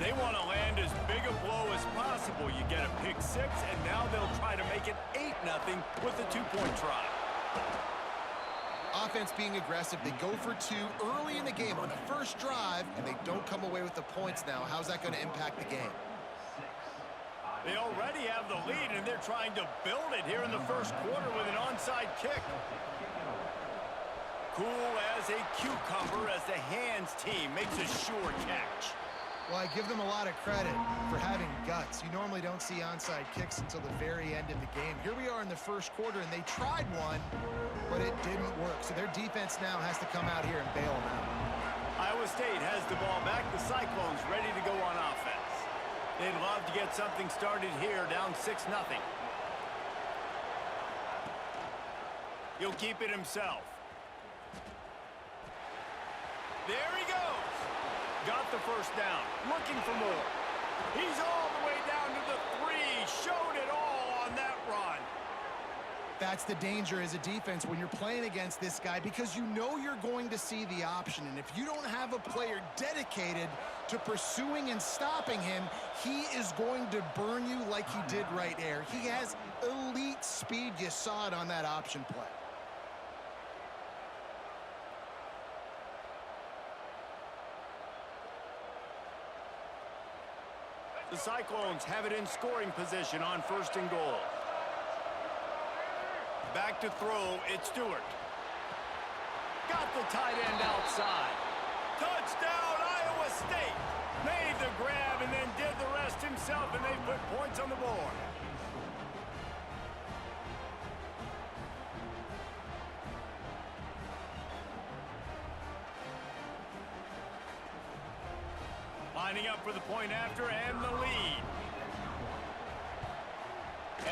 They want to land as big a blow as possible. You get a pick six, and now they'll try to make it 8-0 with a two-point try. Offense being aggressive. They go for two early in the game on the first drive, and they don't come away with the points now. How's that going to impact the game? They already have the lead, and they're trying to build it here in the first quarter with an onside kick. Cool as a cucumber as the hands team makes a sure catch. Well, I give them a lot of credit for having guts. You normally don't see onside kicks until the very end of the game. Here we are in the first quarter, and they tried one, but it didn't work. So their defense now has to come out here and bail them out. Iowa State has the ball back. The Cyclones ready to go on offense. They'd love to get something started here, down 6-0. He'll keep it himself. There he goes. Got the first down. Looking for more. He's all the way down to the 3. Showed it all on that run. That's the danger as a defense when you're playing against this guy, because you know you're going to see the option. And if you don't have a player dedicated to pursuing and stopping him, he is going to burn you like he did right there. He has elite speed. You saw it on that option play. The Cyclones have it in scoring position on 1st and goal. Back to throw, it's Stewart. Got the tight end outside. Touchdown, Iowa State. Made the grab and then did the rest himself, and they put points on the board. Lining up for the point after and the lead.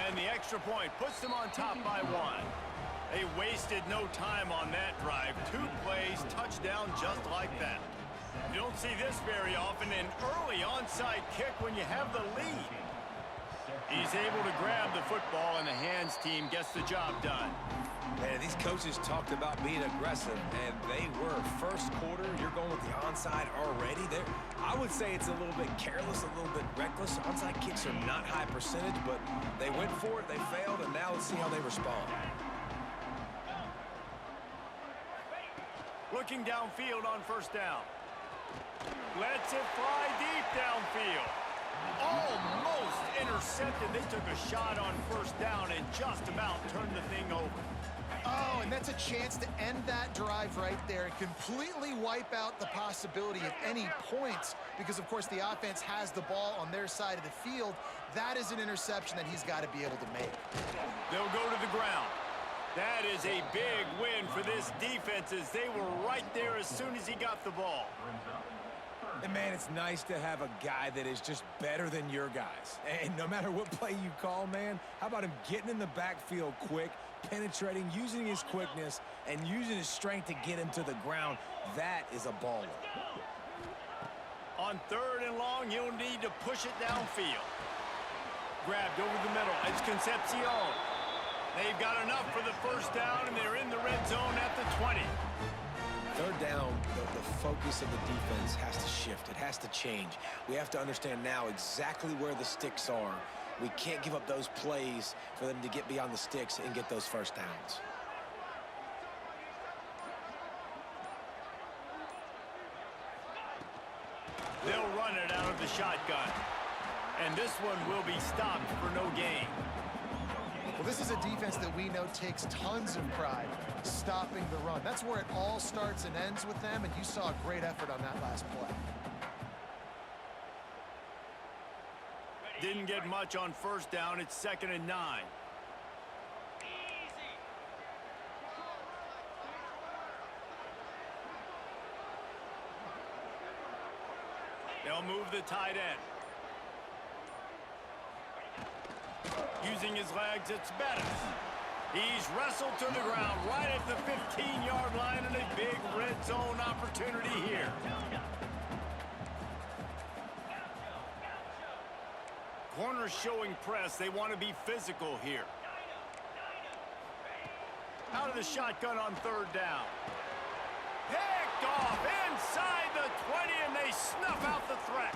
And the extra point puts them on top by 1. They wasted no time on that drive. 2 plays, touchdown just like that. You don't see this very often, an early onside kick when you have the lead. He's able to grab the football, and the hands team gets the job done. Man, these coaches talked about being aggressive, and they were. First quarter, you're going with the onside already. I would say it's a little bit careless, a little bit reckless. Onside kicks are not high percentage, but they went for it, they failed, and now let's see how they respond. Looking downfield on 1st down. Lets it fly deep downfield. Almost intercepted. They took a shot on 1st down and just about turned the thing over. Oh, and that's a chance to end that drive right there and completely wipe out the possibility of any points because, of course, the offense has the ball on their side of the field. That is an interception that he's got to be able to make. They'll go to the ground. That is a big win for this defense as they were right there as soon as he got the ball. And, man, it's nice to have a guy that is just better than your guys. And no matter what play you call, man, how about him getting in the backfield quick, penetrating, using his quickness, and using his strength to get him to the ground? That is a baller. On 3rd and long, he'll need to push it downfield. Grabbed over the middle. It's Concepcion. They've got enough for the 1st down, and they're in the red zone at the 20. 3rd down, the focus of the defense has to shift. It has to change. We have to understand now exactly where the sticks are. We can't give up those plays for them to get beyond the sticks and get those 1st downs. They'll run it out of the shotgun. And this one will be stopped for no gain. Well, this is a defense that we know takes tons of pride stopping the run. That's where it all starts and ends with them, and you saw a great effort on that last play. Didn't get much on 1st down. It's 2nd and 9. They'll move the tight end. Using his legs, it's Bettis. He's wrestled to the ground right at the 15-yard line, and a big red zone opportunity here. Corners showing press. They want to be physical here. Out of the shotgun on 3rd down. Picked off inside the 20, and they snuff out the threat.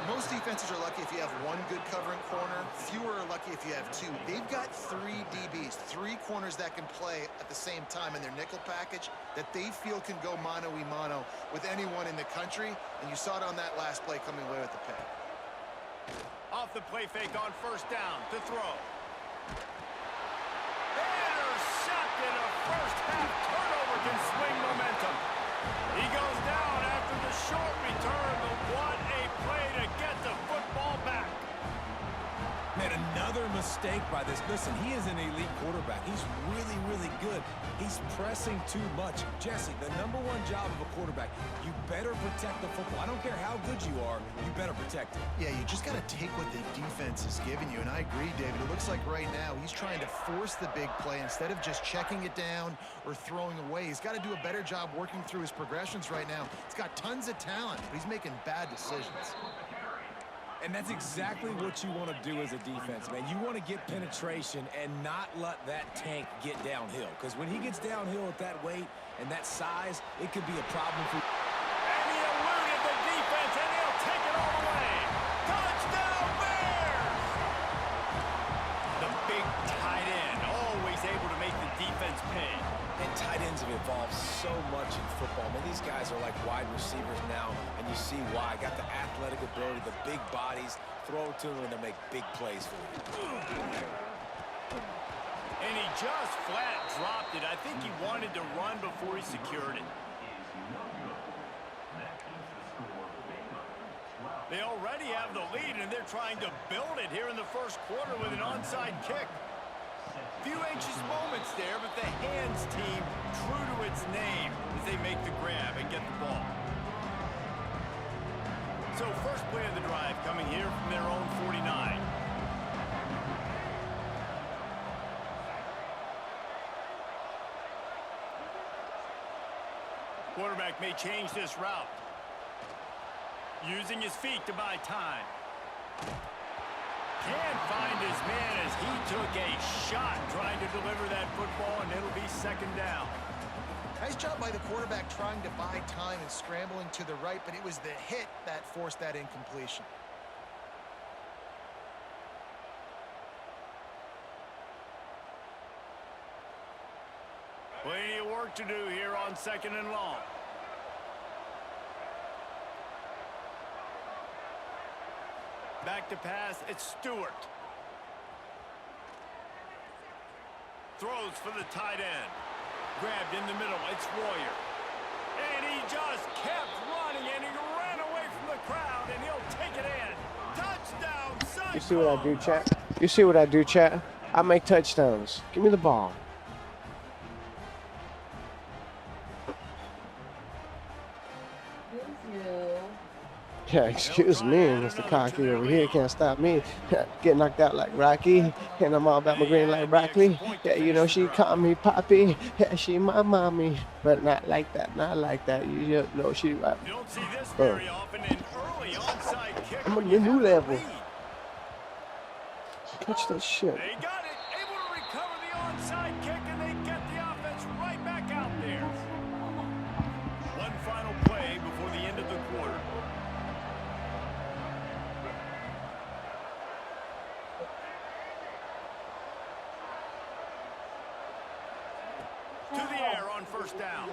Most defenses are lucky if you have one good covering corner. Fewer are lucky if you have two. They've got 3 DBs, 3 corners that can play at the same time in their nickel package that they feel can go mano-a-mano with anyone in the country. And you saw it on that last play coming away with the pick. Off the play fake on first down to throw. Intercepted. A first half turnover can swing momentum. He goes down after the short return, but what a play to get the football back. Man, another mistake by this. Listen, he is an elite quarterback. He's really, really good. He's pressing too much. Jesse, the #1 job of a quarterback, you better protect the football. I don't care how good you are, you better protect it. Yeah, you just got to take what the defense is giving you. And I agree, David. It looks like right now he's trying to force the big play instead of just checking it down or throwing away. He's got to do a better job working through his progressions right now. He's got tons of talent, but he's making bad decisions. And that's exactly what you want to do as a defense, man. You want to get penetration and not let that tank get downhill. Because when he gets downhill at that weight and that size, it could be a problem for you. And he eluded the defense, and he'll take it all the way. Touchdown, Bears! The big tight end, always able to make the defense pay. And tight ends have evolved so much in football. Man, these guys are like wide receivers now, and you see why. Got the athletic ability, the big bodies, throw it to them, and they'll make big plays for you. And he just flat dropped it. I think he wanted to run before he secured it. They already have the lead, and they're trying to build it here in the first quarter with an onside kick. Few anxious moments there, but the hands team true to its name as they make the grab and get the ball. So first play of the drive coming here from their own 49. Quarterback may change this route. Using his feet to buy time. Can't find his man as he took a shot trying to deliver that football, and it'll be second down. Nice job by the quarterback trying to buy time and scrambling to the right, but it was the hit that forced that incompletion. Plenty of work to do here on second and long. Back to pass, it's Stewart. Throws for the tight end. Grabbed in the middle, it's Royer. And he just kept running, and he ran away from the crowd, and he'll take it in. Touchdown, Cyclones! You see what I do, chat? You see what I do, chat? I make touchdowns. Give me the ball. Yeah, excuse me, Mr. Cocky over here can't stop me. Get knocked out like Rocky, and I'm all about my green like broccoli. Yeah, you know she call me Poppy. Yeah, she my mommy, but not like that, not like that. You just know she. You don't see this very often. An early onside kick. I'm on your new level. Catch that shit. They got it, able to recover the onside kick, and they get the offense right back out there. One final play before the end of the quarter. To the air on first down.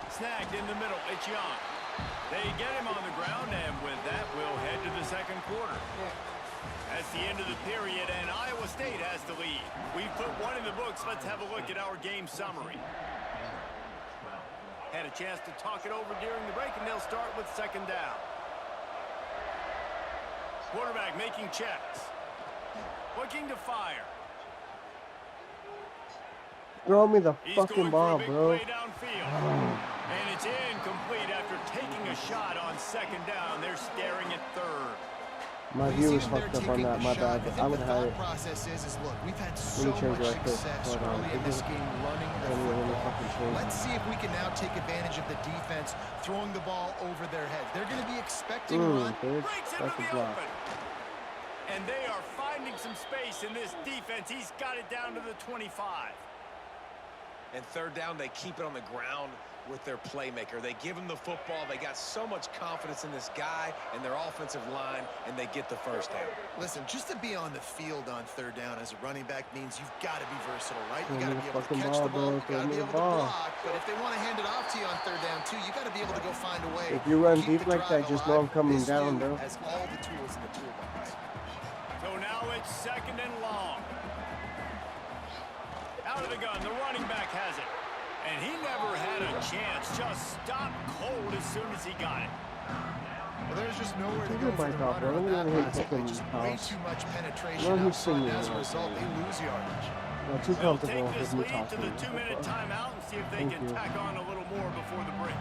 Snagged in the middle, it's Young. They get him on the ground, and with that, we'll head to the second quarter. That's the end of the period, and Iowa State has the lead. We've put one in the books. Let's have a look at our game summary. Had a chance to talk it over during the break, and they'll start with second down. Quarterback making checks. Looking to fire. Throw me the He's fucking going ball, for a big bro. play downfield. And it's incomplete after taking a shot on second down. They're staring at third. My view is fucked up on that. My bad. I would have it. Process is look, we've had Let so me change much right quick. success Hold on. early in this game running the Let me football. fucking change. Let's see if we can now take advantage of the defense throwing the ball over their heads. They're going to be expecting run. Bitch. Breaks into That's a the block. open. And they are finding some space in this defense. He's got it down to the 25. And third down, they keep it on the ground with their playmaker. They give him the football. They got so much confidence in this guy and their offensive line, and they get the first down. Listen, just to be on the field on third down as a running back means you've got to be versatile, right? You got to be able to catch the ball, you got to be able to block. But if they want to hand it off to you on third down too, you got to be able to go find a way. If you run deep like that, just know I'm coming down, bro. Has all the tools in the toolbox. So now it's 2nd and long. Out of the gun, the running back has it. And he never had a chance. Just stopped cold as soon as he got it. Well, there's just nowhere to go for the runner on that last play. Just way too much penetration up front. As a result, they lose yardage. Not too They'll comfortable take this with me lead to talking. the 2-minute timeout and see if they can tack on a little more before the break.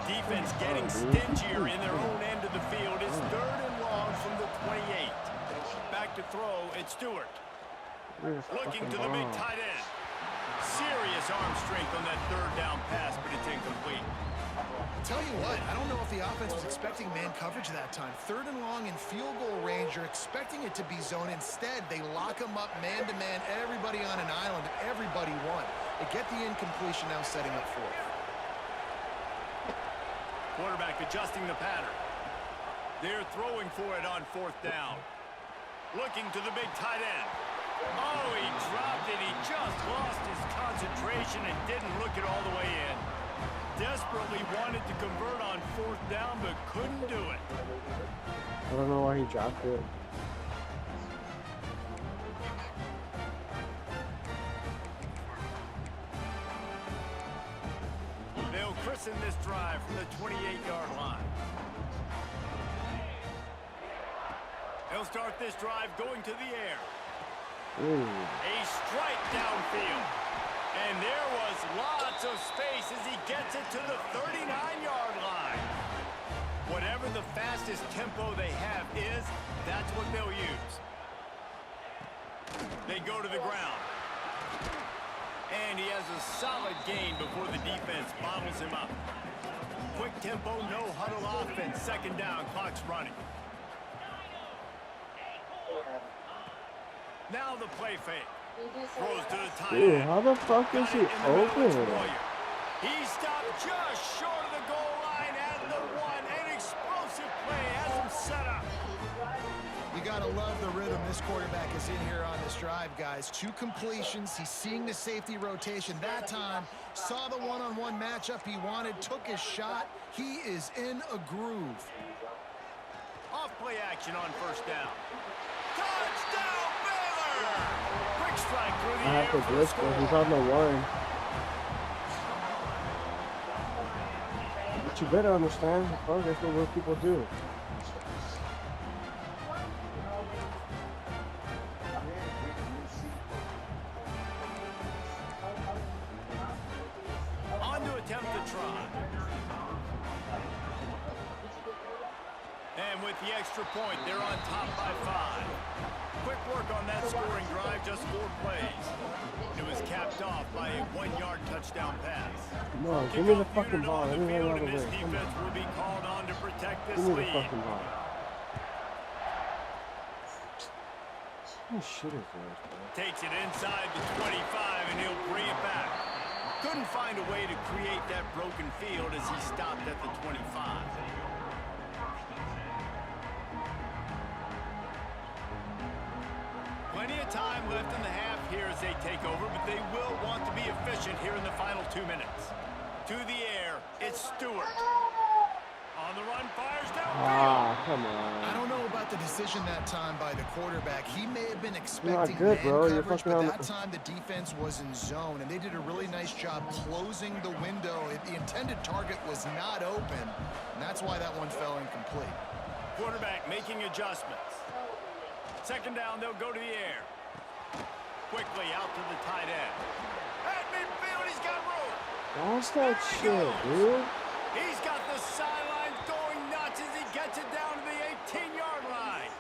Defense getting stingier in their own end of the field. It's 3rd and long from the 28. Back to throw, it's Stewart. Looking to the big tight end. Serious arm strength on that 3rd down pass, but it's incomplete. Tell you what, I don't know if the offense was expecting man coverage that time. 3rd and long in field goal range. You're expecting it to be zone. Instead, they lock them up man-to-man, everybody on an island, everybody won. They get the incompletion, now setting up 4th. Quarterback adjusting the pattern. They're throwing for it on 4th down. Looking to the big tight end. Oh, he dropped it. He just lost his concentration and didn't look it all the way in. Desperately wanted to convert on 4th down, but couldn't do it. I don't know why he dropped it. They'll christen this drive from the 28-yard line. They'll start this drive going to the air. Ooh. A strike downfield. And there was lots of space as he gets it to the 39-yard line. Whatever the fastest tempo they have is, that's what they'll use. They go to the ground. And he has a solid gain before the defense bottles him up. Quick tempo, no huddle offense. 2nd down, clock's running. Now the play fake. Throws to the tight end. Dude, how the fuck is he open? He stopped just short of the goal line at the 1. An explosive play has him set up. You gotta love the rhythm this quarterback is in here on this drive, guys. 2 completions. He's seeing the safety rotation that time. Saw the one-on-one matchup he wanted. Took his shot. He is in a groove. Off play action on 1st down. Touchdown, Baylor! Quick strike through the I have to blitz, but he's on the 1. But you better understand, bro, that's what people do. On to attempt the try. And with the extra point, they're on top by 5. Quick work on that scoring drive, just 4 plays. It was capped off by a 1-yard touchdown pass. Come on, give me the fucking ball. Let me run out of the This way. defense will be called on to protect this Give me the lead. fucking ball. What shit is this, bro? Takes it inside the 25, and he'll bring it back. Couldn't find a way to create that broken field as he stopped at the 25. Plenty of time left in the half here as they take over, but they will want to be efficient here in the final 2 minutes. To the air, it's Stewart. On the run, fires downfield. Ah, come I on. don't know about the decision that time by the quarterback. He may have been expecting good, man bro. You're coverage, fucking but on that the- time the defense was in zone, and they did a really nice job closing the window. The intended target was not open, and that's why that one fell incomplete. Quarterback making adjustments. 2nd down, they'll go to the air. Quickly out to the tight end. At midfield, he's got room. That's that shit, dude. He's got the sidelines going nuts as he gets it down to the 18-yard line.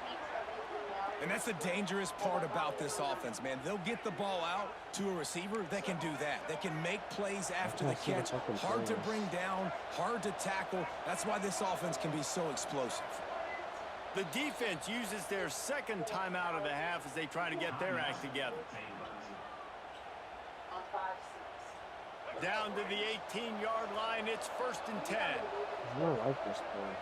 And that's the dangerous part about this offense, man. They'll get the ball out to a receiver. They can do that. They can make plays after the catch. Hard to bring down, hard to tackle. That's why this offense can be so explosive. The defense uses their second timeout of the half as they try to get their act together. Down to the 18-yard line, it's 1st and 10. I don't like this play.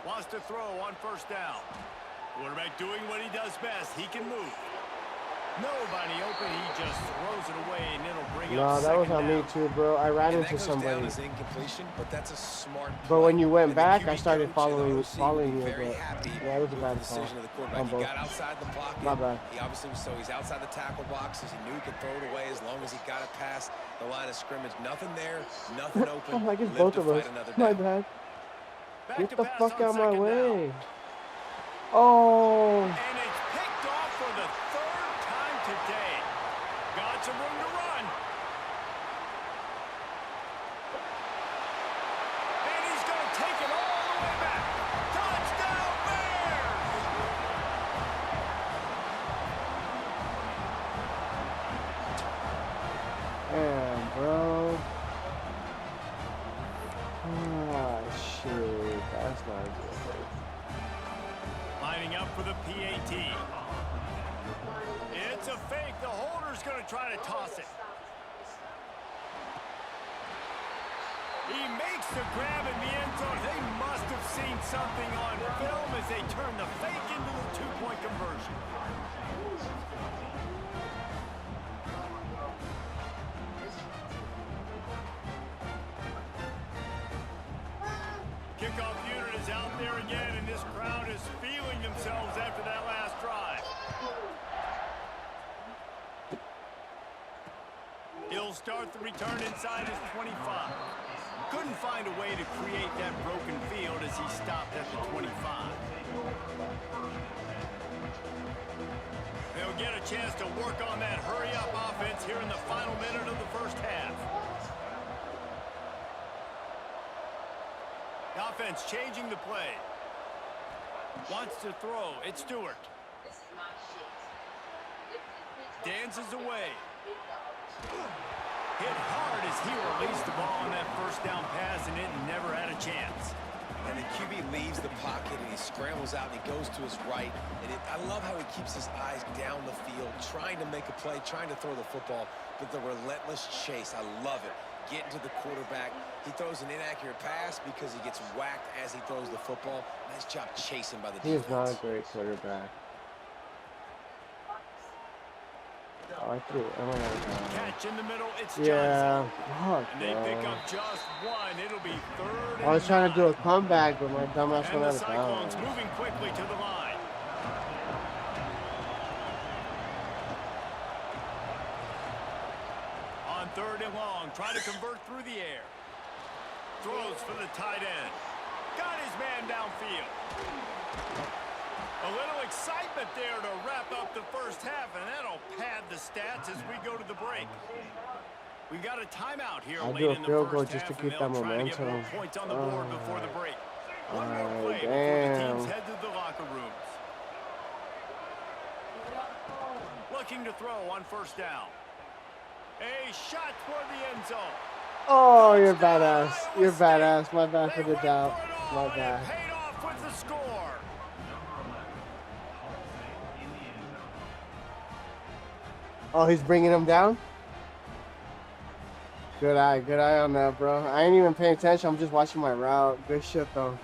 Wants to throw on 1st down. Quarterback doing what he does best. He can move. Nobody open. He just throws it away, and it'll bring up No, that was on me down. too, bro. I ran And into that goes somebody. down as incompletion, but that's a smart But play. when you went And the back, QB I started coach and the following OC will be you. very But happy yeah, it was a with bad the call. decision of the On quarterback. He both. got outside the pocket. My bad. He obviously was so he's outside the tackle boxes. He knew he could throw it away as long as he got it past the line of scrimmage. Nothing there, nothing open. Oh, like it's Live both to of us. fight another My down. bad. Back Get to the pass fuck on out my 2nd down. way. Oh. And it's picked off for the 3rd time today. Got some room to run. And he's going to take it all the way back. Touchdown Bears! Damn, bro. Ah, shit. That's not good. Lining up for the PAT. It's a fake. The holder's going to try to toss it. He makes the grab in the end zone. They must have seen something on film as they turn the fake into the two-point conversion. Kickoff unit is out there again, and this crowd is feeling themselves after that last drive. He'll start the return inside his 25. Couldn't find a way to create that broken field as he stopped at the 25. They'll get a chance to work on that hurry-up offense here in the final minute of the 1st half. The offense changing the play. Wants to throw. It's Stewart. Dances away. Hit hard as he released the ball on that 1st down pass, and it never had a chance. And the QB leaves the pocket, and he scrambles out, and he goes to his right. And I love how he keeps his eyes down the field, trying to make a play, trying to throw the football, but the relentless chase. I love it. Getting to the quarterback. He throws an inaccurate pass because he gets whacked as he throws the football. Nice job chasing by the He defense. is not a great quarterback. Oh, I threw it. I went out of bounds. Catch in the middle. It's Yeah. Johnson. Fuck, And they pick bro. up just one. It'll be 3rd I was and trying to do a 9. comeback, but my dumbass And went the out of Cyclones bounds. moving quickly to the line. On 3rd and long, trying to convert through the air. Throws for the tight end. Got his man downfield. A little excitement there to wrap up the 1st half, and that'll pad the stats as we go to the break. We got a timeout here I'll late do a in the field 1st goal just half, to and keep they'll that try to get more momentum. points on the board before the break. One more Alright, play before the teams damn. head to the locker rooms. Looking to throw on 1st down. A shot toward the end zone. Oh, you're badass. You're badass. My bad for They the went doubt. for it all, My and it bad. paid off with the score. Oh, he's bringing him down? Good eye on that, bro. I ain't even paying attention. I'm just watching my route. Good shit, though.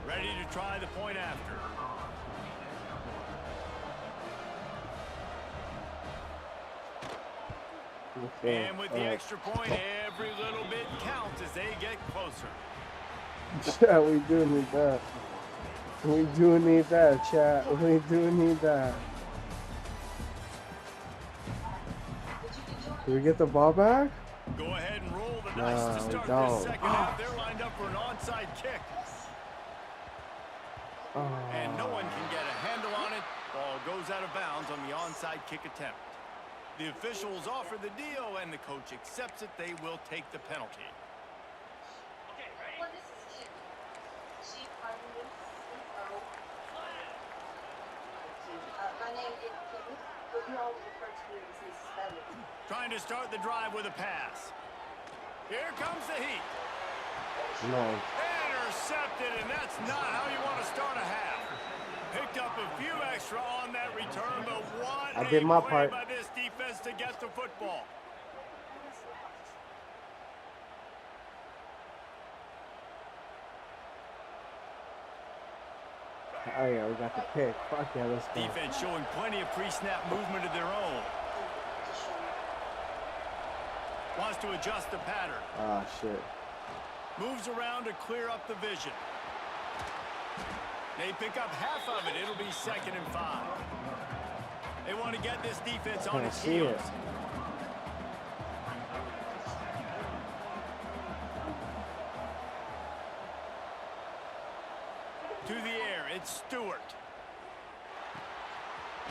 Ready to try the point after. Okay. And with the extra point, every little bit counts as they get closer. Chat, we do need that. We do need that, chat. We do need that. Do we get the ball back? Go ahead and roll the No, dice to we start don't. this 2nd half. They're lined up for an onside kick. Oh. And no one can get a handle on it. Ball goes out of bounds on the onside kick attempt. The officials offer the deal, and the coach accepts it. They will take the penalty. Trying to start the drive with a pass. Here comes the heat. No. Intercepted, and that's not how you want to start a half. Picked up a few extra on that return, but what I did my part. by this defense to get the football. Oh yeah, we got the pick. Fuck yeah, let's go. Defense showing plenty of pre-snap movement of their own. Wants to adjust the pattern. Ah, shit. Moves around to clear up the vision. They pick up half of it. It'll be 2nd and 5. They want to get this defense on its heels. To the air, it's Stewart.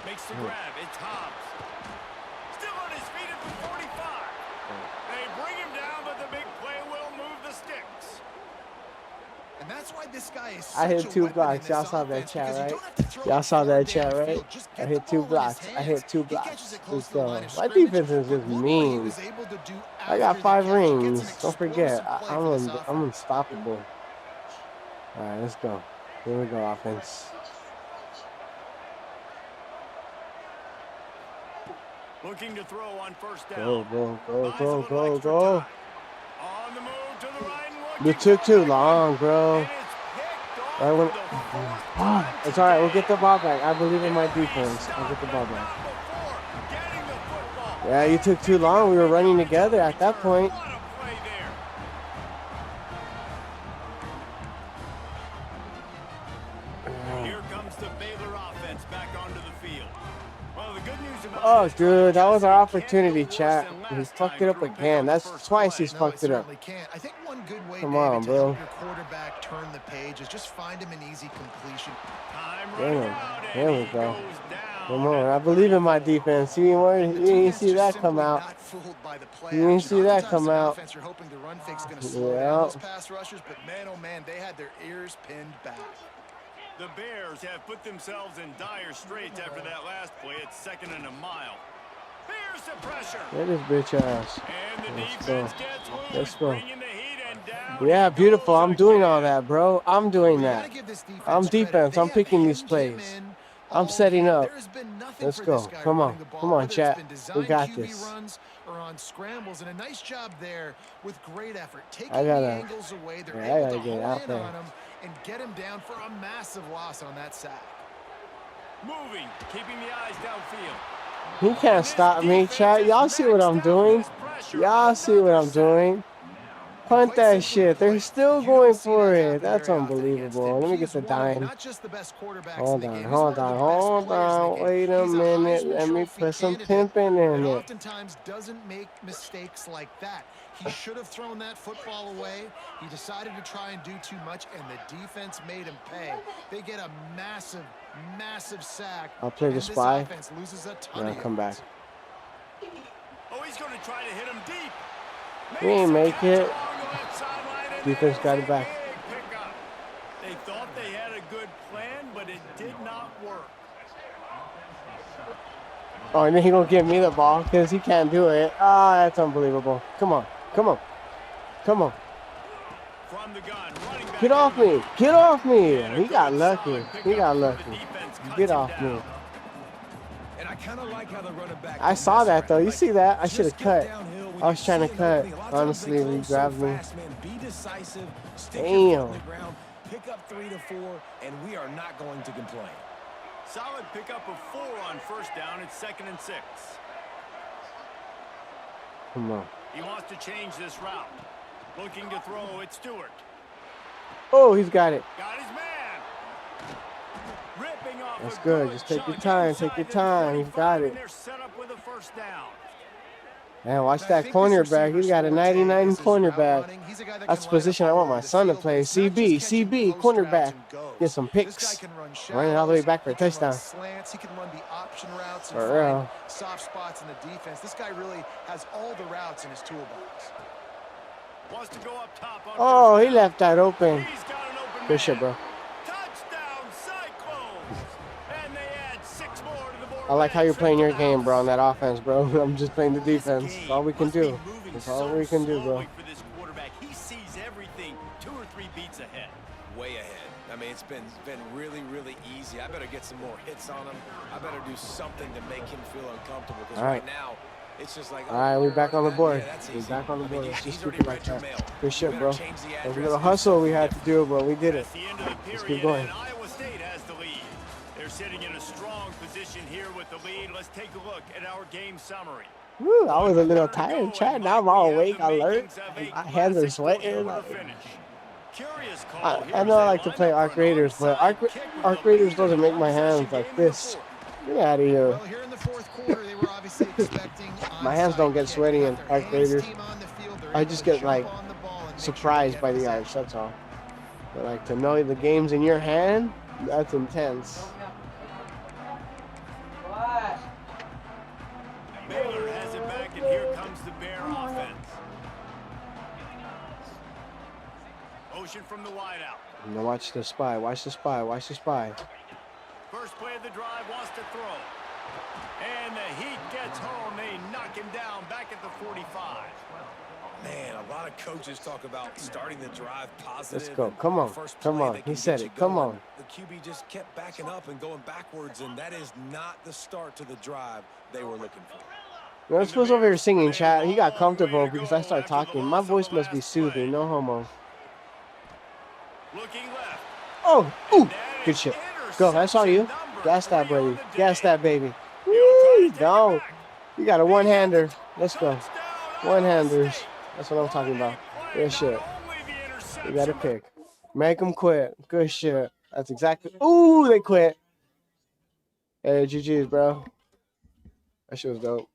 Makes the grab, it's Hobbs. Still on his feet at the 45. They bring him down, but the big play will move the sticks. And that's why this guy is I hit such a 2 weapon blocks. in Y'all this saw that offense chat, because you right? don't have to throw Y'all it saw far that chat, downfield. right? Just I get hit the 2 ball in his blocks. I hit hands. 2 He catches blocks. it close Let's to the go. line of My scrimmage, defense is but just look what he mean. was able to do I got after 5 the catch. He gets rings. an Don't forget, explosive play for this I'm offense. unstoppable. All right, let's go. Here we go, offense. Looking to throw on 1st down. Go. On the move to the right and You looking took for too it. long, bro. And it's picked off Right when, for the 4th time it's all right. We'll today. get the ball back. I believe in my He'll be defense. I'll get the stopped, ball but back. not before getting the football. Yeah, you took too long. We were running together at that point. What a play there. Here comes the Baylor offense back onto the field. Well, the good news about Oh, this dude, that was our can't opportunity, go worse chat. than He last fucked time it up through a pick again. on the That's first twice play. he's No, fucked it up. certainly can't. I think one good way, Come David, on, to bro. help your quarterback turn the page is just find him an easy completion. Time running Damn. out, There and we he go. goes down Come on. at I the believe in my 34. defense. You didn't see that come out. Not fooled by the play You didn't action. see that Oftentimes come the out. offense, you're hoping the run fake's going to slow down Yeah. those pass rushers, but man, oh man, they had their ears pinned back. The Bears have put themselves in dire straits after that last play. It's 2nd and a mile. Here's the pressure. Get this bitch ass. And the Let's defense go. gets loose, Let's go. bringing the heat and down. Yeah, he beautiful. goes I'm doing all again. that, bro. I'm doing You that. gotta give this defense I'm credit. defense. They I'm have picking these hemmed plays. him in I'm all setting game. up. There's been nothing Let's for go. this guy Come running on. the ball, Come on, whether chat. it's been We designed got QB this. runs or on scrambles, and a nice job there with great effort. Taking I the gotta- angles away, they're yeah, I able gotta to get hone out in there. on him and get him down for a massive loss on that sack. Moving, keeping the eyes downfield. He can't stop me, chat. Y'all see what I'm doing? Y'all see what I'm doing? Punt Quite that simply shit. put, They're still you going don't see for that it. happen That's very often against unbelievable. him. Let me He's get the one of dime. not just the best quarterbacks in Hold the on, game, he's hold one of the on, best hold players in the on. game. Wait a He's minute. Heisman Let me Trophy put some candidate, pimping in and it. oftentimes doesn't make mistakes like that. He should have thrown that football away. He decided to try and do too much, and the defense made him pay. They get a massive, massive sack. I'll play the and spy. This offense loses a ton Now of come back. yards. Oh, he's going to try to hit him deep. We ain't Makes make the it. catch along the left sideline, and Defense that got is it back. a big pickup. They thought they had a good plan, but it did not work. Oh, and then he gonna give me the ball because he can't do it. Ah, that's unbelievable. Come on, come on, come on. From the gun, running back Get off over the me! middle. Get off me! And a He got good, lucky. solid He pickup got before lucky. the defense cuts Get him off down. me. And I kind of like how the running back. I can saw mess that though. around. You Like, see that? I just should have get cut. downhill when I was you trying to see an cut. opening. A lot of times Honestly, they he close so grabbed me. fast, man. Be decisive. Stick your foot on the Damn. ground. Pick up 3 to 4, and we are not going to complain. Solid pickup of 4 on 1st down. It's 2nd and 6. Come on. He wants to change this route. Looking to throw. It's Stewart. Oh, he's got it. Got his man. Ripping off That's a good. Just take your chunk time. inside Take your the time. He's 35, got it. and they're set up with a 1st down. Man, watch And I that think this cornerback. He's receiver's got a forte 99 is his route cornerback. running. He's a guy that That's can the line up position I all want over my the son to field, but play. it's not just CB, catching CB, post routes cornerback. and goes. Get some This guy picks. can run Run it all the way shallows, back for a he can run touchdown. slants, he can run the option routes and For find real. soft spots in the defense. This guy really has all the routes in his toolbox. Wants to go up top on Oh, 1st he down. left that open. He's got an open Good shit, man. bro. Touchdown, Cyclones. And they add 6 more to the board. I like how you're Trip playing to your the game, bro, on house. that offense, bro. I'm just playing the This defense. That's game all we can must be do. moving That's all so we can do, bro. slowly for this quarterback. He sees everything it's been really, really easy. I better get some more hits on him. I better do something to make him feel uncomfortable. Because right now, it's just like, all right, we're back on the board. Yeah, We're back on the board. Let's just keep it like that. mail. Good shit, bro. That was a little hustle we had to do, but we did it. At the end of the Let's keep period, going. and Iowa State has the lead. They're sitting in a strong position here with the lead. Let's take a look at our game summary. Woo, I was a little tired, Chad. Now I'm all awake, alert. My hands are sweating. I know I like to play Arc Raiders, but Arc Raiders doesn't make my hands like this. Get out of here. Well, here in the fourth quarter, they were obviously expecting My hands don't get sweaty in Arc Raiders. I just get like surprised by the arcs, that's all. But like to know the game's in your hand, that's intense. Baylor has it back, and here comes the Bear offense. Motion from the wideout. Now watch the spy, watch the spy, watch the spy. First play of the drive, wants to throw. And the Heat gets home. They knock him down back at the 45. Man, a lot of coaches talk about starting the drive positive. Let's go. Come on. Come on. He said it. Come on. The QB just kept backing up and going backwards, and that is not the start to the drive they were looking for. This was over here singing, chat. He got comfortable because I started talking. My voice must be soothing. No homo. Looking left. Oh, ooh. Good shit. Go. I saw you. Gas that, baby. Gas that, baby. Woo, don't. You got a one-hander. Let's go. One-handers. That's what I'm talking about. Good shit. You got to pick. Make them quit. Good shit. That's exactly. Ooh, they quit. Hey, GG's, bro. That shit was dope.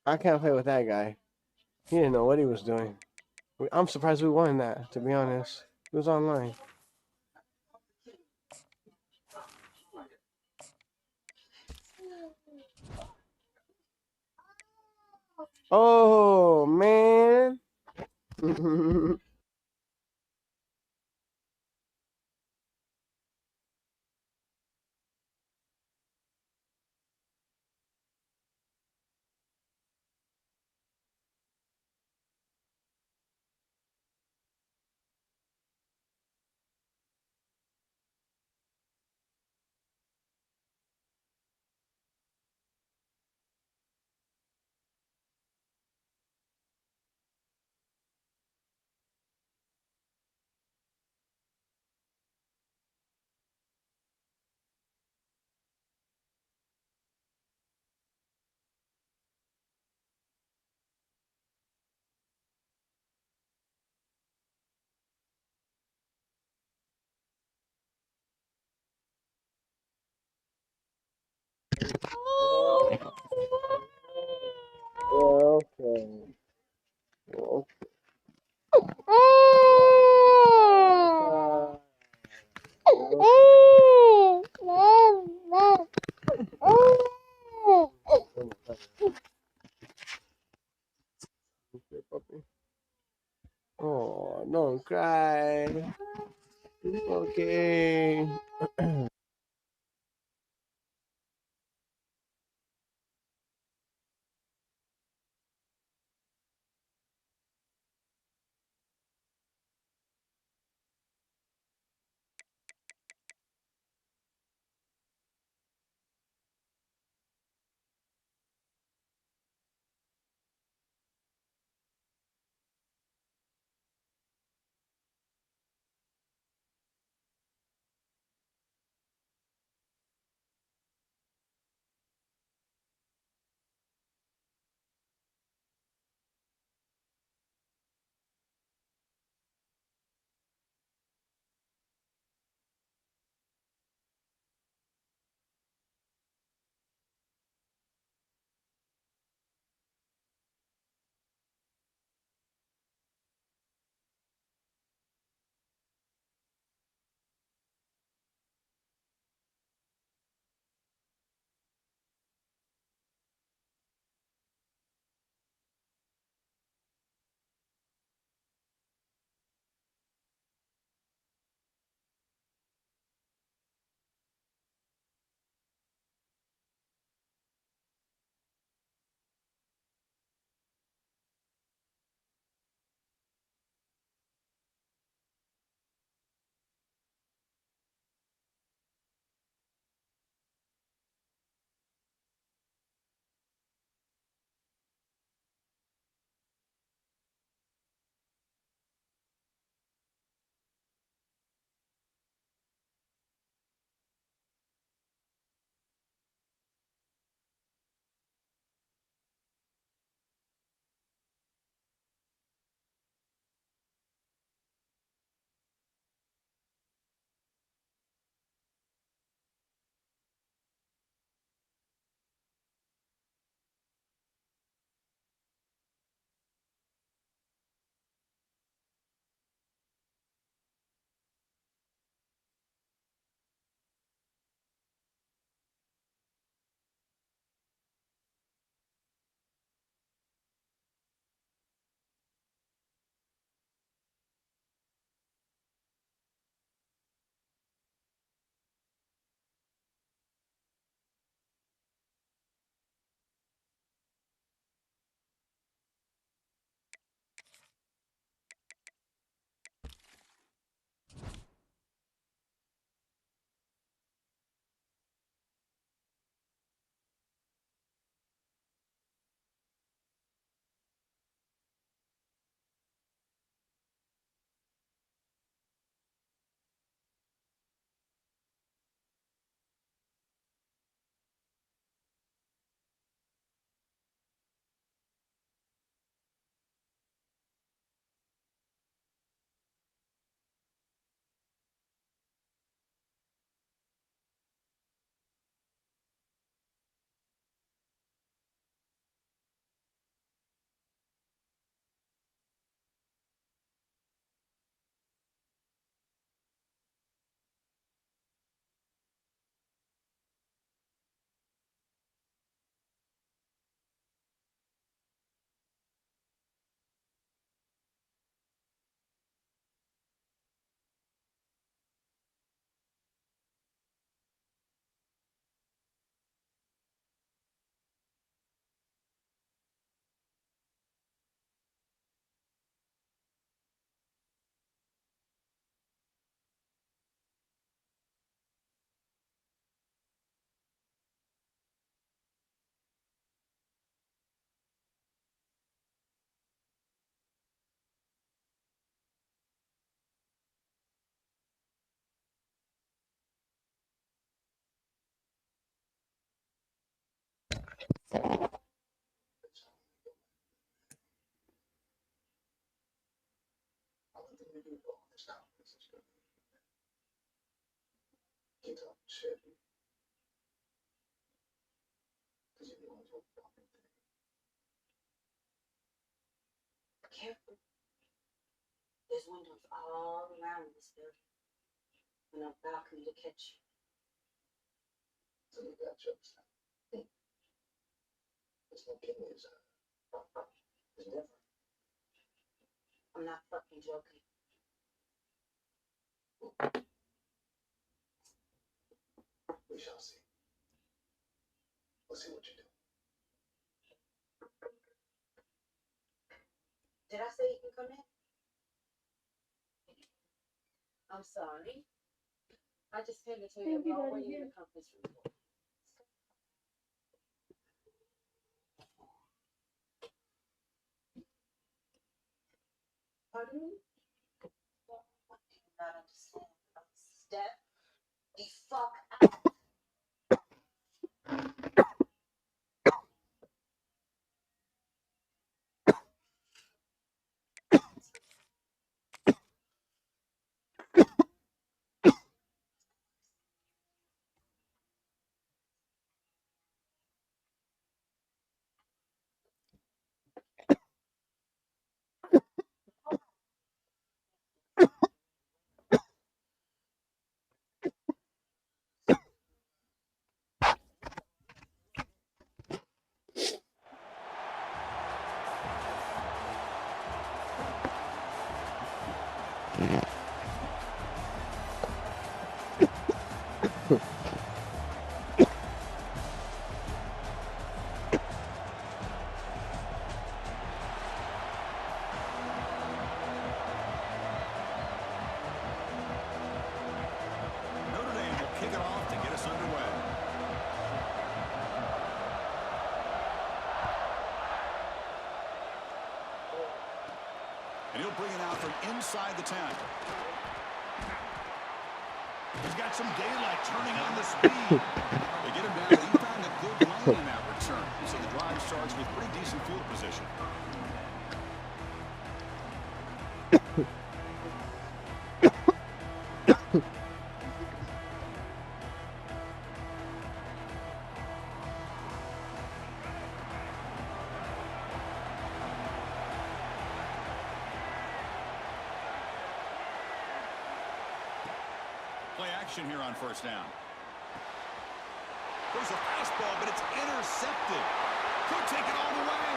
I can't play with that guy. He didn't know what he was doing. I'm surprised we won that, to be honest. It was online. Oh, man. Okay. Oh, don't cry. It's okay. Careful. There's windows all around this building. And a balcony to catch you. So you got jokes. There's no king is different. I'm not fucking joking. We shall see. We'll see what you do. Did I say you can come in? I'm sorry. I just came to tell you that we're waiting in the conference room. Pardon me? What do you not understand? Step the fuck out. Kick it off to get us underway. And he'll bring it out from inside the 10. He's got some daylight turning on the speed. They get him down, but he found a good lane in that return. So the drive starts with pretty decent field position. Play action here on first down. There's a fastball, but it's intercepted. Could take it all the way.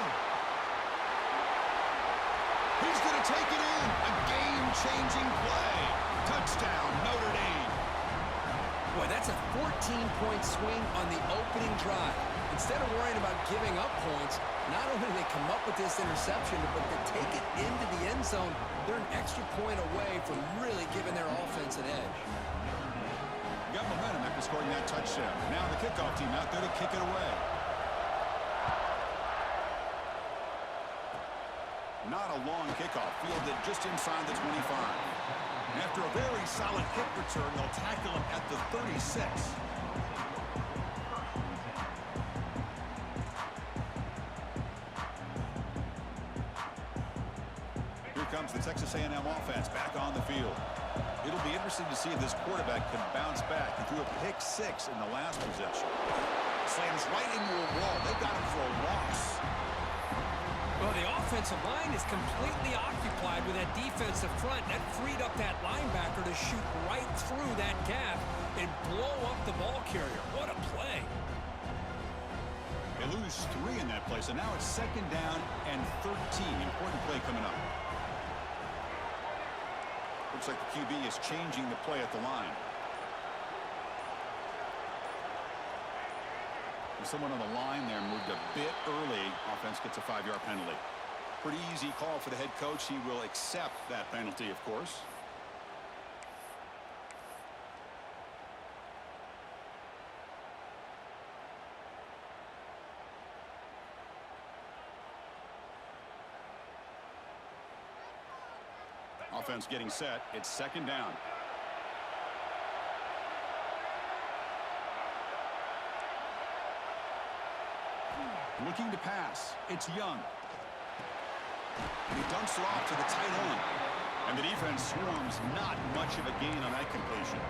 He's going to take it in. A game-changing play. Touchdown, Notre Dame. Boy, that's a 14-point swing on the opening drive. Instead of worrying about giving up points, not only do they come up with this interception, but to take it into the end zone, they're an extra point away from really giving their offense an edge. Got momentum after scoring that touchdown. Now the kickoff team out there to kick it away. Not a long kickoff, fielded just inside the 25. And after a very solid kick return, they'll tackle him at the 36. Here comes the Texas A&M offense back on the field. It'll be interesting to see if this quarterback can bounce back. He threw a pick-6 in the last possession. Slams right into a wall. They got him for a loss. Well, the offensive line is completely occupied with that defensive front. That freed up that linebacker to shoot right through that gap and blow up the ball carrier. What a play. They lose 3 in that play, so now it's second down and 13. Important play coming up. Looks like the QB is changing the play at the line. And someone on the line there moved a bit early. Offense gets a 5-yard penalty. Pretty easy call for the head coach. He will accept that penalty, of course. Offense getting set. It's second down. Looking to pass. It's Young. And he dumps it off to the tight end. And the defense swarms, not much of a gain on that completion.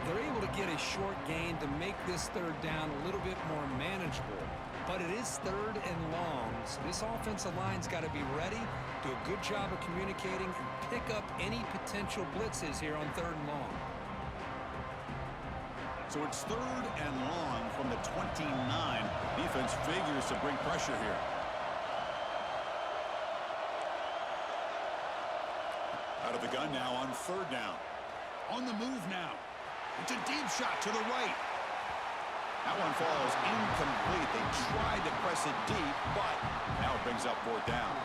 They're able to get a short gain to make this third down a little bit more manageable. But it is third and long, so this offensive line's got to be ready, do a good job of communicating, and pick up any potential blitzes here on third and long. So it's third and long from the 29. Defense figures to bring pressure here. Out of the gun now on third down. On the move now. It's a deep shot to the right. That one falls incomplete. They tried to press it deep, but now it brings up fourth down.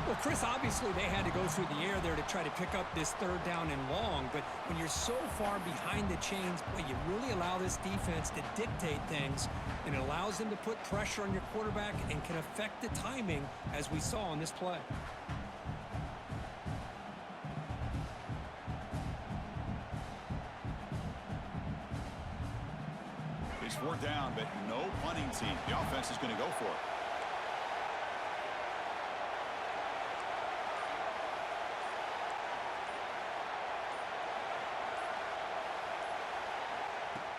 Well, Chris, obviously they had to go through the air there to try to pick up this third down and long, but when you're so far behind the chains, boy, you really allow this defense to dictate things, and it allows them to put pressure on your quarterback and can affect the timing, as we saw on this play. It's fourth down, but no punting team. The offense is going to go for it.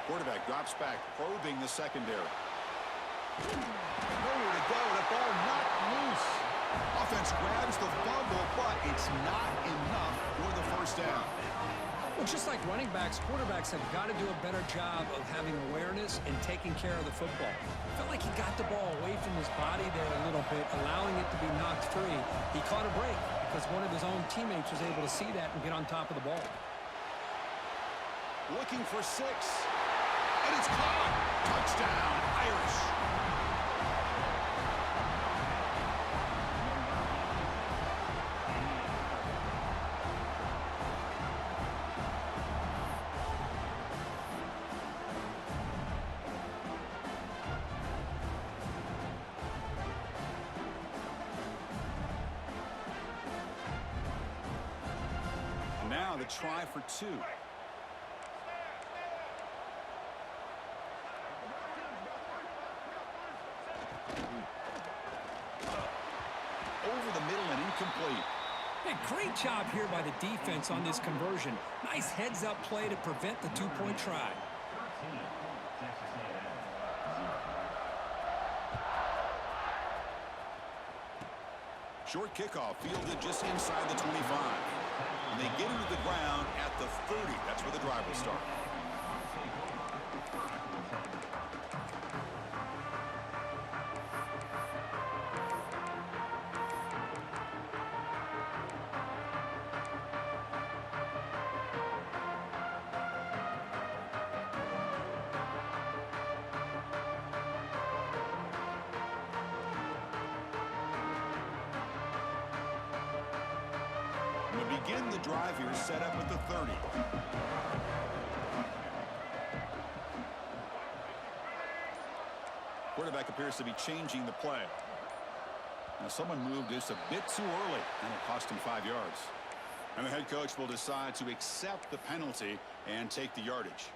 Quarterback drops back, probing the secondary. Nowhere to go. The ball not loose. Offense grabs the fumble, but it's not enough for the first down. Well, just like running backs, quarterbacks have got to do a better job of having awareness and taking care of the football. Felt like he got the ball away from his body there a little bit, allowing it to be knocked free. He caught a break because one of his own teammates was able to see that and get on top of the ball. Looking for 6. And it's caught. Touchdown, Irish. And now the try for 2. Over the middle and incomplete. Hey, great job here by the defense on this conversion. Nice heads-up play to prevent the two-point try. Short kickoff fielded just inside the 25. And they get into the ground at the 30. That's where the drive will start. We begin the drive here, set up at the 30. Quarterback appears to be changing the play. Now someone moved just a bit too early, and it cost him 5 yards. And the head coach will decide to accept the penalty and take the yardage.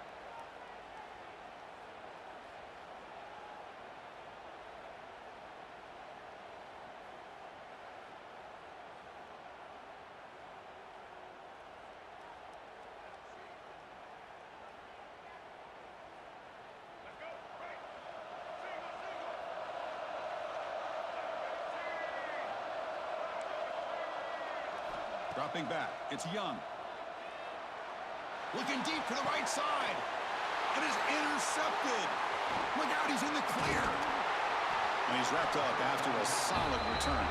Dropping back, it's Young. Looking deep to the right side. And is intercepted. Look out, he's in the clear. And he's wrapped up after a solid return.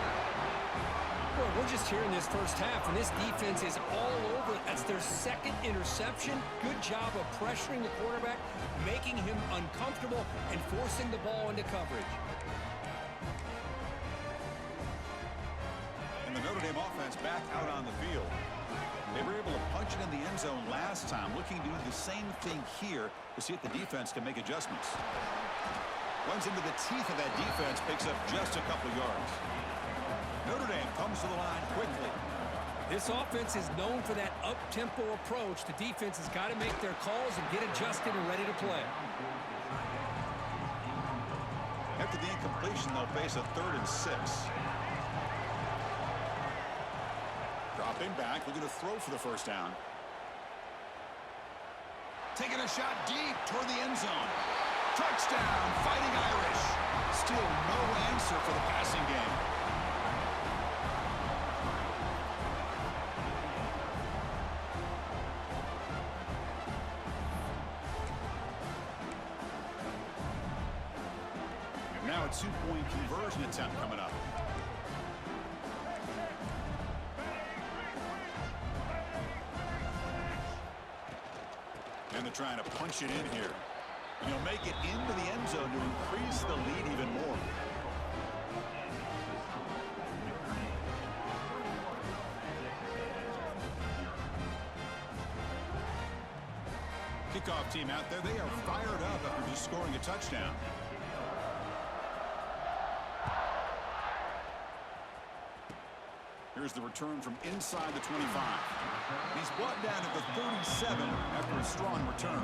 Boy, we're just here in this first half, and this defense is all over it. That's their second interception. Good job of pressuring the quarterback, making him uncomfortable, and forcing the ball into coverage. And the Notre Dame offense back out on the field. They were able to punch it in the end zone last time, looking to do the same thing here to see if the defense can make adjustments. Runs into the teeth of that defense, picks up just a couple yards. Notre Dame comes to the line quickly. This offense is known for that up-tempo approach. The defense has got to make their calls and get adjusted and ready to play. After the incompletion, they'll face a 3rd and 6. Drops Dropping back, looking to throw for the first down. Taking a shot deep toward the end zone. Touchdown, Fighting Irish. Still no answer for the passing game. And now a two-point conversion attempt coming up. And they're trying to punch it in here. And he'll make it into the end zone to increase the lead even more. Kickoff team out there, they are fired up after just scoring a touchdown. Here's the return from inside the 25. He's brought down at the 37 after a strong return.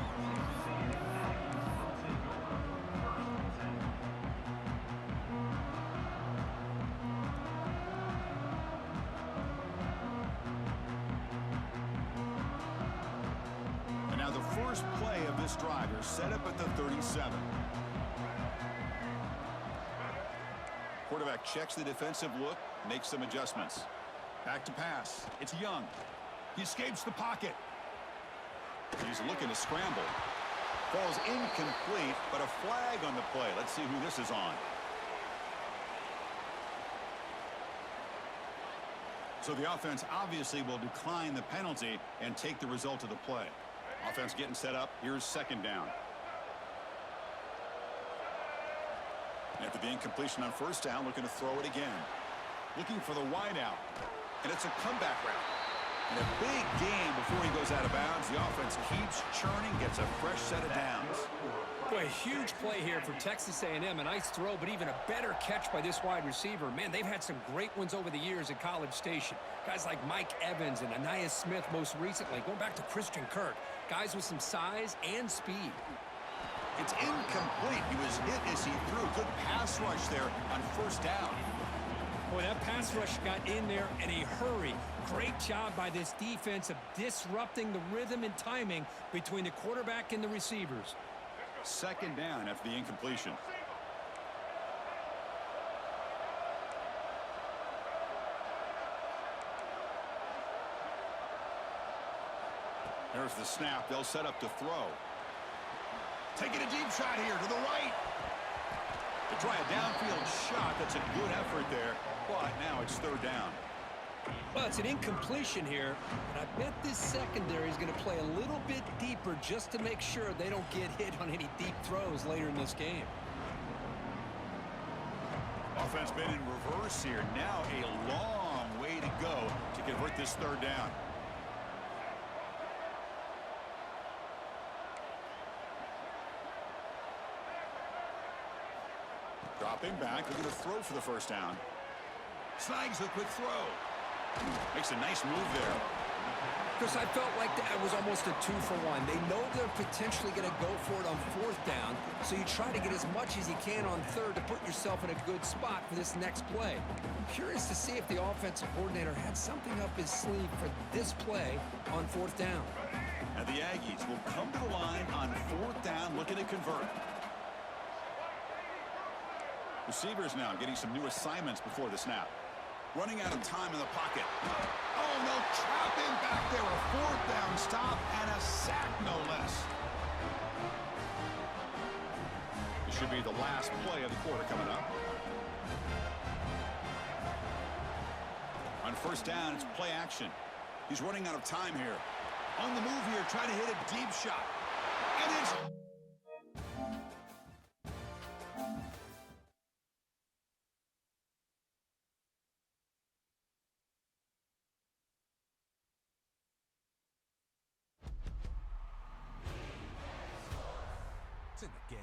And now the first play of this drive is set up at the 37. Quarterback checks the defensive look, makes some adjustments. Back to pass. It's Young. He escapes the pocket. He's looking to scramble. Falls incomplete, but a flag on the play. Let's see who this is on. So the offense obviously will decline the penalty and take the result of the play. Offense getting set up. Here's second down. After the incompletion on first down, looking to throw it again. Looking for the wideout. And it's a comeback route. And a big gain before he goes out of bounds. The offense keeps churning, gets a fresh set of downs. Boy, huge play here for Texas A&M. A nice throw, but even a better catch by this wide receiver. Man, they've had some great ones over the years at College Station. Guys like Mike Evans and Anaya Smith most recently. Going back to Christian Kirk. Guys with some size and speed. It's incomplete. He was hit as he threw. Good pass rush there on first down. Boy, that pass rush got in there in a hurry. Great job by this defense of disrupting the rhythm and timing between the quarterback and the receivers. Second down after the incompletion. There's the snap. They'll set up to throw. Taking a deep shot here to the right. To try a downfield shot. That's a good effort there. But now it's third down. Well, it's an incompletion here, and I bet this secondary is going to play a little bit deeper just to make sure they don't get hit on any deep throws later in this game. Offense been in reverse here. Now a long way to go to convert this third down. Dropping back, looking to throw for the first down. Snags a quick throw. Makes a nice move there. Chris, I felt like that was almost a 2-for-1. They know they're potentially going to go for it on fourth down, so you try to get as much as you can on third to put yourself in a good spot for this next play. I'm curious to see if the offensive coordinator had something up his sleeve for this play on fourth down. And the Aggies will come to the line on fourth down, looking to convert. Receivers now getting some new assignments before the snap. Running out of time in the pocket. Oh, no, trap him back there. A fourth down stop and a sack, no less. This should be the last play of the quarter coming up. On first down, it's play action. He's running out of time here. On the move here, trying to hit a deep shot. And it's... in the game.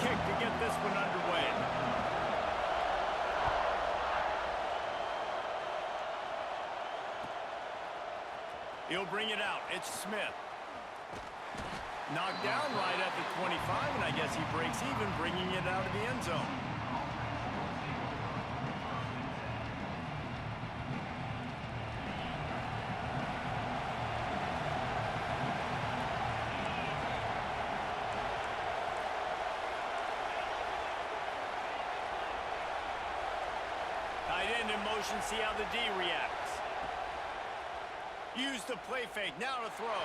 kick to get this one underway. He'll bring it out. It's Smith. Knocked down right at the 25, and I guess he breaks even, bringing it out of the end zone. Tight end in motion, see how the D reacts. Use the play fake, now to throw.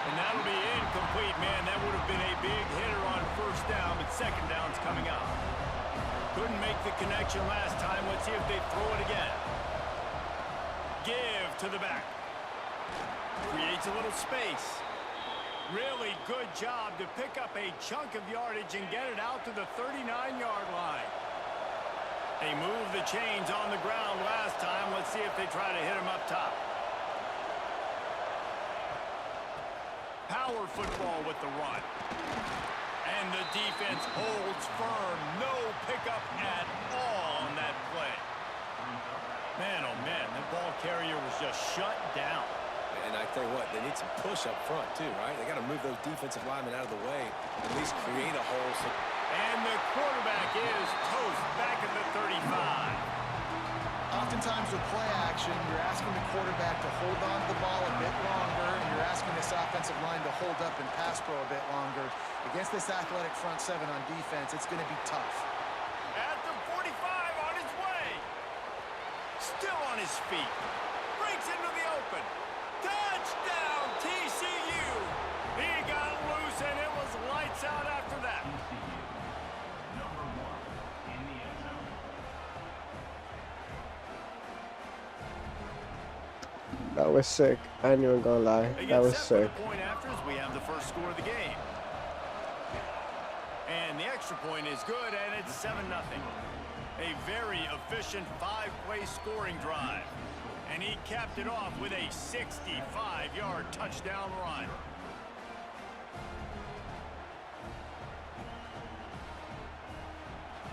And that'll be incomplete, man. That would have been a big hitter on first down, but second down's coming up. Couldn't make the connection last time. Let's see if they throw it again. Give to the back. Creates a little space. Really good job to pick up a chunk of yardage and get it out to the 39-yard line. They moved the chains on the ground last time. Let's see if they try to hit him up top. Power football with the run. And the defense holds firm. No pickup at all on that play. Man, oh man, the ball carrier was just shut down. And I tell you what, they need some push up front too, right? They got to move those defensive linemen out of the way, at least create a hole. And the quarterback is toast back at the 35. Oftentimes with play action, you're asking the quarterback to hold on to the ball a bit longer, and you're asking this offensive line to hold up and pass pro a bit longer. Against this athletic front seven on defense, it's going to be tough. At the 45, on his way. Still on his feet. Breaks into the open. Touchdown, TCU. He got loose, and it was lights out after that. That was sick. I ain't even gonna lie. That was sick. Point after as we have the first score of the game. And the extra point is good, and it's 7-0. A very efficient 5-play scoring drive. And he capped it off with a 65-yard touchdown run.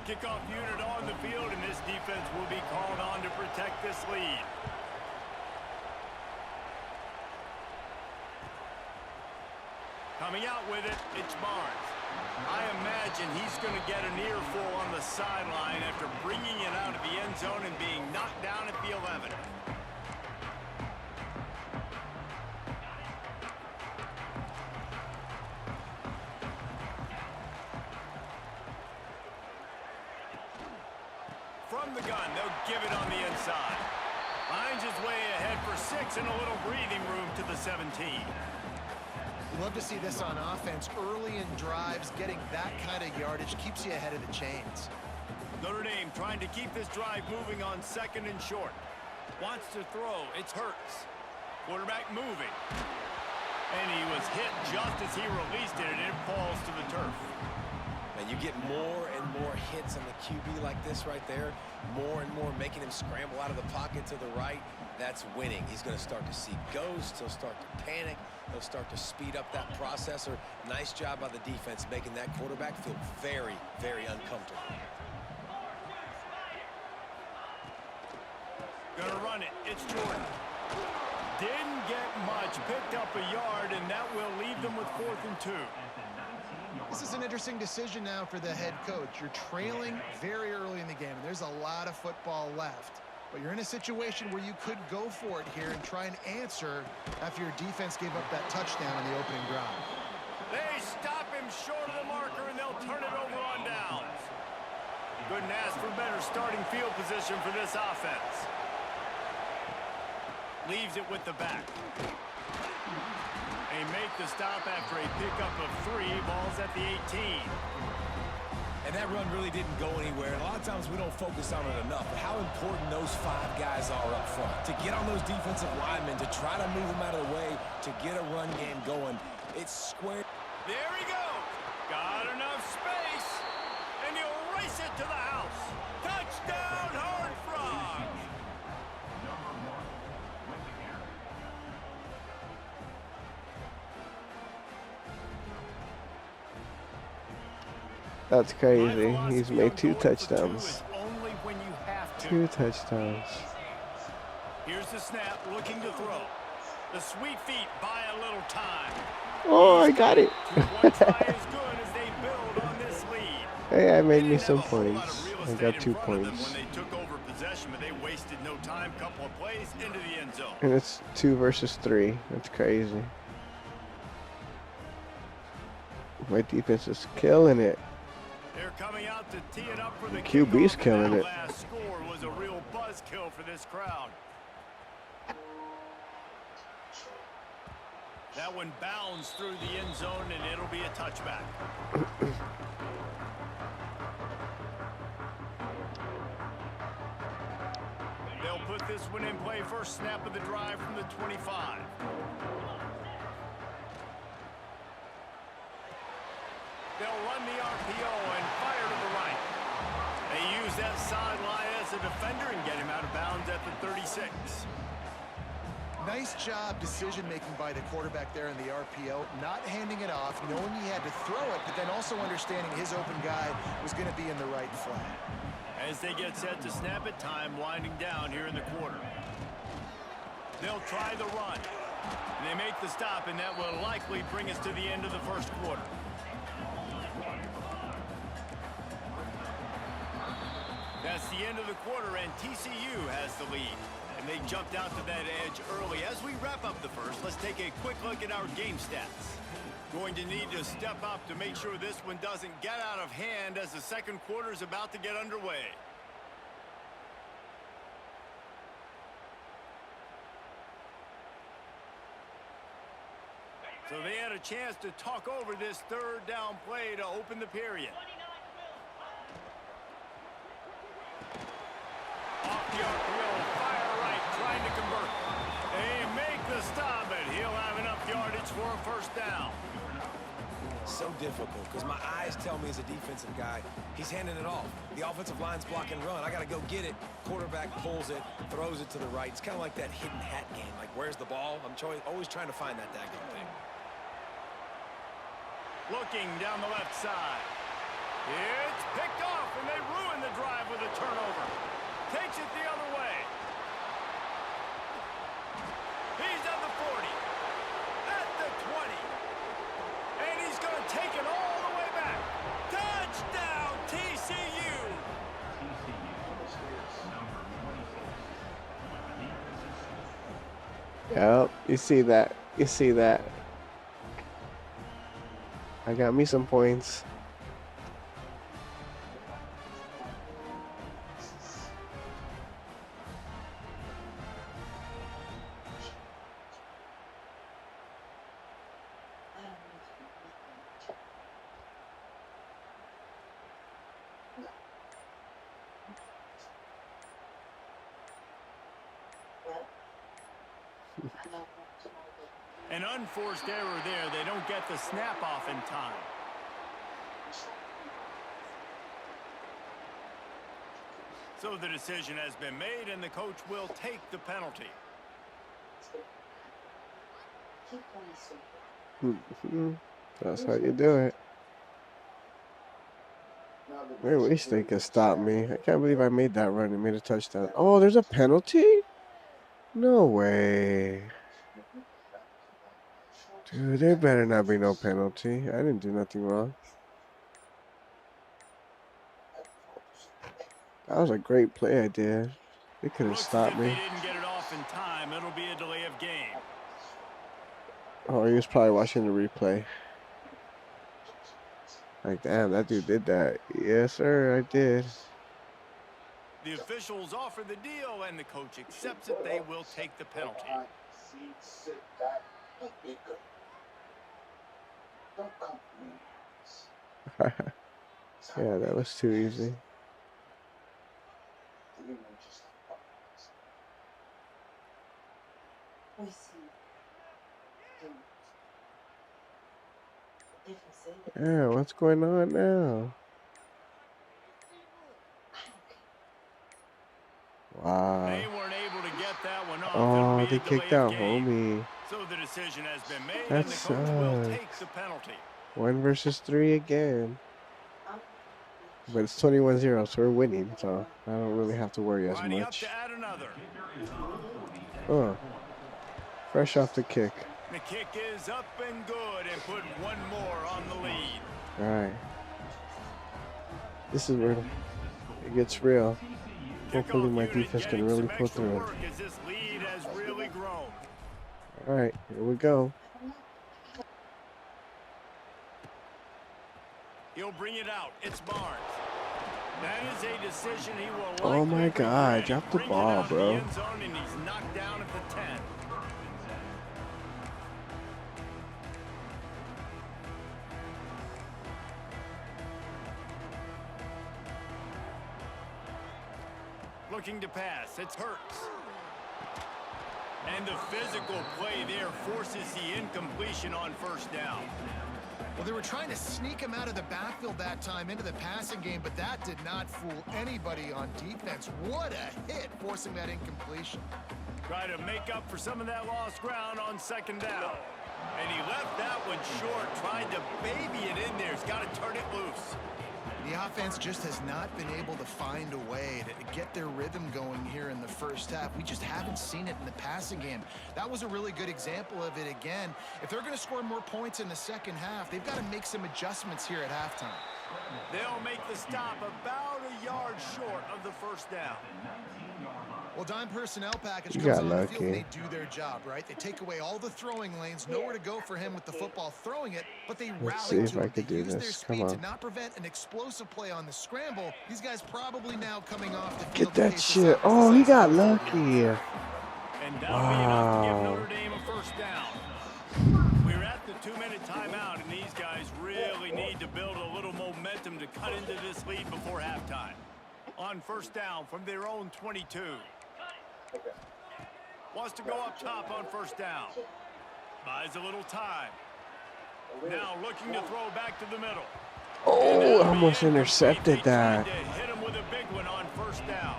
Kickoff unit on the field, and this defense will be called on to protect this lead. Coming out with it, it's Barnes. I imagine he's going to get an earful on the sideline after bringing it out of the end zone and being knocked down at the 11. From the gun, they'll give it on the inside. Finds his way ahead for 6 and a little breathing room to the 17. Love to see this on offense. Early in drives, getting that kind of yardage keeps you ahead of the chains. Notre Dame trying to keep this drive moving on 2nd and short. Wants to throw. It's Hurts. Quarterback moving. And he was hit just as he released it, and it falls to the turf. And you get more and more hits on the QB like this right there. More and more making him scramble out of the pocket to the right. That's winning. He's going to start to see ghosts. He'll start to panic. He'll start to speed up that processor. Nice job by the defense making that quarterback feel very, very uncomfortable. Gonna run it. It's Jordan. Didn't get much. Picked up a yard, and that will leave them with 4th and 2. This is an interesting decision now for the head coach. You're trailing very early in the game, and there's a lot of football left. But you're in a situation where you could go for it here and try and answer after your defense gave up that touchdown on the opening drive. They stop him short of the marker, and they'll turn it over on downs. Couldn't ask for better starting field position for this offense. Leaves it with the back. They make the stop after a pickup of 3. Ball's at the 18. And that run really didn't go anywhere. A lot of times we don't focus on it enough. But how important those 5 guys are up front. To get on those defensive linemen, to try to move them out of the way, to get a run game going. It's square. There he goes. Got enough space. And he'll race it to the house. Touchdown, Horned Frogs. That's My crazy. He's philosophy made on 2 going for 2 touchdowns. is only when you have to. 2 touchdowns. Here's the snap, looking to throw. The sweet feet buy a little time. Oh, I got it. 2-point try is good as they build on this lead. Hey, I They made me didn't have some a whole lot of points. real I estate got in 2 front of them points. when they took over possession, but they wasted no time. Couple of plays into the end zone. And it's 2 versus 3. That's crazy. My defense is killing it. They're coming out to tee it up for the QB's kickoff, killing and that it. last score was a real buzzkill for this crowd. That one bounds through the end zone, and it'll be a touchback. They'll put this one in play. First snap of the drive from the 25. They'll run the RPO and fire to the right. They use that sideline as a defender and get him out of bounds at the 36. Nice job decision-making by the quarterback there in the RPO, not handing it off, knowing he had to throw it, but then also understanding his open guy was going to be in the right flat. As they get set to snap it, time winding down here in the quarter. They'll try the run. And they make the stop, and that will likely bring us to the end of the first quarter. That's the end of the quarter, and TCU has the lead. And they jumped out to that edge early. As we wrap up the first, let's take a quick look at our game stats. Going to need to step up to make sure this one doesn't get out of hand as the second quarter is about to get underway. So they had a chance to talk over this third down play to open the period. Off the RPO, fire right, trying to convert. They make the stop, but he'll have enough yardage for a first down. So difficult because my eyes tell me as a defensive guy, he's handing it off. The offensive line's block and run. I got to go get it. Quarterback pulls it, throws it to the right. It's kind of like that hidden hat game. Like, where's the ball? I'm always trying to find that daggone thing. Looking down the left side. It's picked off, and they ruin the drive with a turnover. Takes it the other way. He's at the 40. At the 20. And he's going to take it all the way back. Touchdown, TCU. Yep, you see that. You see that. I got me some points. An unforced error there. They don't get the snap off in time. So the decision has been made, and the coach will take the penalty. That's how you do it. I wish they could stop me. I can't believe I made that run and made a touchdown. Oh, there's a penalty? No way. Dude, there better not be no penalty. I didn't do nothing wrong. That was a great play I did. They could have stopped me. If they didn't get it off in time, it'll be a delay of game. Oh, he was probably watching the replay. Like, damn, that dude did that. Yes, sir, I did. The officials offer the deal, and the coach accepts it. They will take the penalty. Yeah, that was too easy. Yeah, what's going on now? Wow. They weren't able to get that one off. Oh, It'll be they a delay kicked of out game. homie. So the decision has been made, That and the coach will sucks. take the penalty. 1 versus 3 again. But it's 21-0, so we're winning, so I don't really have to worry as Lining up much. to add another. Fresh off the kick. The kick is up and good and put one more on the lead. All right. This is where it gets real. Hopefully my defense can really pull through. As this lead has really grown. All right, here we go. He'll bring it out. It's Barnes. That is a decision he will Oh my likely God, regret. drop the Bring it ball, out of the bro. end zone, and he's knocked down at the 10. Looking to pass. It's Hurts. And the physical play there forces the incompletion on first down. Well, they were trying to sneak him out of the backfield that time into the passing game, but that did not fool anybody on defense. What a hit, forcing that incompletion. Try to make up for some of that lost ground on second down. And he left that one short, tried to baby it in there. He's got to turn it loose. The offense just has not been able to find a way to get their rhythm going here in the first half. We just haven't seen it in the passing game. That was a really good example of it again. If they're going to score more points in the second half, they've got to make some adjustments here at halftime. They'll make the stop about a yard short of the first down. Well, dime personnel package You comes got on the field and lucky. they do their job, right? They take away all the throwing lanes, nowhere to go for him with the football throwing it, but they Let's see rally if to I it. could They do use their this. Come speed to on. not prevent an explosive play on the scramble. These guys probably now coming off the field. Get to that case this shit. out as Oh, he decisive got as they lucky. do. And that'll be enough to give Wow. Notre Dame a first down. We're at the 2-minute timeout, and these guys really need to build a little momentum to cut into this lead before halftime. On first down from their own 22. Wants to go up top on first down. Buys a little time. Now looking to throw back to the middle. Oh, I almost intercepted that. They tried to hit him with a big one on first down.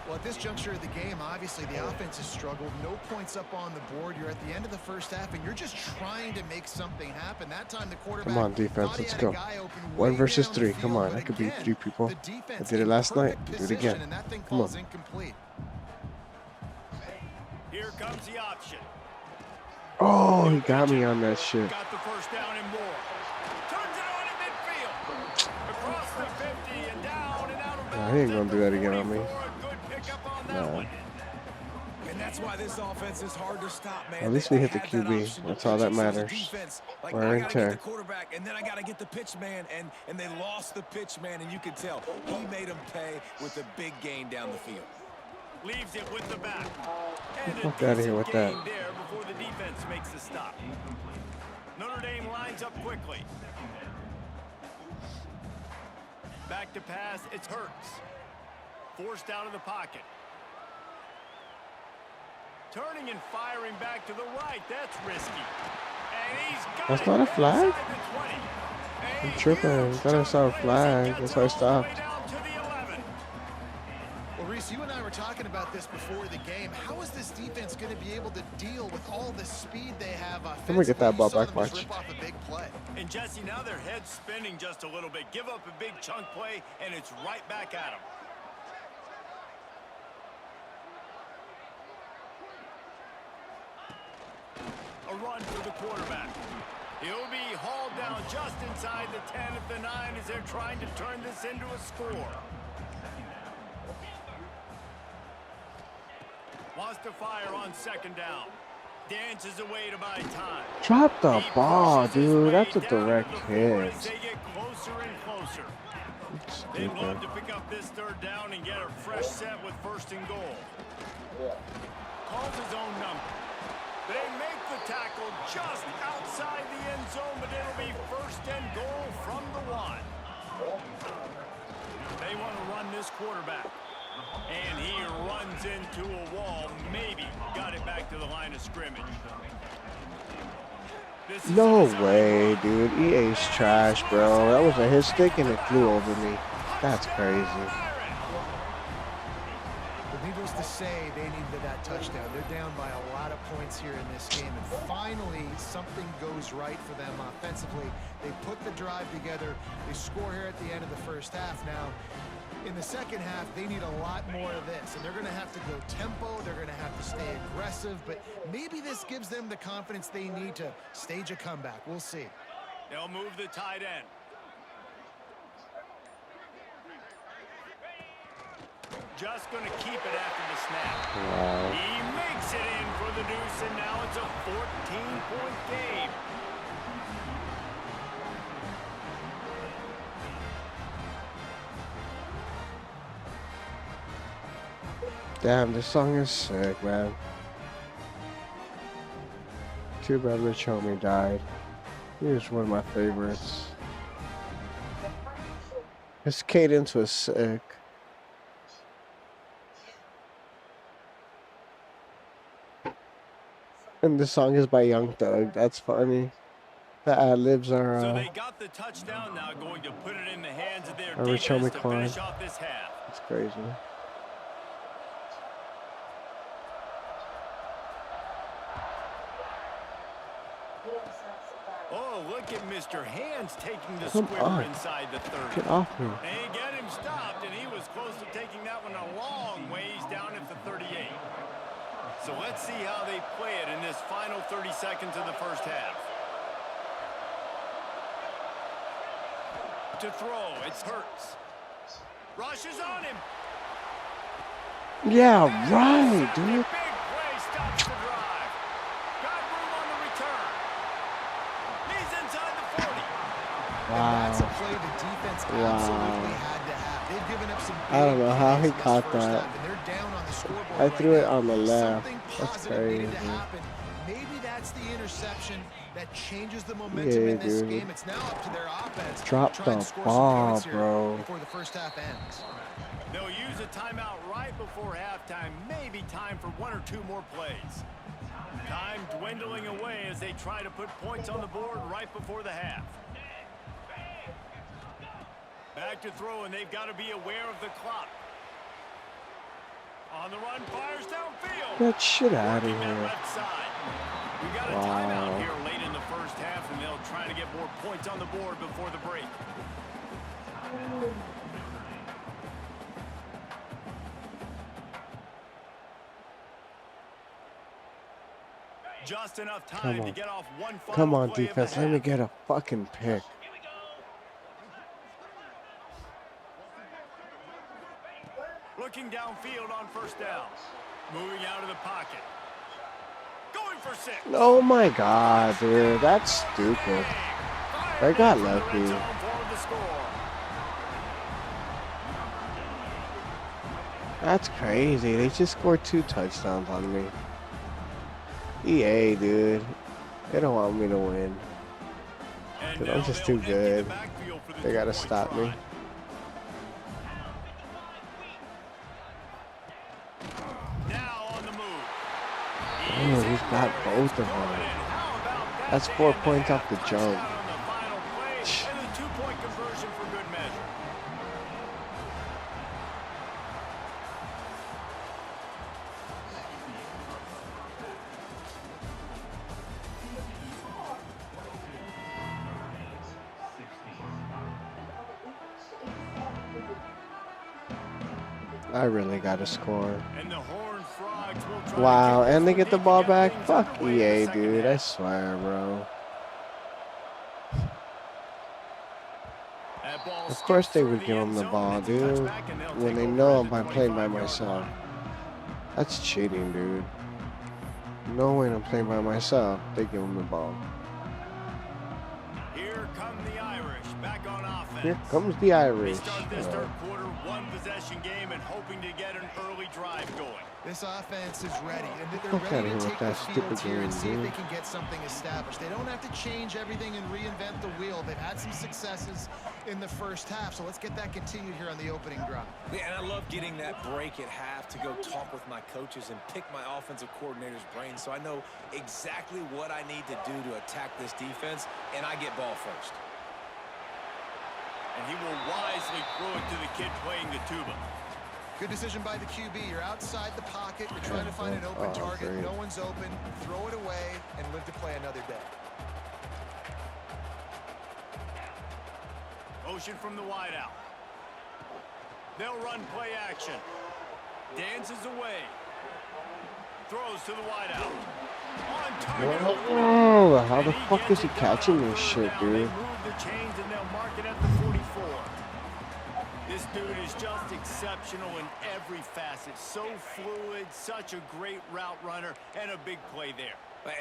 Well, at this juncture of the game, obviously the offense has struggled. No points up on the board. You're at the end of the first half, and you're just trying to make something happen. That time the quarterback Come on, defense, thought he let's had a go. guy open 1 way versus down the 3. Come field, on, but I could beat again, 3 people. the defense I did it in last night. perfect Do it position, again. and that thing Come falls on. incomplete. Here comes the option. Oh, he got me on that shit. Got the first down and more. Turns it on in midfield. Across the 50 and down and out of bounds. Nah, he ain't gonna do that again on me. A good pickup on that Nah. one. And that's why this offense is hard to stop, man. At least we They hit the had that QB. option. That's all that As a matters. defense, like, Wear I and gotta tear. get the quarterback, and then I got to get the pitch man, and they lost the pitch man, and you could tell he made them pay with a big gain down the field. Leaves it with the back. And a Fuck outta here decent with that. gain there before the defense makes the stop. Notre Dame lines up quickly. Back to pass, it's Hurts. Forced out of the pocket. Turning and firing back to the right. That's risky. And he's got That's it not a flag? inside the 20. I'm A tripping. huge Thought I saw a chunk of flag. plays. He That's gets why I it all the way stopped. down to the 11. Well, Reese, you and I were talking about this before the game. How is this defense going to be able to deal with all the speed they have offensively? I'm gonna get that ball You saw back, them just watch. rip off a big play. And Jesse, now their head's spinning just a little bit. Give up a big chunk play, and it's right back at them. A run for the quarterback. He'll be hauled down just inside the 10 at the 9 as they're trying to turn this into a score. Wants to fire on second down. Dances away to buy time. Drop the He ball, pushes his dude. way That's a down direct to the 4 hit. as they get closer and closer. They'd Stupid. love to pick up this third down and get a fresh set with first and goal. Calls his own number. They make the tackle just outside the end zone, but it'll be first and goal from the 1. They want to run this quarterback. And he runs into a wall. Maybe got it back to the line of scrimmage. This is No a design way, run. dude. EA's trash, bro. That was a hit stick and it flew over me. That's crazy. But needless to say they needed that touchdown. They're down by a lot of points here in this game, and finally something goes right for them offensively. They put the drive together. They score here at the end of the first half. Now, in the second half, they need a lot more of this, and they're going to have to go tempo. They're going to have to stay aggressive, but maybe this gives them the confidence they need to stage a comeback. We'll see. They'll move the tight end. Just going to keep it after the snap. Wow. He makes it in for the deuce, and now it's a 14-point game. Damn, this song is sick, man. Too bad Rich Homie died. He was one of my favorites. His cadence was sick. And the song is by Young Thug. That's funny. The ad-libs are So they got the touchdown, now going to put it in the hands of their Rich Homie defense to finish off this half. It's crazy. Oh, look at Mr. Hands taking the Come square on. inside the 30. Get off me. They get him stopped, and he was close to taking that one a long ways down at the 38. So let's see how they play it in this final 30 seconds of the first half. To throw, it's Hurts. Rushes on him. Yeah, right, dude. Big play stops the drive. Got room on the return. He's inside the 40. Wow. That's a play the defense absolutely had to have. They've given up some big I don't know how he plays in this caught first that. half, and they're down on the scoreboard I right threw it now. on the left. Something That's positive needed to crazy. happen. Maybe that's the interception that changes the momentum in this dude. game. It's now up to their offense Drop to try and the score ball, some points here bro. before the first half ends. They'll use a timeout right before halftime. Maybe time for one or two more plays. Time dwindling away as they try to put points on the board right before the half. Back to throw, and they've got to be aware of the clock. On the run, fires downfield. Get shit out of Working that here. left side. We got a Wow. timeout here late in the first half, and they'll try to get more points on the board before the break. Just enough time to get off one final Come on, play of the defense. Let me half. get a fucking pick. Looking downfield on first down. Moving out of the pocket. Going for 6. Oh my god, dude. That's stupid. They got lucky. That's crazy. They just scored 2 touchdowns on me. EA, dude. They don't want me to win. Dude, I'm just too good. They gotta stop me. Now on the move. Oh, he's got both of them. That's 4 points off the jump. On the final play, and a 2-point conversion for good measure. I really gotta score. And the Horned Frogs will try Wow, to keep and they this get the one ball deep and back? get things Fuck underway in the EA, second dude. I half. swear, bro. That ball Of course skips they through would the give end him the zone, ball, it's a dude. touchback, and they'll When take they over know at the I'm playing by 25-yard myself. line. That's cheating, dude. No way I'm playing by myself. They give him the ball. Here come the Irish back on offense. Here comes the They Irish. start this third quarter, one possession game, and hoping to get an early drive going. This offense is ready, and they're Fuck outta ready here to with take the that field stupid here and game, see if dude. they can get something established. They don't have to change everything and reinvent the wheel. They've had some successes in the first half, so let's get that continued here on the opening drive. Yeah, and I love getting that break at half to go talk with my coaches and pick my offensive coordinator's brain so I know exactly what I need to do to attack this defense, and I get ball first. And he will wisely throw it to the kid playing the tuba. Good decision by the QB. You're outside the pocket. You're trying to find an open target. Great. No one's open. Throw it away and live to play another day. Motion from the wideout. They'll run play action. Dances away. Throws to the wideout. On target. Oh, how the fuck is he catching this shit, dude? They move the chains and they'll mark it at the 44. This dude is just exceptional in every facet. So fluid, such a great route runner, and a big play there.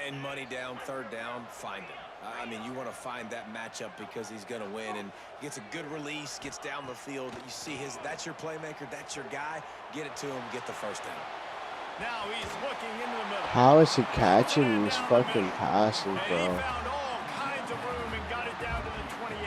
And money down, third down, find him. I mean, you want to find that matchup because he's going to win, and gets a good release, gets down the field. You see that's your playmaker, that's your guy. Get it to him, get the first down. Now he's looking into the middle. How is he catching these fucking passes, And bro? he found all kinds of room and got it down to the 28.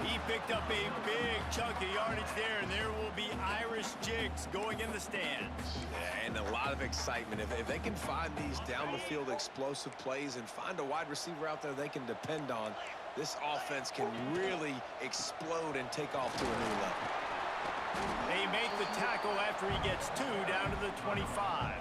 He picked up a big chunk of yardage there, and there will be Irish jigs going in the stands. Yeah, and a lot of excitement. If they can find these down-the-field explosive plays and find a wide receiver out there they can depend on, this offense can really explode and take off to a new level. They make the tackle after he gets 2 down to the 25.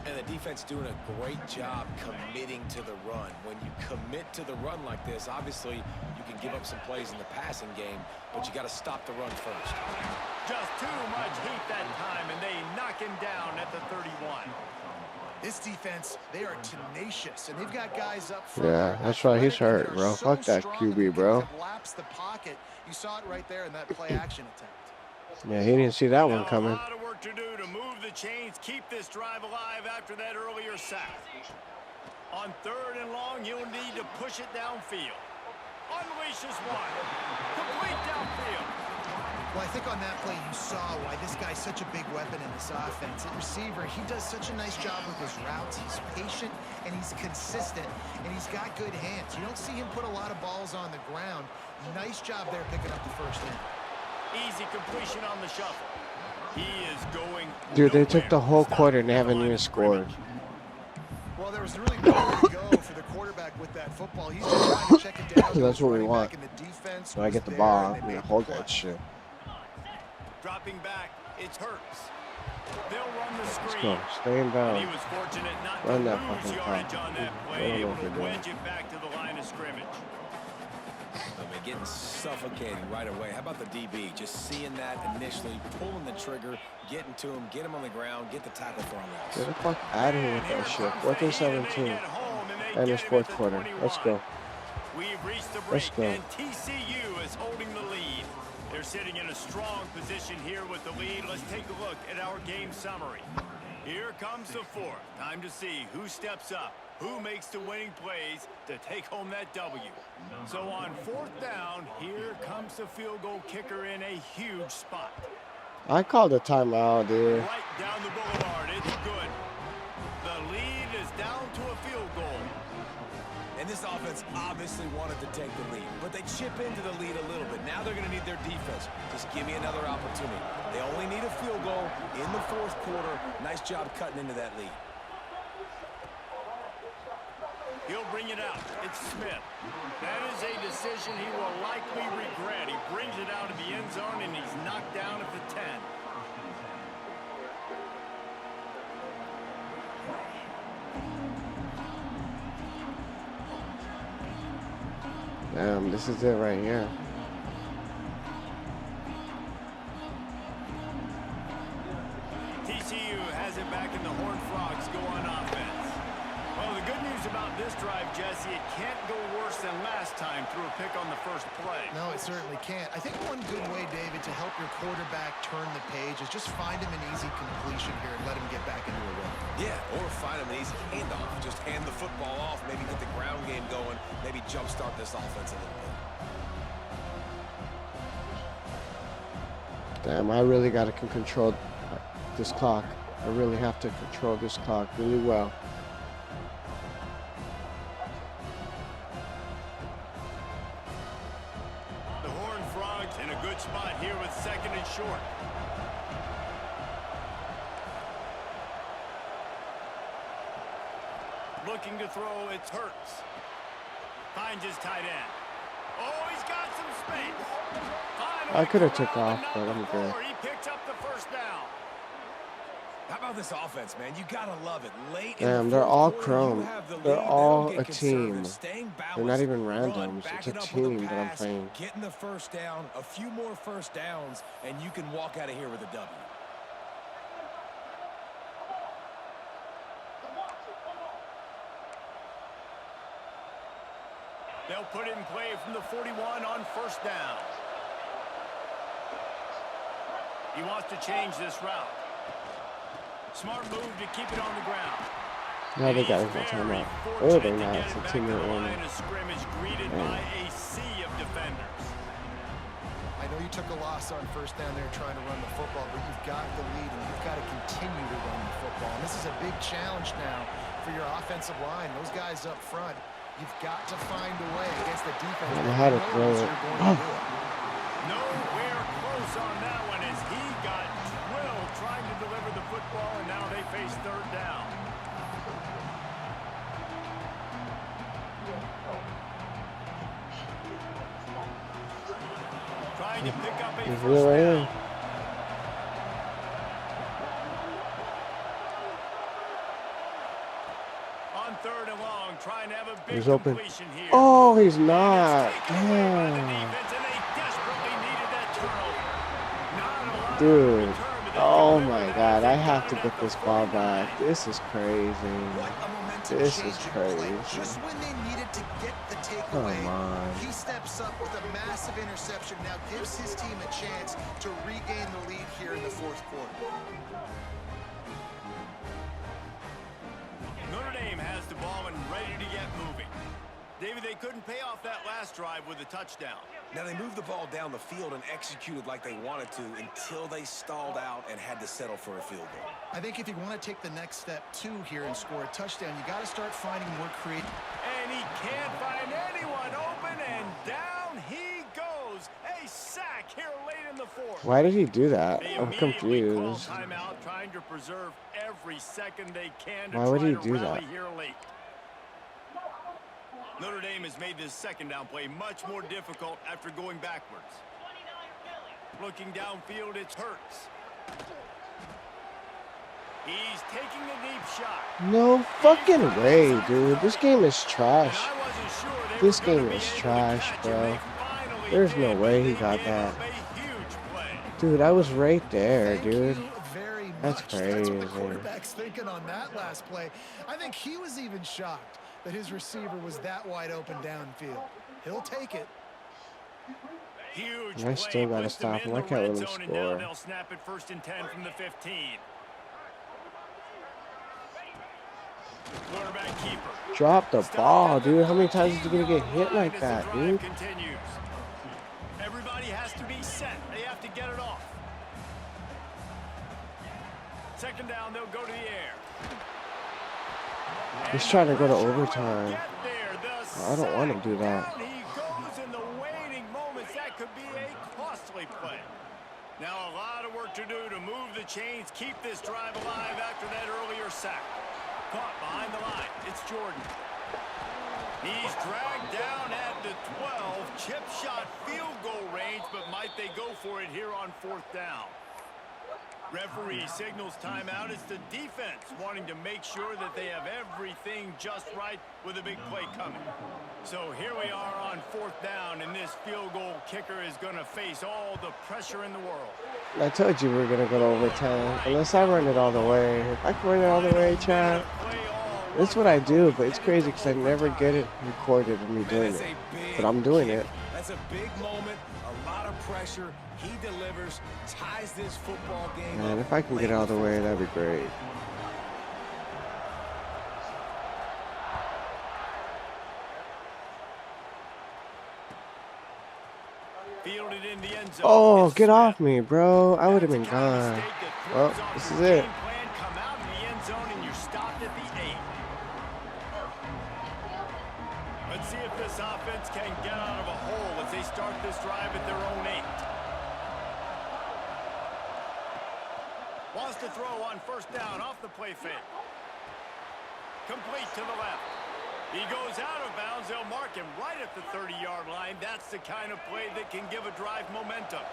And the defense doing a great job committing to the run. When you commit to the run like this, obviously you can give up some plays in the passing game, but you got to stop the run first. Just too much heat that time, and they knock him down at the 31. This defense, they are tenacious, and they've got guys up front. Yeah, that's right. He's hurt, bro. Fuck that QB, bro. Lapse the pocket. You saw it right there in that play action attempt. Yeah, he didn't see that one Now, coming. a lot of work to do to move the chains, keep this drive alive after that earlier sack. On 3rd and long, you'll need to push it downfield. Unleashes one. Complete downfield. Well, I think on that play you saw why this guy's such a big weapon in this offense. At receiver, he does such a nice job with his routes. He's patient, and he's consistent, and he's got good hands. You don't see him put a lot of balls on the ground. Nice job there picking up the first down. Easy completion on the shuffle. He is going Dude, they nowhere. took the whole quarter and they haven't even scored. Well, there was really nowhere to go for the quarterback with that football. He's just trying to check it down. That's what we Running want. back in the defense When I was get the there, ball, and I'm they gonna made the hold play. that shit. Dropping back, it's Hurts. They'll run the Let's screen. go. Staying And he down. was fortunate not Run to that lose fucking yardage clock. on that I play, don't know able what to they're doing. wedge it back to the line of scrimmage. I mean, getting suffocated right away. How about the DB? Just seeing that initially, pulling the trigger, getting to him, get him on the ground, get the tackle for him. Get the fuck out of here with that shit. 4th and 17. And it's 4th quarter. Let's go. We've reached the Let's break, go. and TCU is holding the lead. They're sitting in a strong position here with the lead. Let's take a look at our game summary. Here comes the 4th. Time to see who steps up, who makes the winning plays to take home that W. So on 4th down, here comes the field goal kicker in a huge spot. I called a timeout, dude. Right down the boulevard. It's good. The lead is down to a field goal. And this offense obviously wanted to take the lead, but they chip into the lead a little bit. Now they're going to need their defense. Just give me another opportunity. They only need a field goal in the 4th quarter. Nice job cutting into that lead. He'll bring it out. It's Smith. That is a decision he will likely regret. He brings it out of the end zone, and he's knocked down at the 10. Damn, this is it right here. TCU has it back, and the Horned Frogs go on offense. Well, the good news about this drive, Jesse, it can't go worse than last time through a pick on the first play. No, it certainly can't. I think one good way, David, to help your quarterback turn the page is just find him an easy completion here and let him get back into a rhythm. Yeah, or find him an easy handoff. Just hand the football off, maybe get the ground game going, maybe jumpstart this offense a little bit. Damn, I really got to control this clock. I really have to control this clock really well. The Horned Frogs in a good spot here with 2nd and short. Looking to throw, it's Hurts. Finds his tight end. Oh, he's got some space. I could have took off, but I'm good. He picks up the first down. How about this offense, man? You gotta love it. Late Damn, in the they're fourth all quarter, chrome. you have the They're lead. They all don't get a team. conservative, staying balanced, They're not even run, randoms. It's a backing up with team that I'm pass, playing. getting the first down, a few more first downs, and you can walk out of here with a W. They'll put it in play from the 41 on first down. He wants to change this route. Smart move to keep it on the ground. Now they got his timeout. Oh, they're not. It's a 2-minute warning. Greeted by a sea of defenders. I know you took a loss on first down there trying to run the football, but you've got the lead and you've got to continue to run the football. And this is a big challenge now for your offensive line. Those guys up front, you've got to find a way against the defense. I don't know how to throw it. Nowhere close on that one as he got drilled trying to deliver the football, and now they face third down. Trying to pick up a first down. On third and long, trying to have a big He's open. completion here. Oh, he's not. Damn. Dude. Oh my God. I have to get this ball back. This is crazy. This is crazy. Just when they needed to get the Come takeaway, on. he steps up with a massive interception. Now gives his team a chance to regain the lead here in the fourth quarter. Notre Dame has the ball and ready to get moving. David, they couldn't pay off that last drive with a touchdown. Now, they moved the ball down the field and executed like they wanted to until they stalled out and had to settle for a field goal. I think if you want to take the next step, too, here and score a touchdown, you got to start finding more creative. And he can't find anyone open, and down he goes. A sack here late in the fourth. Why did he do that? They I'm immediately call confused. timeout, trying to preserve every second they can to Why would try he to do rally that? here late. Notre Dame has made this second down play much more difficult after going backwards. Looking downfield, it's Hurts. He's taking a deep shot. No fucking way, dude. This game is trash. And I wasn't sure they This were gonna game be is able to trash, catch him. bro. They finally There's no did, way but he they got gave that. up a huge play. Dude, I was right there, Thank dude. you very That's much. That's what the crazy. quarterback's thinking on that last play. I think he was even shocked that his receiver was that wide open downfield. He'll take it. Huge I play, still gotta puts them stop in him. I the can't red let him zone, and now score. they'll snap it 1st and 10 from the 15. Quarterback keeper. Drop the ball, dude. How many times is he gonna get hit like that, dude? Continues. Everybody has to be set. They have to get it off. Second down, they'll go to the air. He's trying to go to Pressure will overtime. get there. The I don't want to sack. do that. Down he goes in the waning moments. That could be a costly play. Now a lot of work to do to move the chains, keep this drive alive after that earlier sack. Caught behind the line. It's Jordan. He's dragged down at the 12. Chip shot field goal range, but might they go for it here on 4th down? Referee signals timeout. It's the defense wanting to make sure that they have everything just right with a big play coming. So here we are on 4th down, and this field goal kicker is going to face all the pressure in the world. I told you we were gonna go to overtime. Unless I run it all the way. If I can run it all the way, Chad, that's what I do. But it's crazy because I never get it recorded of me doing That's it. a big But I'm doing kick. it. That's a big moment, a lot of pressure. He delivers, ties this football game Man, up if I can get late it all in the way, that'd be great. Fielded in the end zone. Oh, It's get Smith. off me, bro. I would have That's been the kind of gone. mistake that Well, throws off this your is it. game plan. Come out in the end zone and you're stopped at the 8. Let's see if this offense can get out of a hole as they start this drive at their own 8. Wants to throw on 1st down off the play fake. Complete to the left. He goes out of bounds. They'll mark him right at the 30-yard line. That's the kind of play that can give a drive momentum.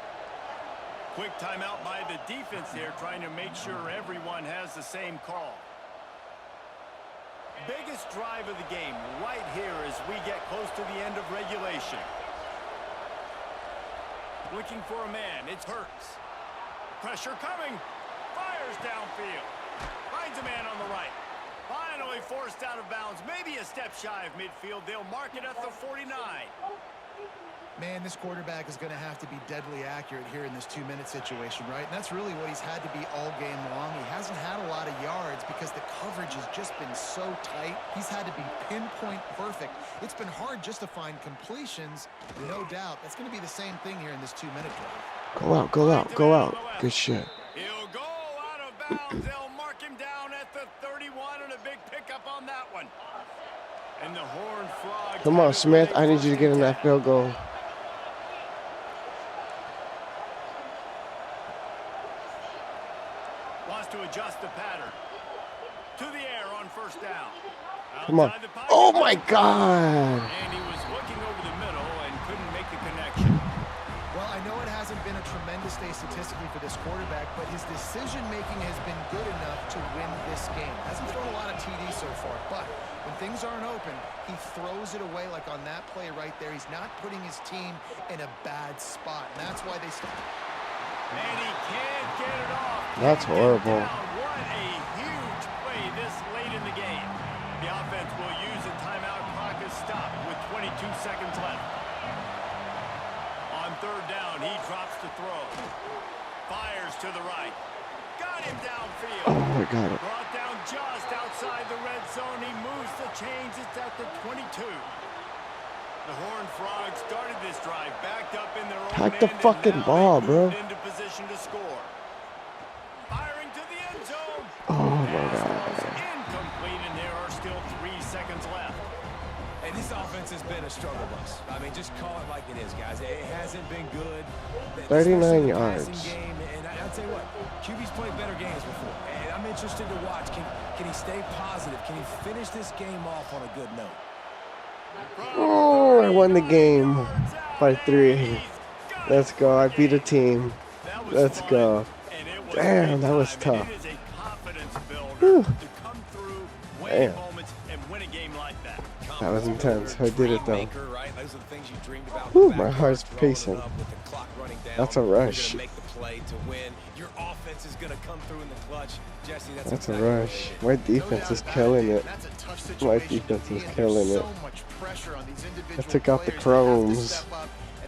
Quick timeout by the defense here, trying to make sure everyone has the same call. Biggest drive of the game right here as we get close to the end of regulation. Looking for a man, it's Hurts. Pressure coming. Fires downfield. Finds a man on the right. Finally forced out of bounds. Maybe a step shy of midfield. They'll mark it at the 49. Man, this quarterback is going to have to be deadly accurate here in this 2-minute situation, right? And that's really what he's had to be all game long. He hasn't had a lot of yards because the coverage has just been so tight. He's had to be pinpoint perfect. It's been hard just to find completions, no doubt. That's going to be the same thing here in this 2-minute drive. Go out, go out, go out. Good shit. He'll go out of bounds. They'll mark him down at the 31 and a big pickup on that one. And the Horned Frogs. Come on, Smith. I need you to get in that field goal. Wants to adjust the pattern. To the air on first down. Come on. Oh, my God. And he was looking over the middle and couldn't make the connection. Well, I know it hasn't been a tremendous day statistically for this quarterback, but his decision-making has been good enough to win this game. Hasn't thrown a lot of TDs so far, but when things aren't open, he throws it away like on that play right there. He's not putting his team in a bad spot, and that's why they start. And he can't get it off. That's horrible. What a huge play this late in the game. The offense will use a timeout. Clock is stopped with 22 seconds left. On third down, he drops to throw. Fires to the right. Got him downfield. Oh, my God. Brought down just outside the red zone. He moves the chains. It's at the 22. The Horned Frogs started this drive backed up in their own Pack the end, fucking and now ball, they bro. moved into position to score. Firing to the end zone. Oh, my Pass God. was incomplete, and there are still 3 seconds left. Hey, this offense has been a struggle bus. I mean, just call it like it is, guys. It hasn't been good. 39 Especially the yards. passing game, and I'll tell you what, QB's played better games before, and I'm interested to watch. Can he stay positive? Can he finish this game off on a good note? Oh, I won the game by 3. Let's go. I beat a team. Let's go. Damn, that was tough. Whew. Damn. That was intense. I did it though. Whew, my heart's pacing. That's a rush. That's a rush. My defense is killing it. My defense is killing it. I took out the chromes.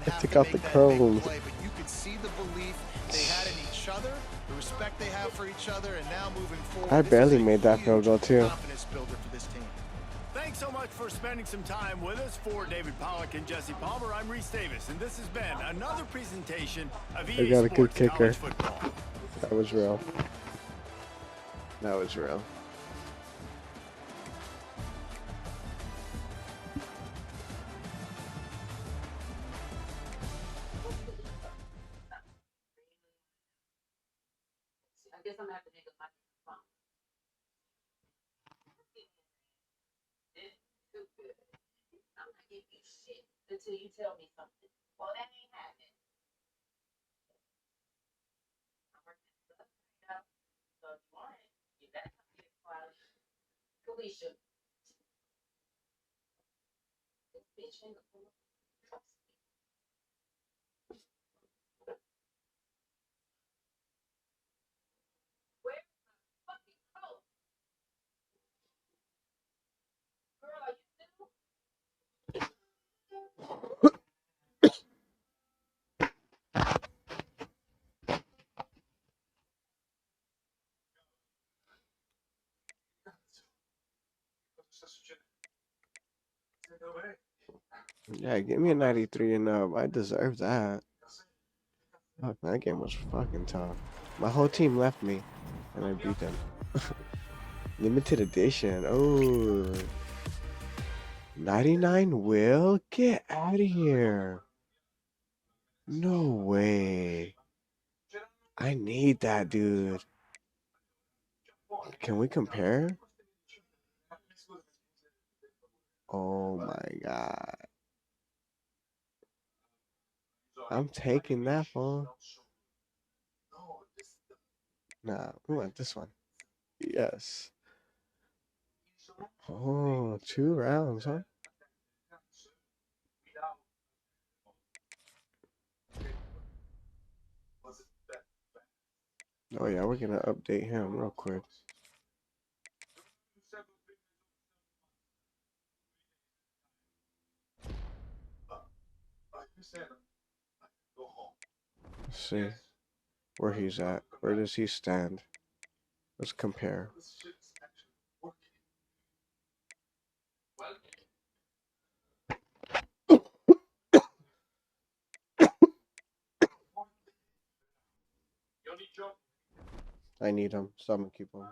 I took out the chromes. But you could see the belief they had in each other, the respect they have for each other, and now moving forward. I barely made that field goal too. Confidence builder for this team. Thanks so much for spending some time with us. For David Pollack and Jesse Palmer, I'm Reese Davis, and this has been another presentation of EA I got a good Sports kicker. College Football. That was real. That was real. I guess I'm gonna have to make up my phone. It's too good. I'm not giving you shit until you tell me something. Well, that ain't happening. I'm working this up right now. So if you want it, you better come get it while Felicia. This bitch ain't gonna trust me. Where's my fucking coat? Girl, are you still? Yeah, give me a 93 and up. I deserve that. Fuck, that game was fucking tough. My whole team left me, and I beat them. Limited edition. Oh. 99 will? Get out of here. No way. I need that, dude. Can we compare? Oh my god. I'm taking that phone. Nah, we want this one. Yes. Oh, 2 rounds, huh? Oh yeah, we're gonna update him real quick. Let's see where he's at. Where does he stand? Let's compare. I need him, so I'm gonna keep him.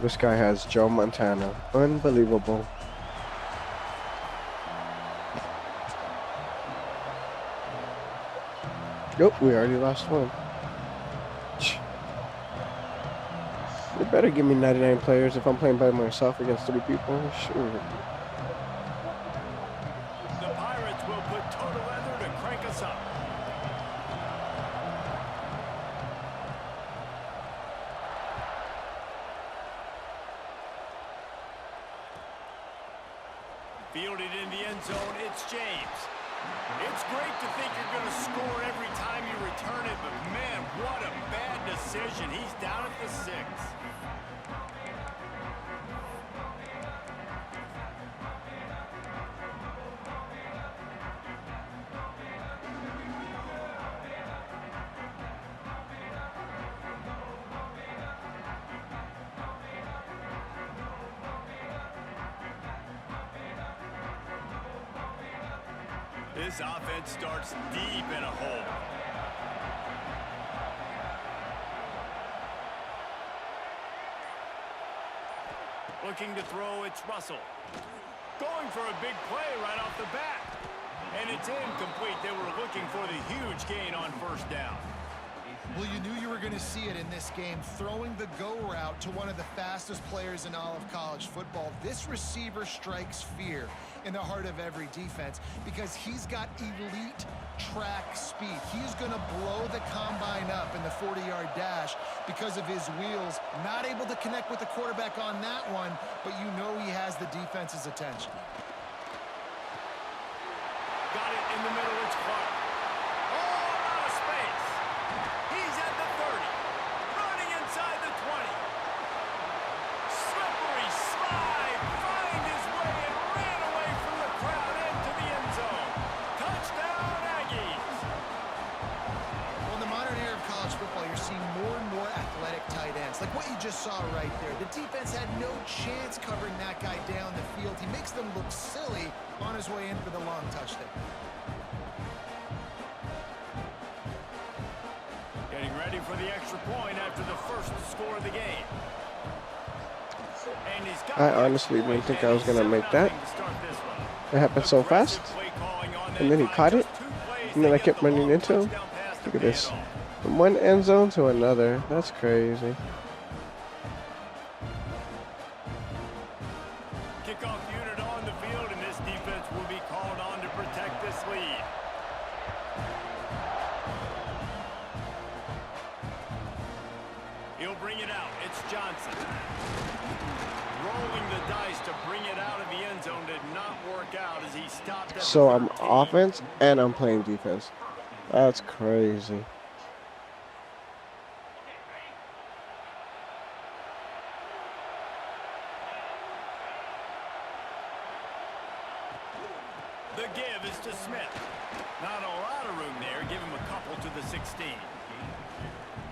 This guy has Joe Montana. Unbelievable. Nope, we already lost one. They better give me 99 players if I'm playing by myself against 3 people. Sure. The Pirates will put total leather to crank us up. Fielded in the end zone, it's James. It's great to think you're going to score every time you return it, but man, what a bad decision. He's down at the 6. This offense starts deep in a hole. Looking to throw, it's Russell. Going for a big play right off the bat. And it's incomplete. They were looking for the huge gain on first down. Well, you knew you were going to see it in this game, throwing the go route to one of the fastest players in all of college football. This receiver strikes fear in the heart of every defense because he's got elite track speed. He's going to blow the combine up in the 40-yard dash because of his wheels. Not able to connect with the quarterback on that one, but you know he has the defense's attention. Got it in the middle, it's Clark. Oh, out of space. He's at the 30. Running inside the 20. Slippery slide. Find his way and ran away from the crowd into the end zone. Touchdown, Aggies. Well, in the modern era of college football, you're seeing more and more athletic tight ends. Like what you just saw right there. The defense had no chance covering that guy down the field. He makes them look silly on his way in for the long touchdown. Getting ready for the extra point after the first score of the game. And he's got I honestly didn't think I was going to make that. It happened so fast. And then he caught it. And then I kept running into him. Look at this. From one end zone to another. That's crazy. Kickoff unit on the field, and this defense will be called on to protect this lead. He'll bring it out. It's Johnson. Rolling the dice to bring it out of the end zone did not work out as he stopped at So I'm offense and I'm playing defense. That's crazy. The give is to Smith. Not a lot of room there. Give him a couple to the 16.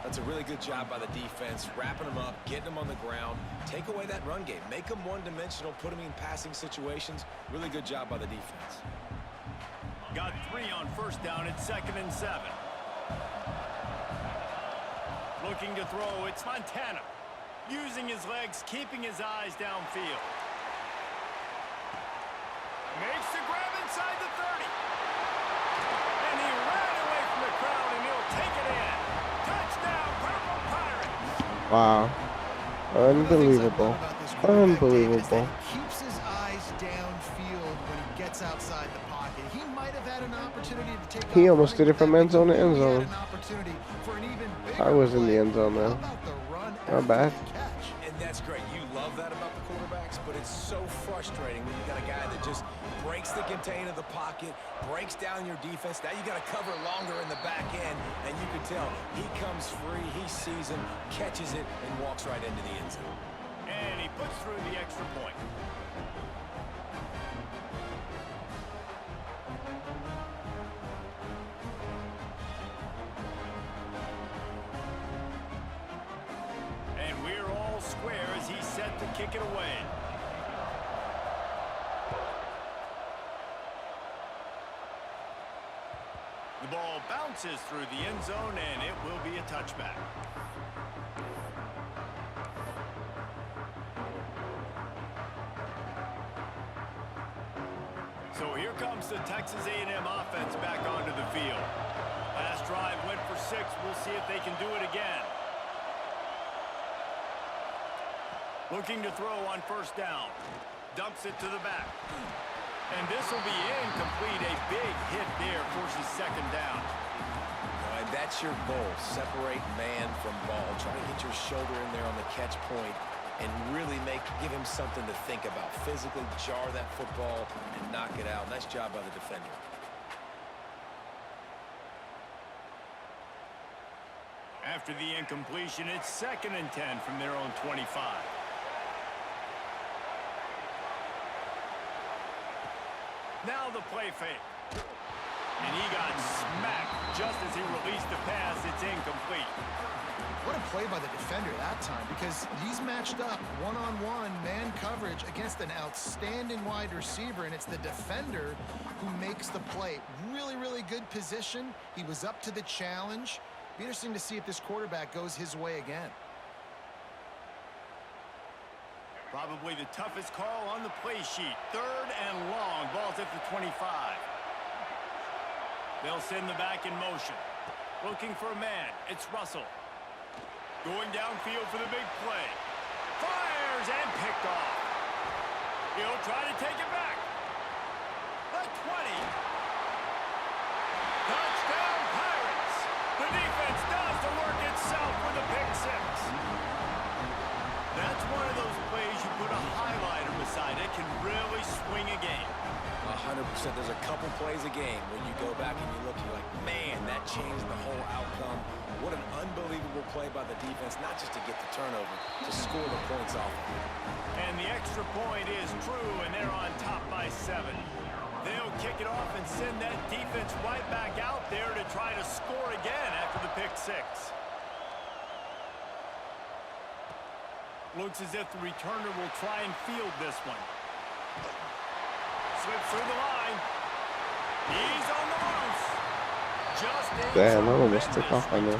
That's a really good job by the defense, wrapping them up, getting them on the ground, take away that run game, make them one-dimensional, put them in passing situations. Really good job by the defense. Got 3 on first down. It's 2nd and 7. Looking to throw, it's Montana. Using his legs, keeping his eyes downfield. Makes the grab inside the 30. And he ran away from the crowd, and he'll take it in. Touchdown, Purple Pirates. Wow. Unbelievable. Unbelievable. He keeps his eyes downfield when he gets outside the pocket. He might have had an opportunity to take He off almost did it from end zone to end He had zone. an opportunity for an even bigger I was in the play. end zone, How man. about the run Not bad. after the catch? And that's great. You love that about the quarterbacks, but it's so frustrating when you got a guy that just breaks the contain of the pocket, breaks down your defense. Now you got to cover longer in the back end, and you can tell he comes free, he sees him, catches it, and walks right into the end zone. And he puts through the extra point. And we're all square as he's set to kick it away. The ball bounces through the end zone, and it will be a touchback. comes the Texas A&M offense back onto the field. Last drive went for 6. We'll see if they can do it again. Looking to throw on first down. Dumps it to the back. And this will be incomplete. A big hit there forces second down. And that's your goal. Separate man from ball. Try to get your shoulder in there on the catch point and really give him something to think about. Physically jar that football and knock it out. Nice job by the defender. After the incompletion, it's 2nd and 10 from their own 25. Now the play fake. And he got smacked just as he released the pass. It's incomplete. What a play by the defender that time, because he's matched up one-on-one man coverage against an outstanding wide receiver, and it's the defender who makes the play. Really, really good position. He was up to the challenge. Be interesting to see if this quarterback goes his way again. Probably the toughest call on the play sheet. 3rd and long. Ball's at the 25. They'll send the back in motion. Looking for a man. It's Russell. Going downfield for the big play. Fires and picked off. He'll try to take it back. The 20. Touchdown Pirates. The defense does the work itself with a pick 6. That's one of those plays you put a highlighter beside it. Can really swing a game. 100%. There's a couple plays a game when you go back and you look, you're like, man, that changed the whole outcome. What an unbelievable play by the defense, not just to get the turnover, to score the points off of it. And the extra point is true, and they're on top by 7. They'll kick it off and send that defense right back out there to try to score again after the pick 6. Looks as if the returner will try and field this one. Slips through the line. He's on the loose. Just a Damn, I almost took off on there.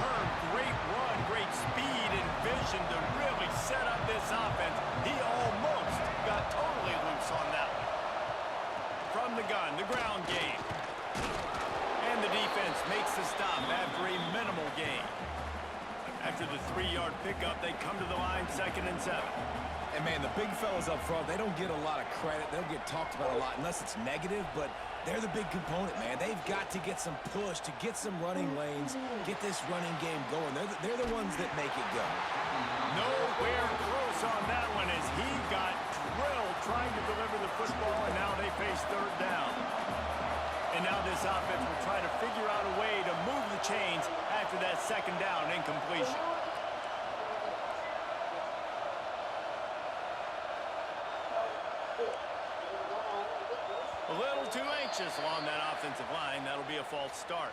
Great run, great speed and vision to really set up this offense. He almost got totally loose on that one. From the gun, the ground game. And the defense makes the stop after a minimal gain. After the 3-yard pickup, they come to the line 2nd and 7. And, man, the big fellas up front, they don't get a lot of credit. They'll get talked about a lot unless it's negative, but they're the big component, man. They've got to get some push, to get some running lanes, get this running game going. They're the ones that make it go. Nowhere close on that one as he got drilled trying to deliver the football, and now they face 3rd down. And now this offense will try to figure out a way to move the chains after that 2nd down incompletion. A little too anxious along that offensive line. That'll be a false start.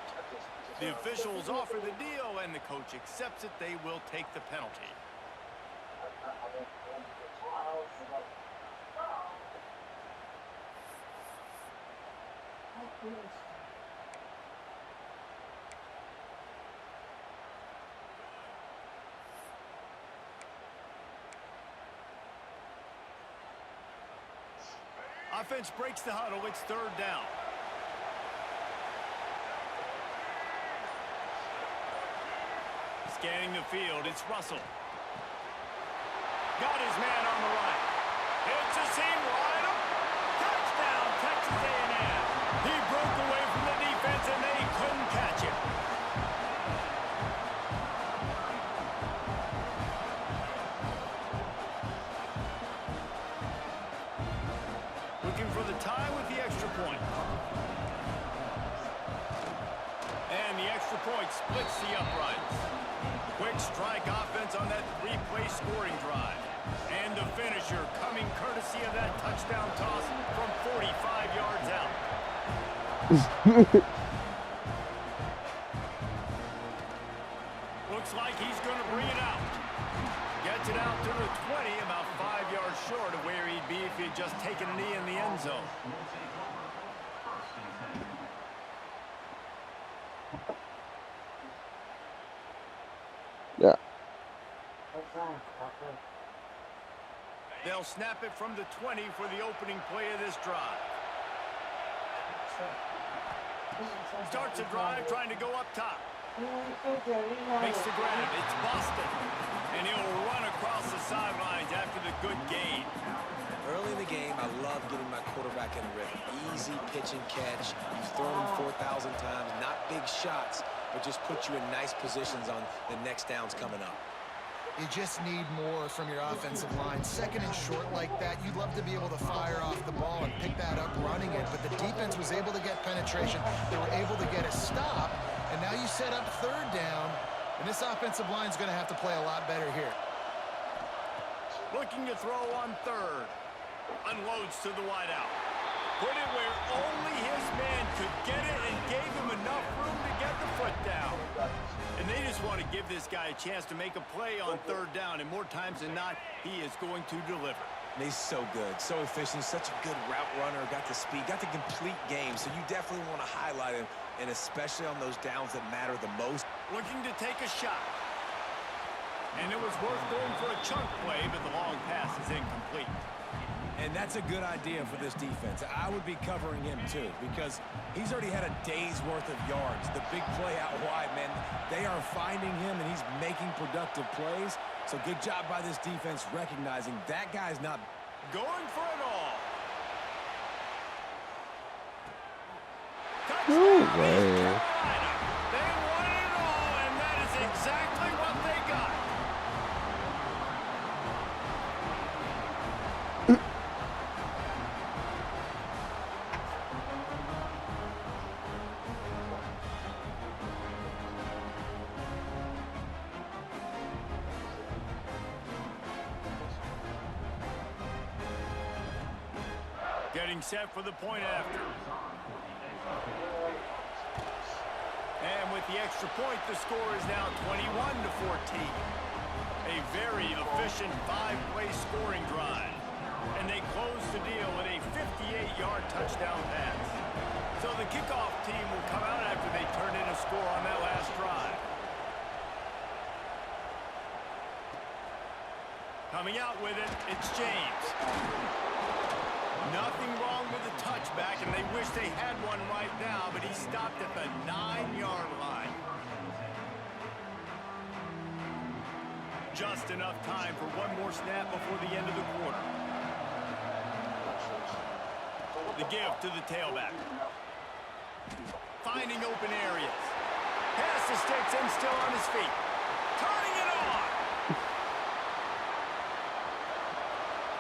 The officials offer the deal, and the coach accepts it. They will take the penalty. Offense breaks the huddle. It's 3rd down. Scanning the field, it's Russell. Got his man on the right. It's a seam wide open. Touchdown, Texas A&M. He broke away from the defense, and they couldn't catch him. Looking for the tie with the extra point. And the extra point splits the uprights. Quick strike offense on that 3-play scoring drive. And the finisher coming courtesy of that touchdown toss from 45 yards out. Looks like he's going to bring it out. Gets it out to the 20, about 5 yards short of where he'd be if he'd just taken a knee in the end zone. Yeah. They'll snap it from the 20 for the opening play of this drive. Starts a drive trying to go up top. Makes the grab. It's Boston. And he'll run across the sidelines after the good gain. Early in the game, I love getting my quarterback in a rhythm. Easy pitch and catch. You've thrown him 4,000 times. Not big shots, but just put you in nice positions on the next downs coming up. You just need more from your offensive line. Second and short like that, you'd love to be able to fire off the ball and pick that up running it, but the defense was able to get penetration. They were able to get a stop, and now you set up third down, and this offensive line is going to have to play a lot better here. Looking to throw on third. Unloads to the wideout. Put it where only his man could get it and gave him enough room to get the foot down. And they just want to give this guy a chance to make a play on third down, and more times than not, he is going to deliver. And he's so good, so efficient, such a good route runner, got the speed, got the complete game, so you definitely want to highlight him, and especially on those downs that matter the most. Looking to take a shot. And it was worth going for a chunk play, but the long pass is incomplete. And that's a good idea for this defense. I would be covering him too, because he's already had a day's worth of yards. The big play out wide, man, they are finding him and he's making productive plays. So good job by this defense recognizing that guy's not going for it all. No Touchdown, way. East Carolina. They wanted it all, and that is exactly what they got. Getting set for the point after. And with the extra point, the score is now 21-14. A very efficient five-play scoring drive. And they close the deal with a 58-yard touchdown pass. So the kickoff team will come out after they turn in a score on that last drive. Coming out with it, it's James. Nothing wrong with the touchback, and they wish they had one right now, but he stopped at the 9-yard line. Just enough time for one more snap before the end of the quarter. The give to the tailback. Finding open areas. Pass the sticks and still on his feet. Turning it on.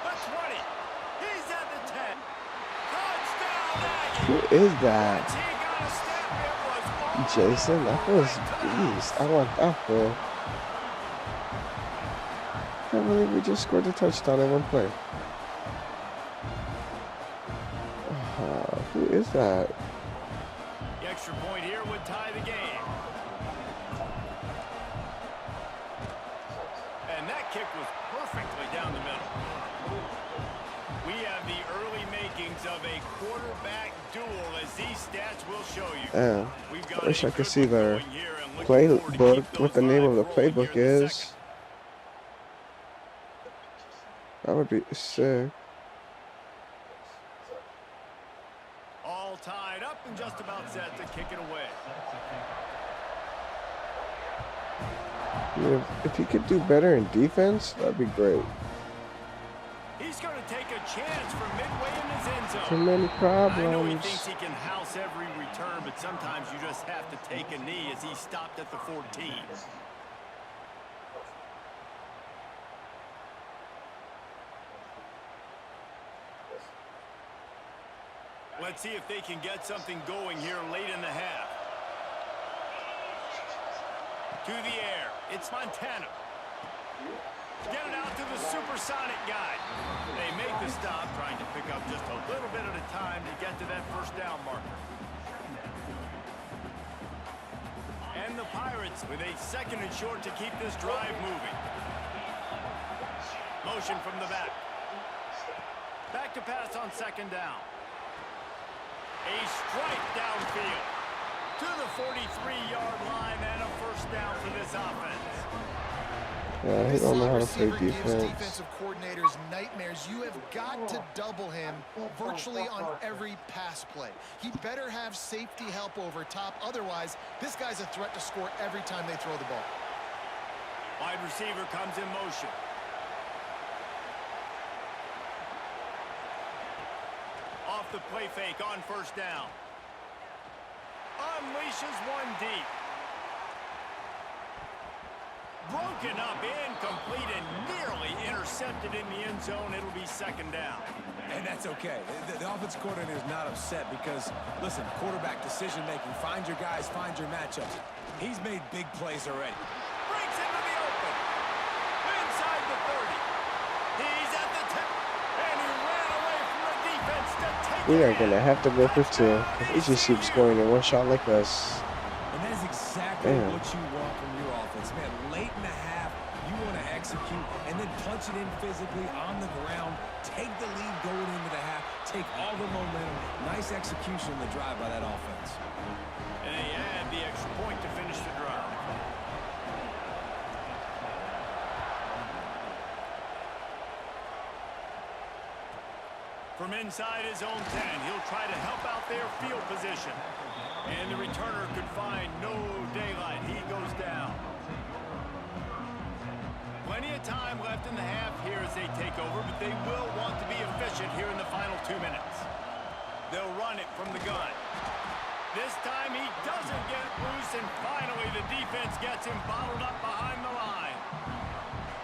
The 20. He's at the 10. Touchdown, Aggies. Who is that? Once he got a step, it was all Jason? That was beast. I want that fool. I can't believe we just scored a touchdown in one play. Who is that? The extra point here would tie the game. And that kick was perfectly down the middle. We have the early makings of a quarterback duel, as these stats will show you. Yeah. We've got I wish a I could good see one their going here, and looking forward to keep playbook, what the those name of the drives rolling playbook here in the is. second. That would be sick. All tied up and just about set to kick it away. Yeah, if he could do better in defense, that'd be great. He's going to take a chance from midway in his end zone. Too many I know he problems. thinks he can house every return, but sometimes you just have to take a knee as he stopped at the 14. Let's see if they can get something going here late in the half. To the air, it's Montana. Get it out to the supersonic guy. They make the stop, trying to pick up just a little bit at a time to get to that first down marker. And the Pirates with a second and short to keep this drive moving. Motion from the back. Back to pass on second down. A strike downfield to the 43-yard line and a first down for this offense. Yeah, he don't know how to play This gives defense. defensive coordinators nightmares. You have got to double him virtually on every pass play. He better have safety help over top. Otherwise, this guy's a threat to score every time they throw the ball. Wide receiver comes in motion. Off the play fake on first down. Unleashes one deep. Broken up, incomplete, and nearly intercepted in the end zone. It'll be second down. And that's okay. The offense coordinator is not upset because, listen, quarterback decision-making, find your guys, find your matchups. He's made big plays already. Breaks into the open. Inside the 30. He's at the 10. And he ran away from the defense to take We it are going to have to go for 2. He just keeps scoring in one shot like us. And that is exactly Damn. what you want from your offense. Man, late in the half, you want to execute and then punch it in physically on the ground, take the lead going into the half, take all the momentum. Nice execution on the drive by that offense. And they add the extra point to finish the drive. From inside his own 10, he'll try to help out their field position. And the returner could find no daylight. He goes down. Plenty of time left in the half here as they take over, but they will want to be efficient here in the final 2 minutes. They'll run it from the gun. This time he doesn't get loose, and finally the defense gets him bottled up behind the line.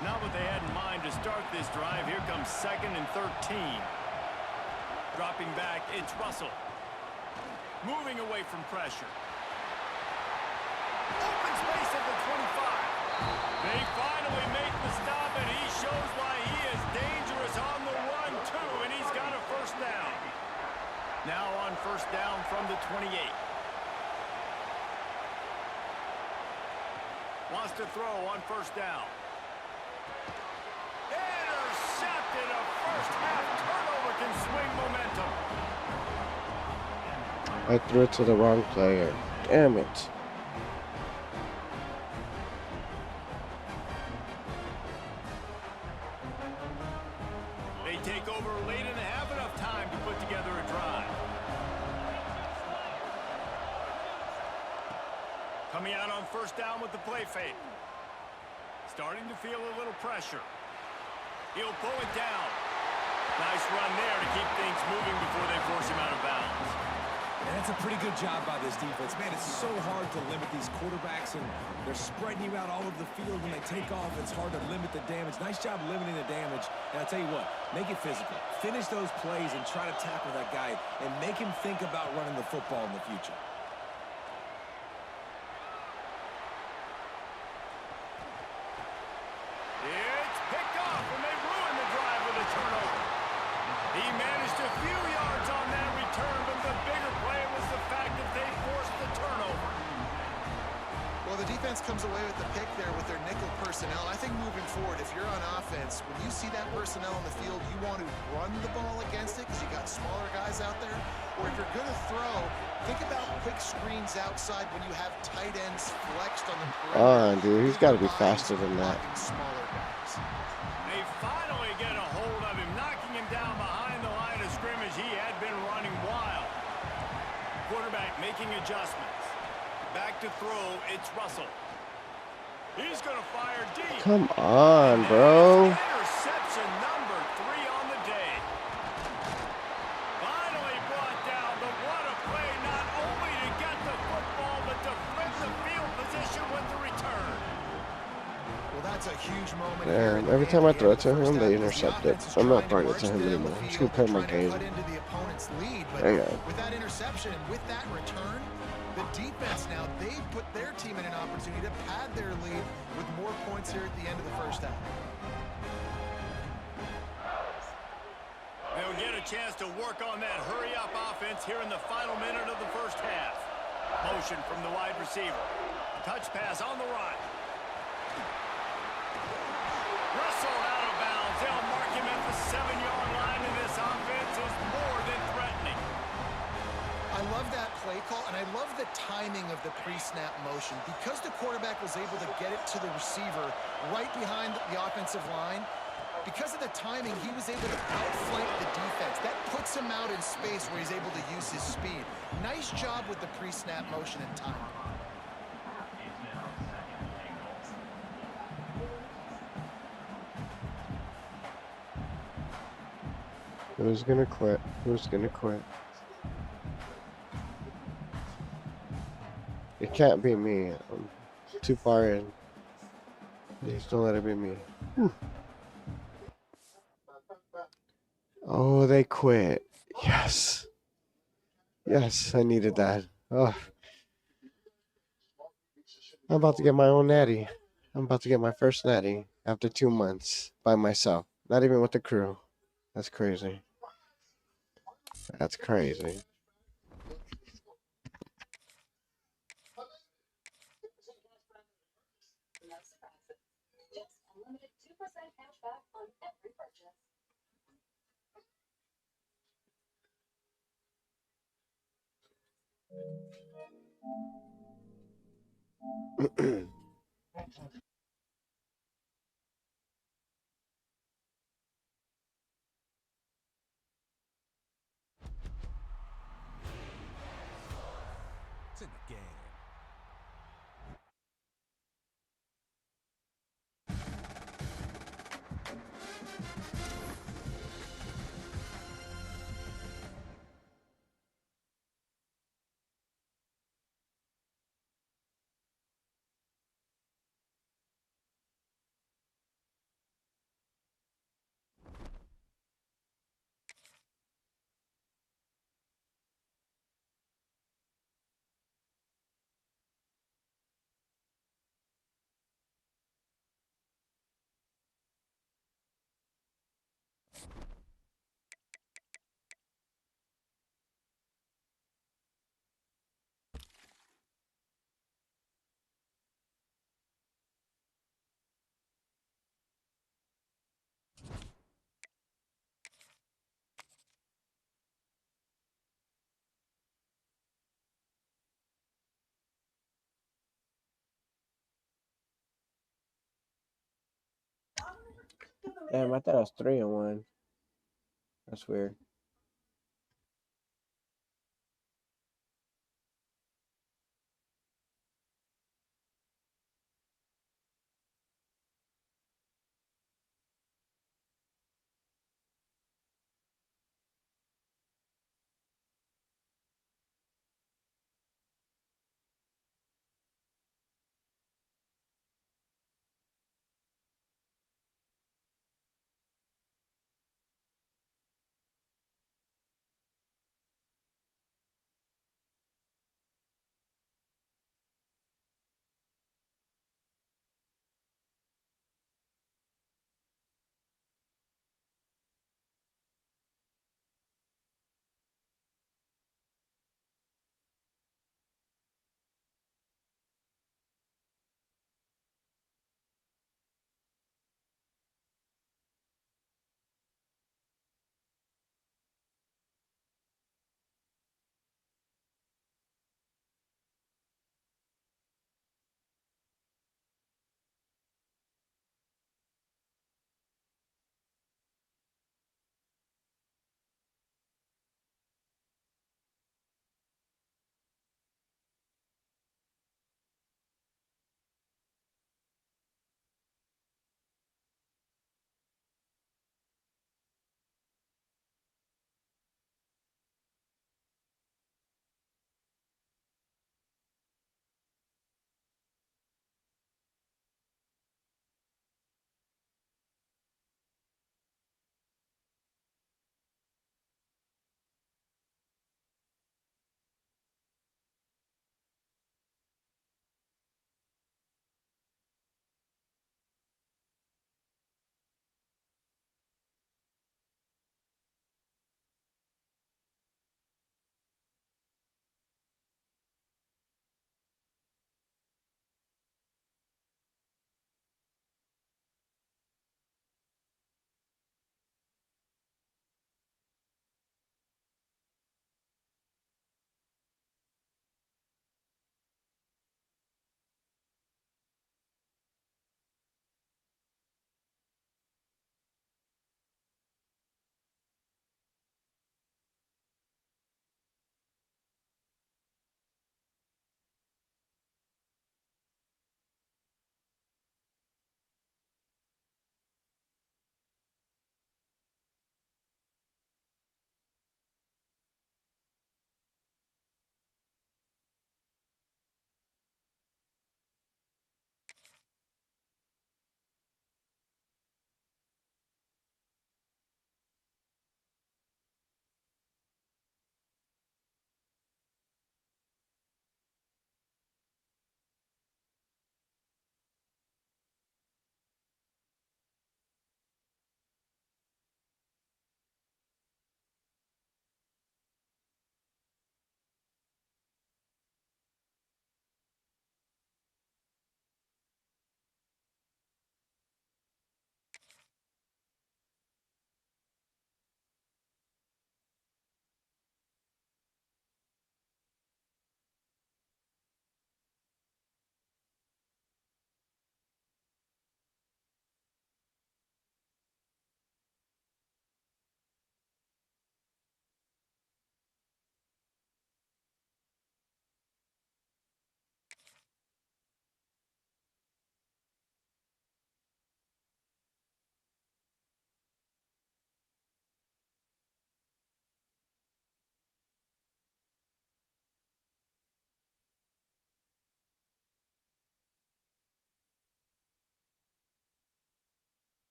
Not what they had in mind to start this drive. Here comes 2nd and 13. Dropping back, it's Russell. Moving away from pressure. Open space at the 25. They finally make the stop, and he shows why he is dangerous on the run, too, and he's got a first down. Now on first down from the 28. Wants to throw on first down. Intercepted. A first half turnover can swing momentum. I threw it to the wrong player. Damn it. They take over late and have enough time to put together a drive. Coming out on first down with the play fake. Starting to feel a little pressure. He'll pull it down. Nice run there to keep things moving before they force him out of bounds. And that's a pretty good job by this defense. Man, it's so hard to limit these quarterbacks, and they're spreading you out all over the field. When they take off, it's hard to limit the damage. Nice job limiting the damage. And I'll tell you what, make it physical. Finish those plays and try to tackle that guy and make him think about running the football in the future. It's picked off, and they ruin the drive with a turnover. He managed a few yards on that return, but the bigger play was the fact that they forced the turnover. Well, the defense comes away with the pick there with their nickel personnel. I think moving forward, if you're on offense, when you see that personnel on the field, you want to run the ball against it because you got smaller guys out there. Or if you're going to throw, think about quick screens outside when you have tight ends flexed on the perimeter. Dude, he's got to be faster than that. Smaller guys. They finally get a hold of him, knocking him down behind the line of scrimmage. He had been running wild. Quarterback making adjustments. Back to throw, it's Russell. He's going to fire deep. Come on, bro. Interception number 3 on the day. Finally brought down, but what a play, not only to get the football, but to flip the field position with the return. Well, that's a huge moment. Man, every time I throw it to him, they intercept it. I'm not throwing it to him anymore. I'm just going to play my game. Hang on. With that interception and with that return, the defense now, they've put their team in an opportunity to pad their lead with more points here at the end of the first half. They'll get a chance to work on that hurry-up offense here in the final minute of the first half. Motion from the wide receiver. Touch pass on the run. Russell out of bounds. They'll mark him at the 7-yard line, and this offense is more than threatening. I love that play call, and I love the timing of the pre-snap motion. Because the quarterback was able to get it to the receiver right behind the offensive line, because of the timing, he was able to outflank the defense. That puts him out in space where he's able to use his speed. Nice job with the pre-snap motion and timing. Who's gonna quit? Who's gonna quit? It can't be me. I'm too far in. Please don't let it be me. Whew. Oh, they quit. Yes. Yes, I needed that. Oh, I'm about to get my own natty. I'm about to get my first natty after 2 months by myself. Not even with the crew. That's crazy. That's crazy. It's in the game. Damn, I thought it was 3-1. That's weird.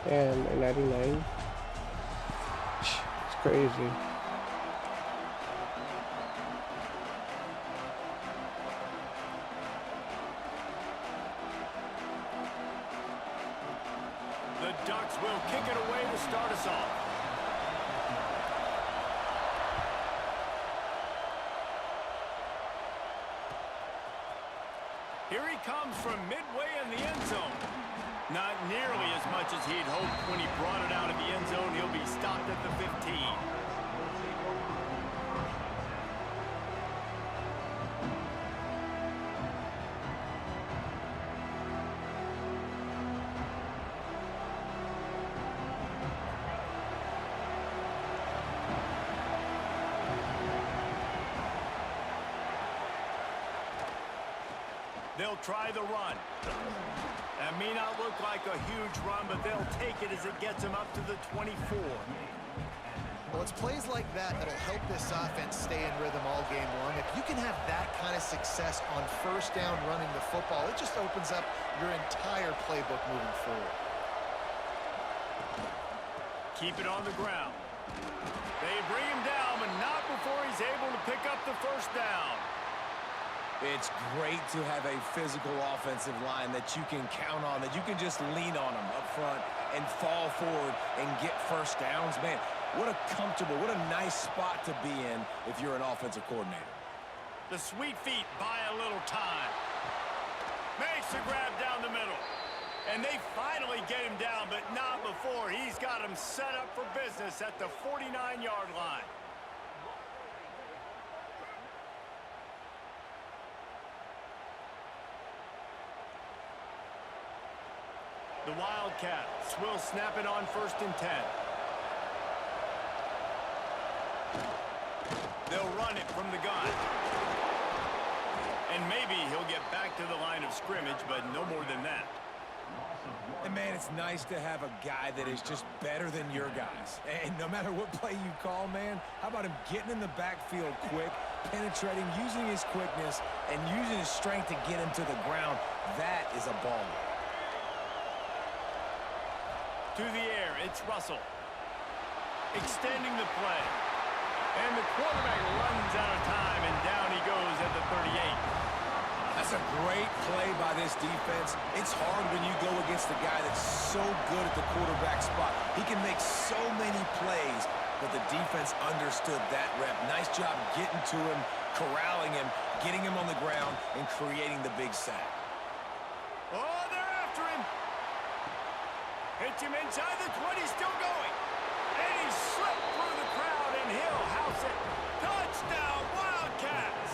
And 99. It's crazy. The Ducks will kick it away to start us off. Here he comes from midway in the end zone. Not nearly as much as he'd hoped when he brought it out of the end zone. He'll be stopped at the 15. They'll try the run. That may not look like a huge run, but they'll take it as it gets them up to the 24. Well, it's plays like that that'll help this offense stay in rhythm all game long. If you can have that kind of success on first down running the football, it just opens up your entire playbook moving forward. Keep it on the ground. They bring him down, but not before he's able to pick up the first down. It's great to have a physical offensive line that you can count on, that you can just lean on them up front and fall forward and get first downs. Man, what a comfortable, what a nice spot to be in if you're an offensive coordinator. The sweet feet buy a little time. Makes the grab down the middle. And they finally get him down, but not before he's got him set up for business at the 49-yard line. The Wildcats will snap it on 1st and 10. They'll run it from the gun. And maybe he'll get back to the line of scrimmage, but no more than that. And, man, it's nice to have a guy that is just better than your guys. And no matter what play you call, man, how about him getting in the backfield quick, penetrating, using his quickness, and using his strength to get him to the ground? That is a baller. To the air, it's Russell. Extending the play. And the quarterback runs out of time, and down he goes at the 38. That's a great play by this defense. It's hard when you go against a guy that's so good at the quarterback spot. He can make so many plays, but the defense understood that rep. Nice job getting to him, corralling him, getting him on the ground, and creating the big sack. Oh, they're after him. Hits him inside the 20, still going. And he slipped through the crowd, and he'll house it. Touchdown, Wildcats!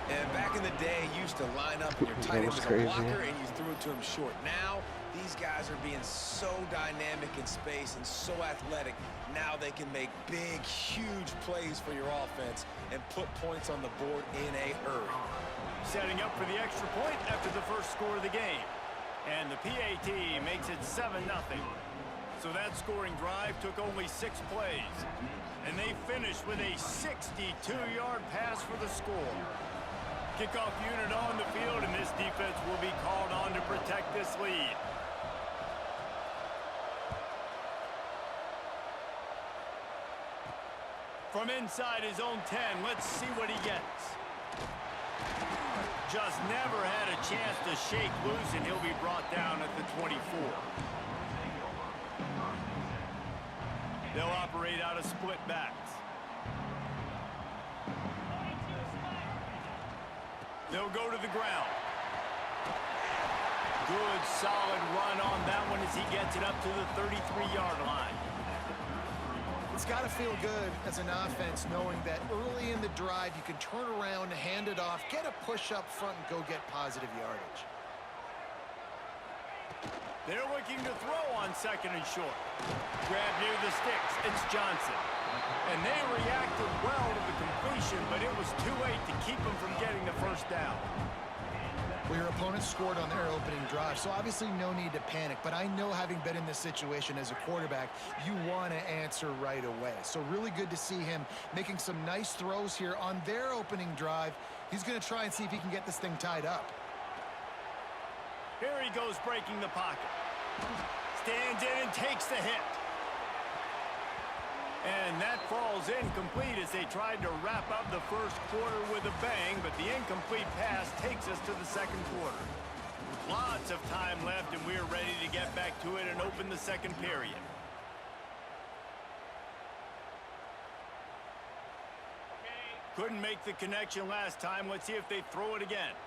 And back in the day, you used to line up and your tight end was a blocker and you threw it to him short. Now, these guys are being so dynamic in space and so athletic. Now they can make big, huge plays for your offense and put points on the board in a hurry. Setting up for the extra point after the first score of the game. And the PAT makes it 7-0. So that scoring drive took only 6 plays. And they finished with a 62-yard pass for the score. Kickoff unit on the field, and this defense will be called on to protect this lead. From inside his own 10, let's see what he gets. Just never had a chance to shake loose, and he'll be brought down at the 24. They'll operate out of split backs. They'll go to the ground. Good, solid run on that one as he gets it up to the 33-yard line. It's got to feel good as an offense knowing that early in the drive you can turn around, hand it off, get a push up front, and go get positive yardage. They're looking to throw on 2nd and short. Grab near the sticks. It's Johnson. And they reacted well to the completion, but it was too late to keep them from getting the first down. Well, your opponent scored on their opening drive, so obviously no need to panic. But I know, having been in this situation as a quarterback, you want to answer right away. So really good to see him making some nice throws here on their opening drive. He's going to try and see if he can get this thing tied up. Here he goes breaking the pocket. stands in and takes the hit. And that falls incomplete as they tried to wrap up the first quarter with a bang, but the incomplete pass takes us to the second quarter. Lots of time left, and we're ready to get back to it and open the second period. Couldn't make the connection last time. Let's see if they throw it again.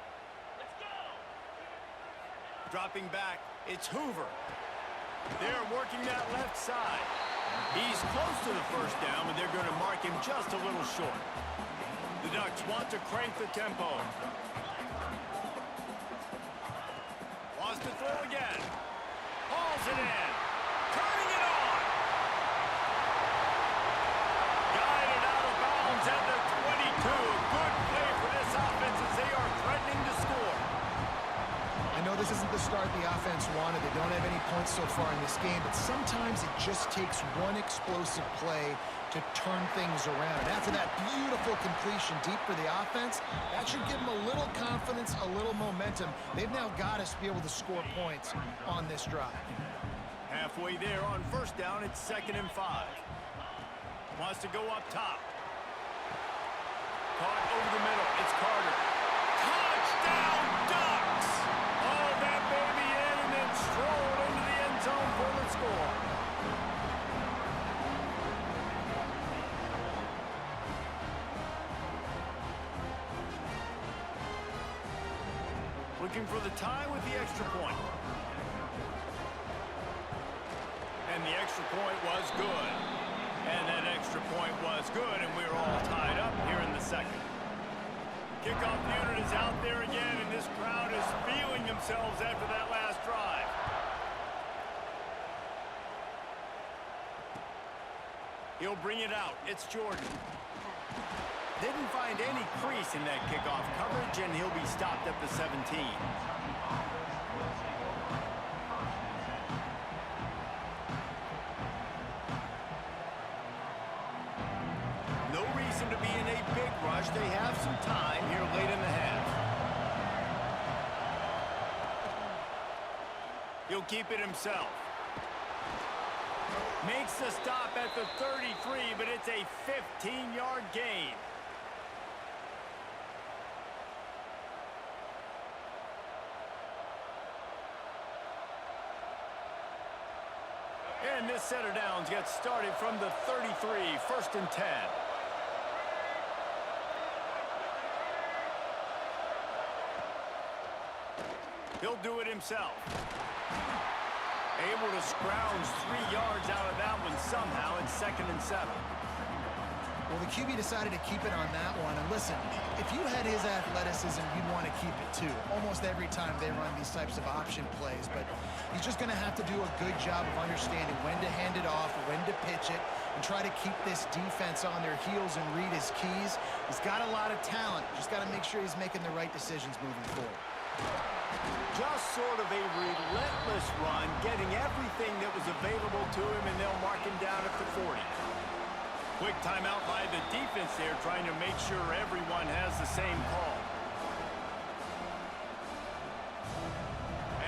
Dropping back, it's Hoover. They're working that left side. He's close to the first down, but they're going to mark him just a little short. The Ducks want to crank the tempo. Wants to throw again. Hauls it in. Turning it on. Guided out of bounds at the 22. Good play for this offense as they are threatening to score. I know this isn't the start the offense wanted. They don't have any points so far in this game, but sometimes it just takes one explosive play to turn things around. And after that beautiful completion deep for the offense, that should give them a little confidence, a little momentum. They've now got us to be able to score points on this drive. Halfway there on first down, it's 2nd and 5. Wants to go up top. Caught over the middle. It's Carter. Touchdown, Ducks! Oh, that baby in and then strolled into the end zone for the score. Looking for the tie with the extra point. And the extra point was good. And that extra point was good, and we're all tied up here in the second. Kickoff unit is out there again, and this crowd is feeling themselves after that last drive. He'll bring it out. It's Jordan. Didn't find any crease in that kickoff coverage, and he'll be stopped at the 17. No reason to be in a big rush. They have some time here late in the half. He'll keep it himself. Makes the stop at the 33, but it's a 15-yard gain. And this set of downs gets started from the 33, 1st and 10. He'll do it himself. Able to scrounge 3 yards out of that one somehow. It's 2nd and 7. Well, the QB decided to keep it on that one. And listen, if you had his athleticism, you'd want to keep it too. Almost every time they run these types of option plays. But he's just going to have to do a good job of understanding when to hand it off, when to pitch it, and try to keep this defense on their heels and read his keys. He's got a lot of talent. Just got to make sure he's making the right decisions moving forward. Just sort of a relentless run, getting everything that was available to him, and they'll mark him down at the 40. Quick timeout by the defense there, trying to make sure everyone has the same call.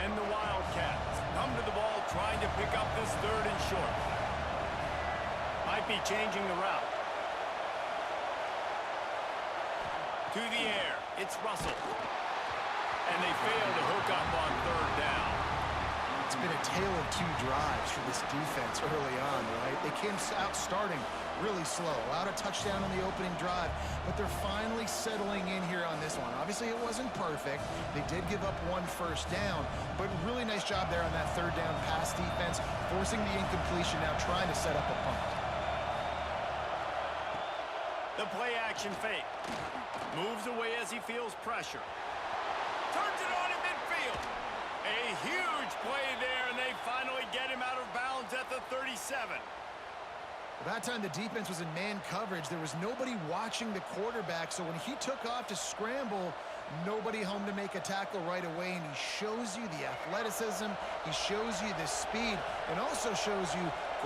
And the Wildcats come to the ball, trying to pick up this 3rd and short. Might be changing the route. To the air, it's Russell. And they fail to hook up on 3rd down. It's been a tale of 2 drives for this defense early on, right? They came out starting really slow, allowed a touchdown on the opening drive, but they're finally settling in here on this one. Obviously, it wasn't perfect. They did give up 1 first down, but really nice job there on that 3rd down pass defense, forcing the incompletion, now trying to set up a punt. The play action fake. Moves away as he feels pressure. Turns it on in midfield. A huge play there, and they finally get him out of bounds at the 37. By that time, the defense was in man coverage. There was nobody watching the quarterback, so when he took off to scramble, nobody home to make a tackle right away, and he shows you the athleticism, he shows you the speed, and also shows you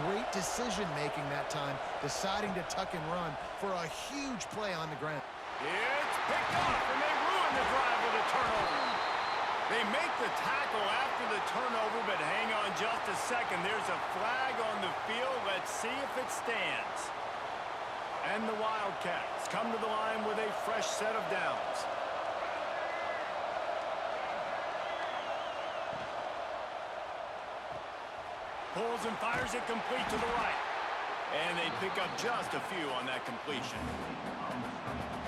great decision-making that time, deciding to tuck and run for a huge play on the ground. It's picked off, and they ruin the drive with a turnover. They make the tackle after the turnover, but hang on just a second. There's a flag on the field. Let's see if it stands. And the Wildcats come to the line with a fresh set of downs. Pulls and fires it complete to the right. And they pick up just a few on that completion.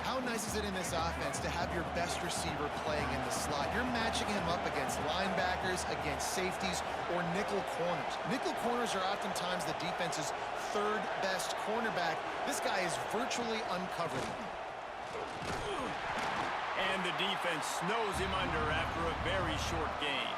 How nice is it in this offense to have your best receiver playing in the slot? You're matching him up against linebackers, against safeties, or nickel corners. Nickel corners are oftentimes the defense's third best cornerback. This guy is virtually uncovered. And the defense snows him under after a very short game.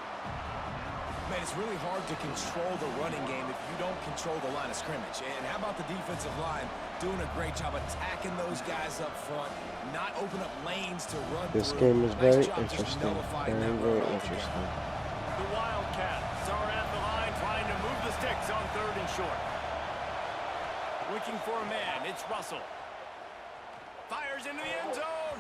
Man, it's really hard to control the running game if you don't control the line of scrimmage. And how about the defensive line doing a great job attacking those guys up front, not open up lanes to run This through. game is Nice very job just interesting. nullifying that Very run interesting. altogether. The Wildcats are at the line trying to move the sticks on 3rd and short. Looking for a man. It's Russell. Fires into the end zone.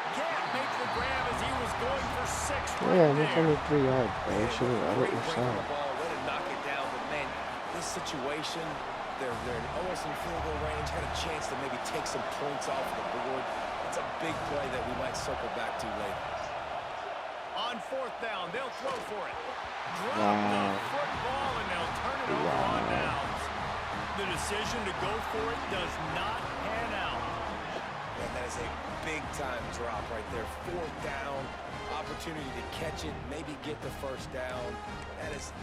Can't make the grab as he was going for 6 right Yeah, there. that's only 3 yards, bro. You should have run it Great break on yourself. the ball, let it knock it down. But man, this situation, they're almost in field goal range. Had a chance to maybe take some points off the board. It's a big play that we might circle back to later. On 4th down, they'll throw for it. Drop Wow. the football, and they'll turn it over on downs. The decision to go for it does not pan out. And that is a big-time drop right there. 4th down, opportunity to catch it, maybe get the 1st down. That is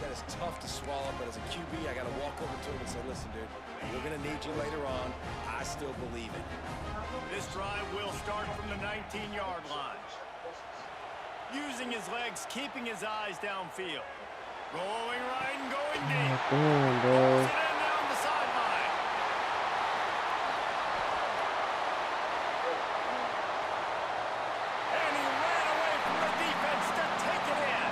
tough to swallow, but as a QB, I got to walk over to him and say, listen, dude, we're going to need you later on. I still believe it. This drive will start from the 19-yard line. Using his legs, keeping his eyes downfield. Going right and going deep. Come on, Pulls bro. it in down the sideline. And he ran away from the defense to take it in.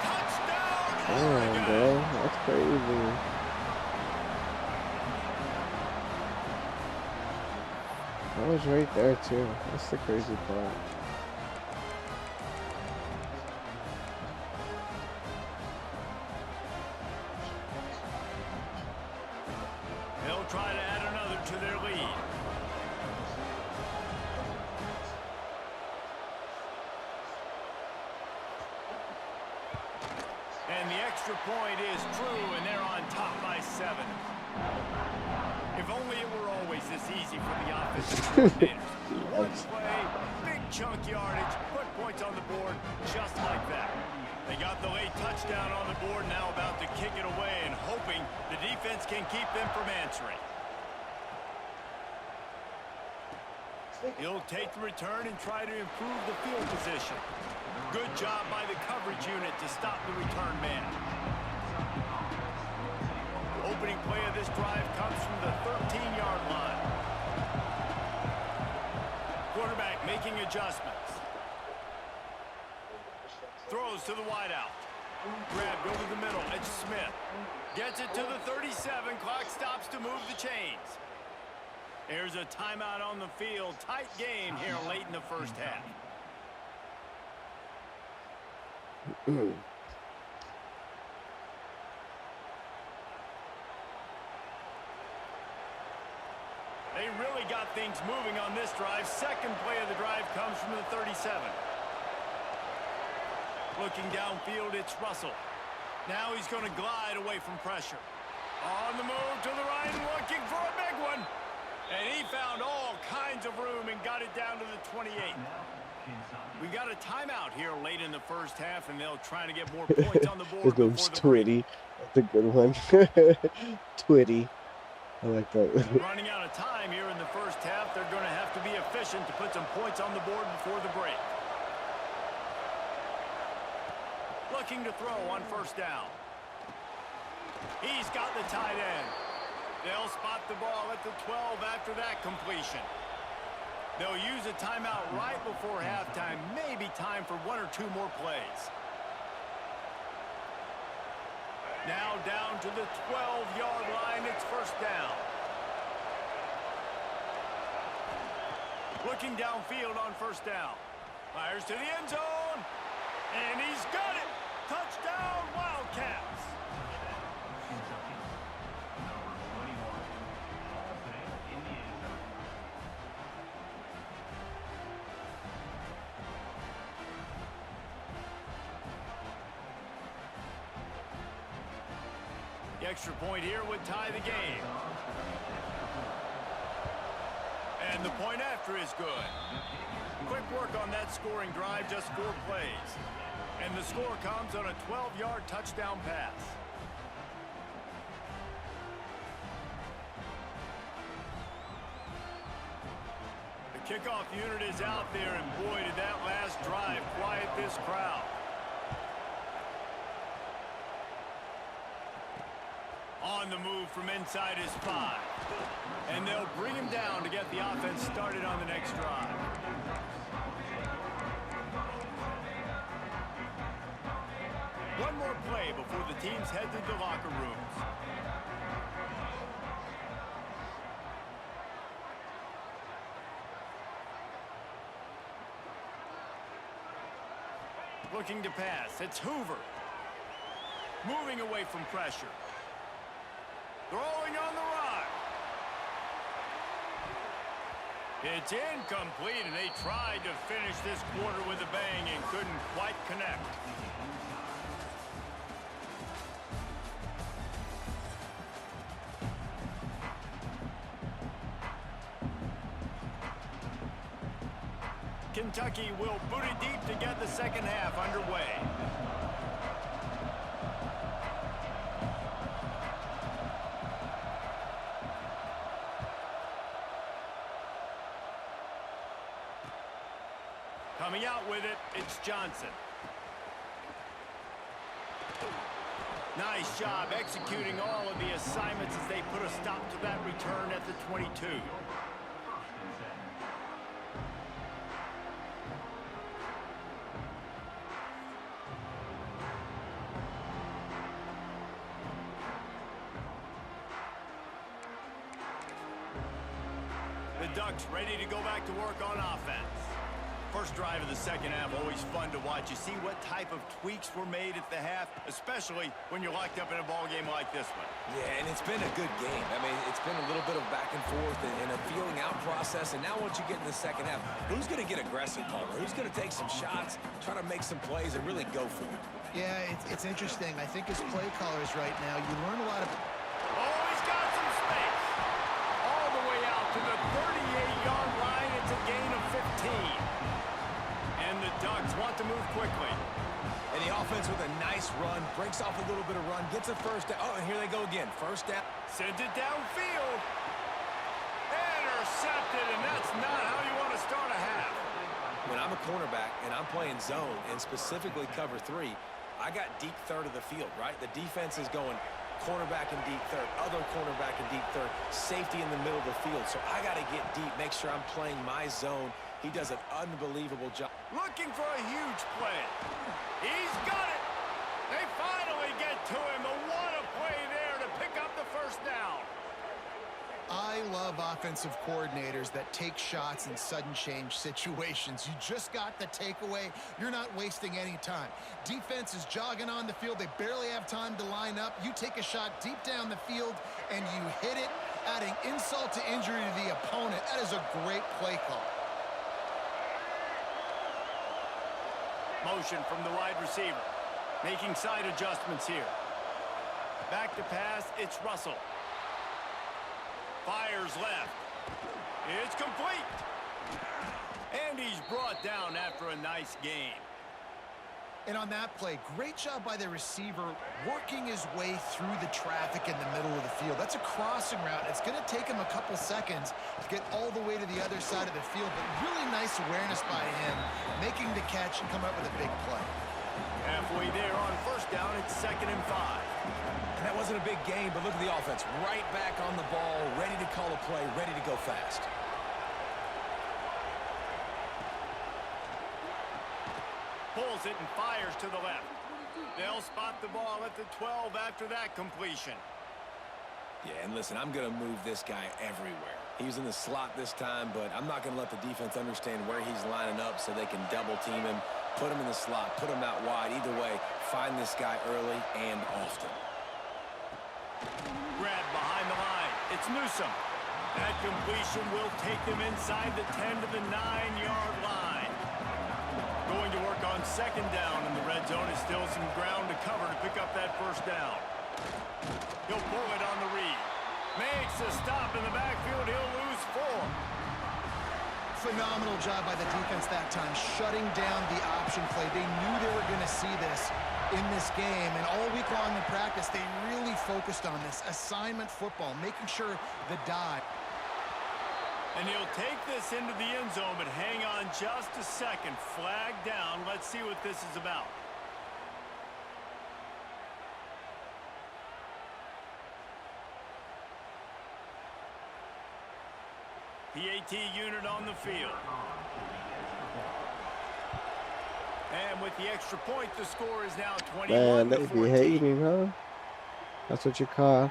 Touchdown, Damn, Oregon. bro. That's crazy. That was right there, too. That's the crazy part. They'll try to add another to their lead. And the extra point is true, and they're on top by 7. If only it were always this easy for the offensive coordinators. One play, big chunk yardage, put points on the board just like that. They got the late touchdown on the board, now about to kick it away and hoping the defense can keep them from answering. He'll take the return and try to improve the field position. Good job by the coverage unit to stop the return man. The opening play of this drive comes from the 13-yard line. Quarterback making adjustments. Throws to the wideout. Grabbed over the middle. It's Smith. Gets it to the 37. Clock stops to move the chains. There's a timeout on the field. Tight game here late in the first half. They really got things moving on this drive. Second play of the drive comes from the 37. Looking downfield, it's Russell. Now he's going to glide away from pressure. On the move to the right, looking for a big one. And he found all kinds of room and got it down to the 28. We got a timeout here late in the first half, and they'll try to get more points on the board. His name's Twitty. That's a good one. Twitty. I like that. Running out of time here in the first half. They're going to have to be efficient to put some points on the board before the break. Looking to throw on 1st down. He's got the tight end. They'll spot the ball at the 12 after that completion. They'll use a timeout right before halftime. Maybe time for 1 or 2 more plays. Now down to the 12-yard line. It's 1st down. Looking downfield on 1st down. Fires to the end zone. And he's got it. Touchdown, Wildcats. The extra point here would tie the game. And the point after is good. Quick work on that scoring drive, just 4 plays. And the score comes on a 12-yard touchdown pass. The kickoff unit is out there, and boy, did that last drive quiet this crowd. On the move from inside his 5. And they'll bring him down to get the offense started on the next drive. One more play before the teams head to the locker rooms. Looking to pass. It's Hoover. Moving away from pressure. Throwing on the run. It's incomplete, and they tried to finish this quarter with a bang and couldn't quite connect. Kentucky will boot it deep to get the second half underway. Coming out with it, it's Johnson. Nice job executing all of the assignments as they put a stop to that return at the 22. The Ducks ready to go back to work on offense. First drive of the second half, always fun to watch. You see what type of tweaks were made at the half, especially when you're locked up in a ball game like this one. Yeah, and it's been a good game. I mean, it's been a little bit of back and forth and a feeling out process. And now once you get in the second half, who's going to get aggressive, Palmer? Who's going to take some shots, try to make some plays, and really go for it? Yeah, it's interesting. I think as play callers right now, you learn a lot of... Oh, he's got some space. All the way out to the 38-yard line. It's a gain of 15. And the Ducks want to move quickly. And the offense with a nice run, breaks off a little bit of run, gets a first down. Oh, and here they go again. First down. Sends it downfield. Intercepted, and that's not how you want to start a half. When I'm a cornerback and I'm playing zone and specifically cover 3, I got deep third of the field, right? The defense is going cornerback in deep third, other cornerback in deep third, safety in the middle of the field. So I got to get deep, make sure I'm playing my zone. He does an unbelievable job. Looking for a huge play. He's got it. They finally get to him. But what a play there to pick up the first down. I love offensive coordinators that take shots in sudden change situations. You just got the takeaway. You're not wasting any time. Defense is jogging on the field. They barely have time to line up. You take a shot deep down the field, and you hit it, adding insult to injury to the opponent. That is a great play call. Motion from the wide receiver. Making side adjustments here. Back to pass, it's Russell. Fires left. It's complete. And he's brought down after a nice gain. And on that play, great job by the receiver working his way through the traffic in the middle of the field. That's a crossing route. It's going to take him a couple seconds to get all the way to the other side of the field, but really nice awareness by him, making the catch and coming up with a big play. Halfway there on first down, it's 2nd and 5. And that wasn't a big gain, but look at the offense. Right back on the ball, ready to call a play, ready to go fast. Pulls it and fires to the left. They'll spot the ball at the 12 after that completion. Yeah, and listen, I'm going to move this guy everywhere. He was in the slot this time, but I'm not going to let the defense understand where he's lining up so they can double team him, put him in the slot, put him out wide. Either way, find this guy early and often. Grab behind the line. It's Newsome. That completion will take them inside the 10 to the 9-yard line. Going to work on second down in the red zone. Is still some ground to cover to pick up that first down. He'll pull it on the read. Makes a stop in the backfield. He'll lose 4. Phenomenal job by the defense that time, shutting down the option play. They knew they were going to see this in this game, and all week long in practice, they really focused on this assignment football, making sure the dive. And he'll take this into the end zone, but hang on just a second. Flag down. Let's see what this is about. PAT unit on the field. And with the extra point, the score is now 21 Man, to they 14. be hating, huh? That's what you call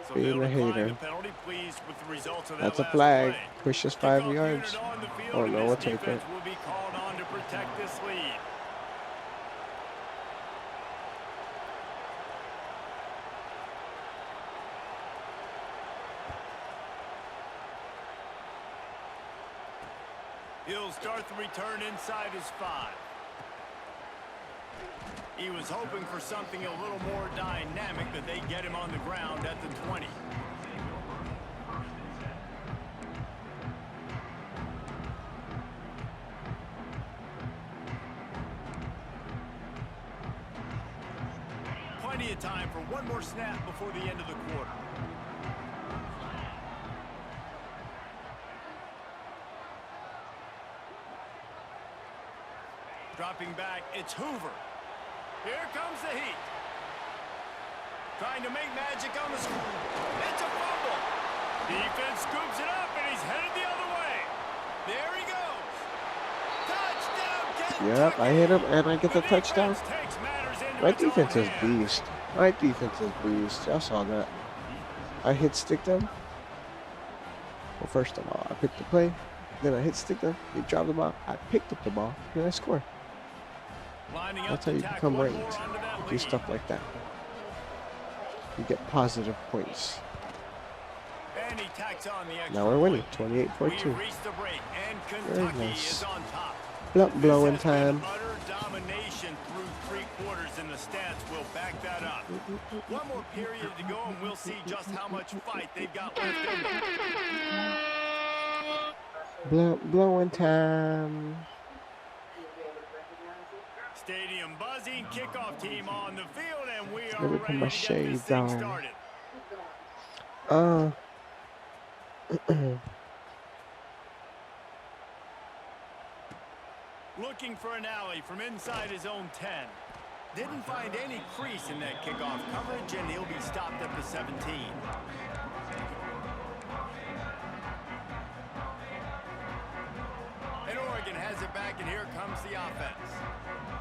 So being a hater. the penalty, pleased with the results of that That's a last flag. play. Push us 5 Kickoff yards. unit on the field, Oh and no, this we'll take it. defense will be called on to protect this lead. He'll start the return inside his 5. He was hoping for something a little more dynamic, but they get him on the ground at the 20. Plenty of time for one more snap before the end of the quarter. Dropping back, it's Hoover. Here comes the heat. Trying to make magic on the score. It's a fumble. Defense scoops it up, and he's headed the other way. There he goes. Touchdown, Kentucky. Yep, I hit him and I get the touchdown. Takes matters into My its own defense is hands. beast. My defense is beast. Y'all saw that. I hit stick them. Well, first of all, I picked the play. Then I hit stick them. He dropped the ball. I picked up the ball. Then I score. Lining up That's how to you tack become one ranked. more onto that Do lead. stuff like that. You get positive points. And he tacks on the extra Now we're winning. point. 28-14. We've reached the break, and Very Kentucky nice. is on top. Blunt blowing This has been time. utter domination through 3 quarters, and the stats will back that up. One more period to go, and we'll see just how much fight they've got left in them. Blunt blowing time. Stadium buzzing, kickoff team on the field, and we are Let me put ready my to get this shades thing on. started. Looking for an alley from inside his own 10. Didn't find any crease in that kickoff coverage, and he'll be stopped at the 17. And Oregon has it back, and here comes the offense.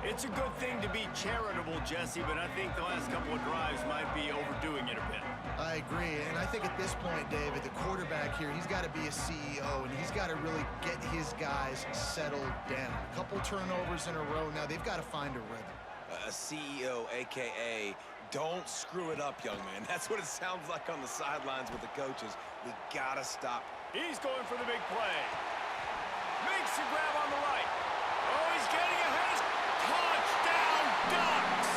It's a good thing to be charitable, Jesse, but I think the last couple of drives might be overdoing it a bit. I agree, and I think at this point, David, the quarterback here, he's got to be a CEO, and he's got to really get his guys settled down. A couple turnovers in a row now. They've got to find a rhythm. A CEO, a.k.a. don't screw it up, young man. That's what it sounds like on the sidelines with the coaches. We got to stop. He's going for the big play. Makes the grab on the right. Oh, he's getting ahead. Touchdown, Ducks!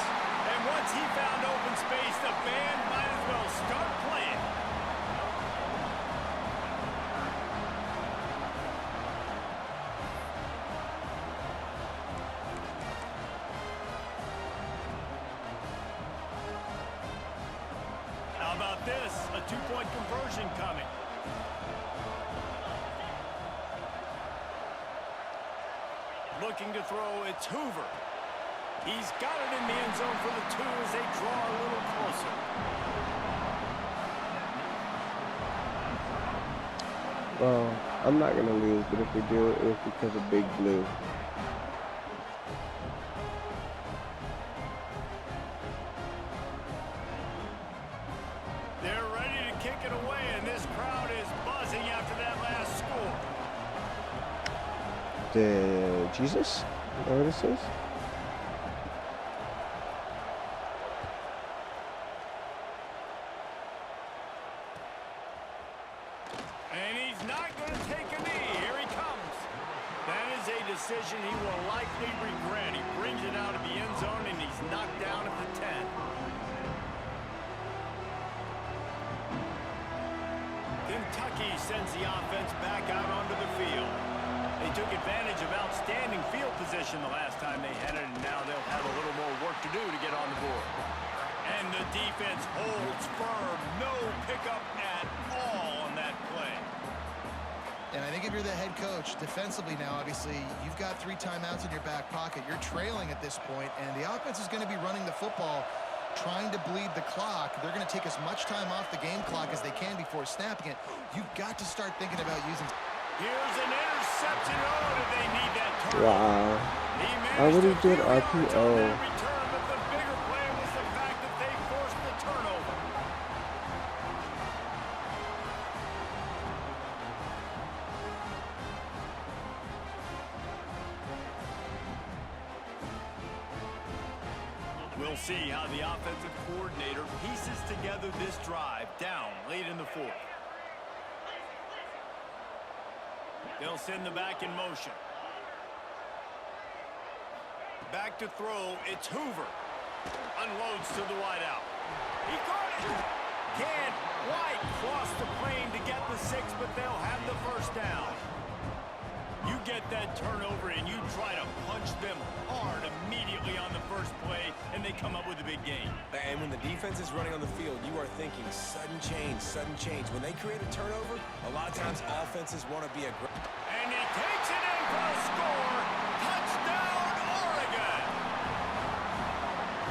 And once he found open space, the band might as well start playing. How about this? A 2-point conversion coming. Looking to throw, it's Hoover. He's got it in the end zone for the 2 as they draw a little closer. Well, I'm not going to lose, but if we do, it was because of Big Blue. They're ready to kick it away, and this crowd is buzzing after that the Jesus? Is that what it says? And he's not going to take a knee. Here he comes. That is a decision he will likely regret. He brings it out of the end zone, and he's knocked down at the 10. Kentucky sends the offense back out onto the field. They took advantage of outstanding field position the last time they had it, and now they'll have a little more work to do to get on the board. And the defense holds firm. No pickup at all on that play. And I think if you're the head coach, defensively now, obviously, you've got 3 timeouts in your back pocket. You're trailing at this point, and the offense is going to be running the football, trying to bleed the clock. They're going to take as much time off the game clock as they can before snapping it. You've got to start thinking about using... Here's an interception. Oh, did they need that turn? Wow. I would have did RPO. We'll see how the offensive coordinator pieces together this drive down late in the 4th. They'll send the back in motion. Back to throw. It's Hoover. Unloads to the wideout. He caught it. Can't quite cross the plane to get the 6, but they'll have the first down. You get that turnover and you try to punch them hard immediately on the first play, and they come up with a big gain. And when the defense is running on the field, you are thinking sudden change, sudden change. When they create a turnover, a lot of times offenses want to be aggressive. And he takes it in for a score. Touchdown, Oregon.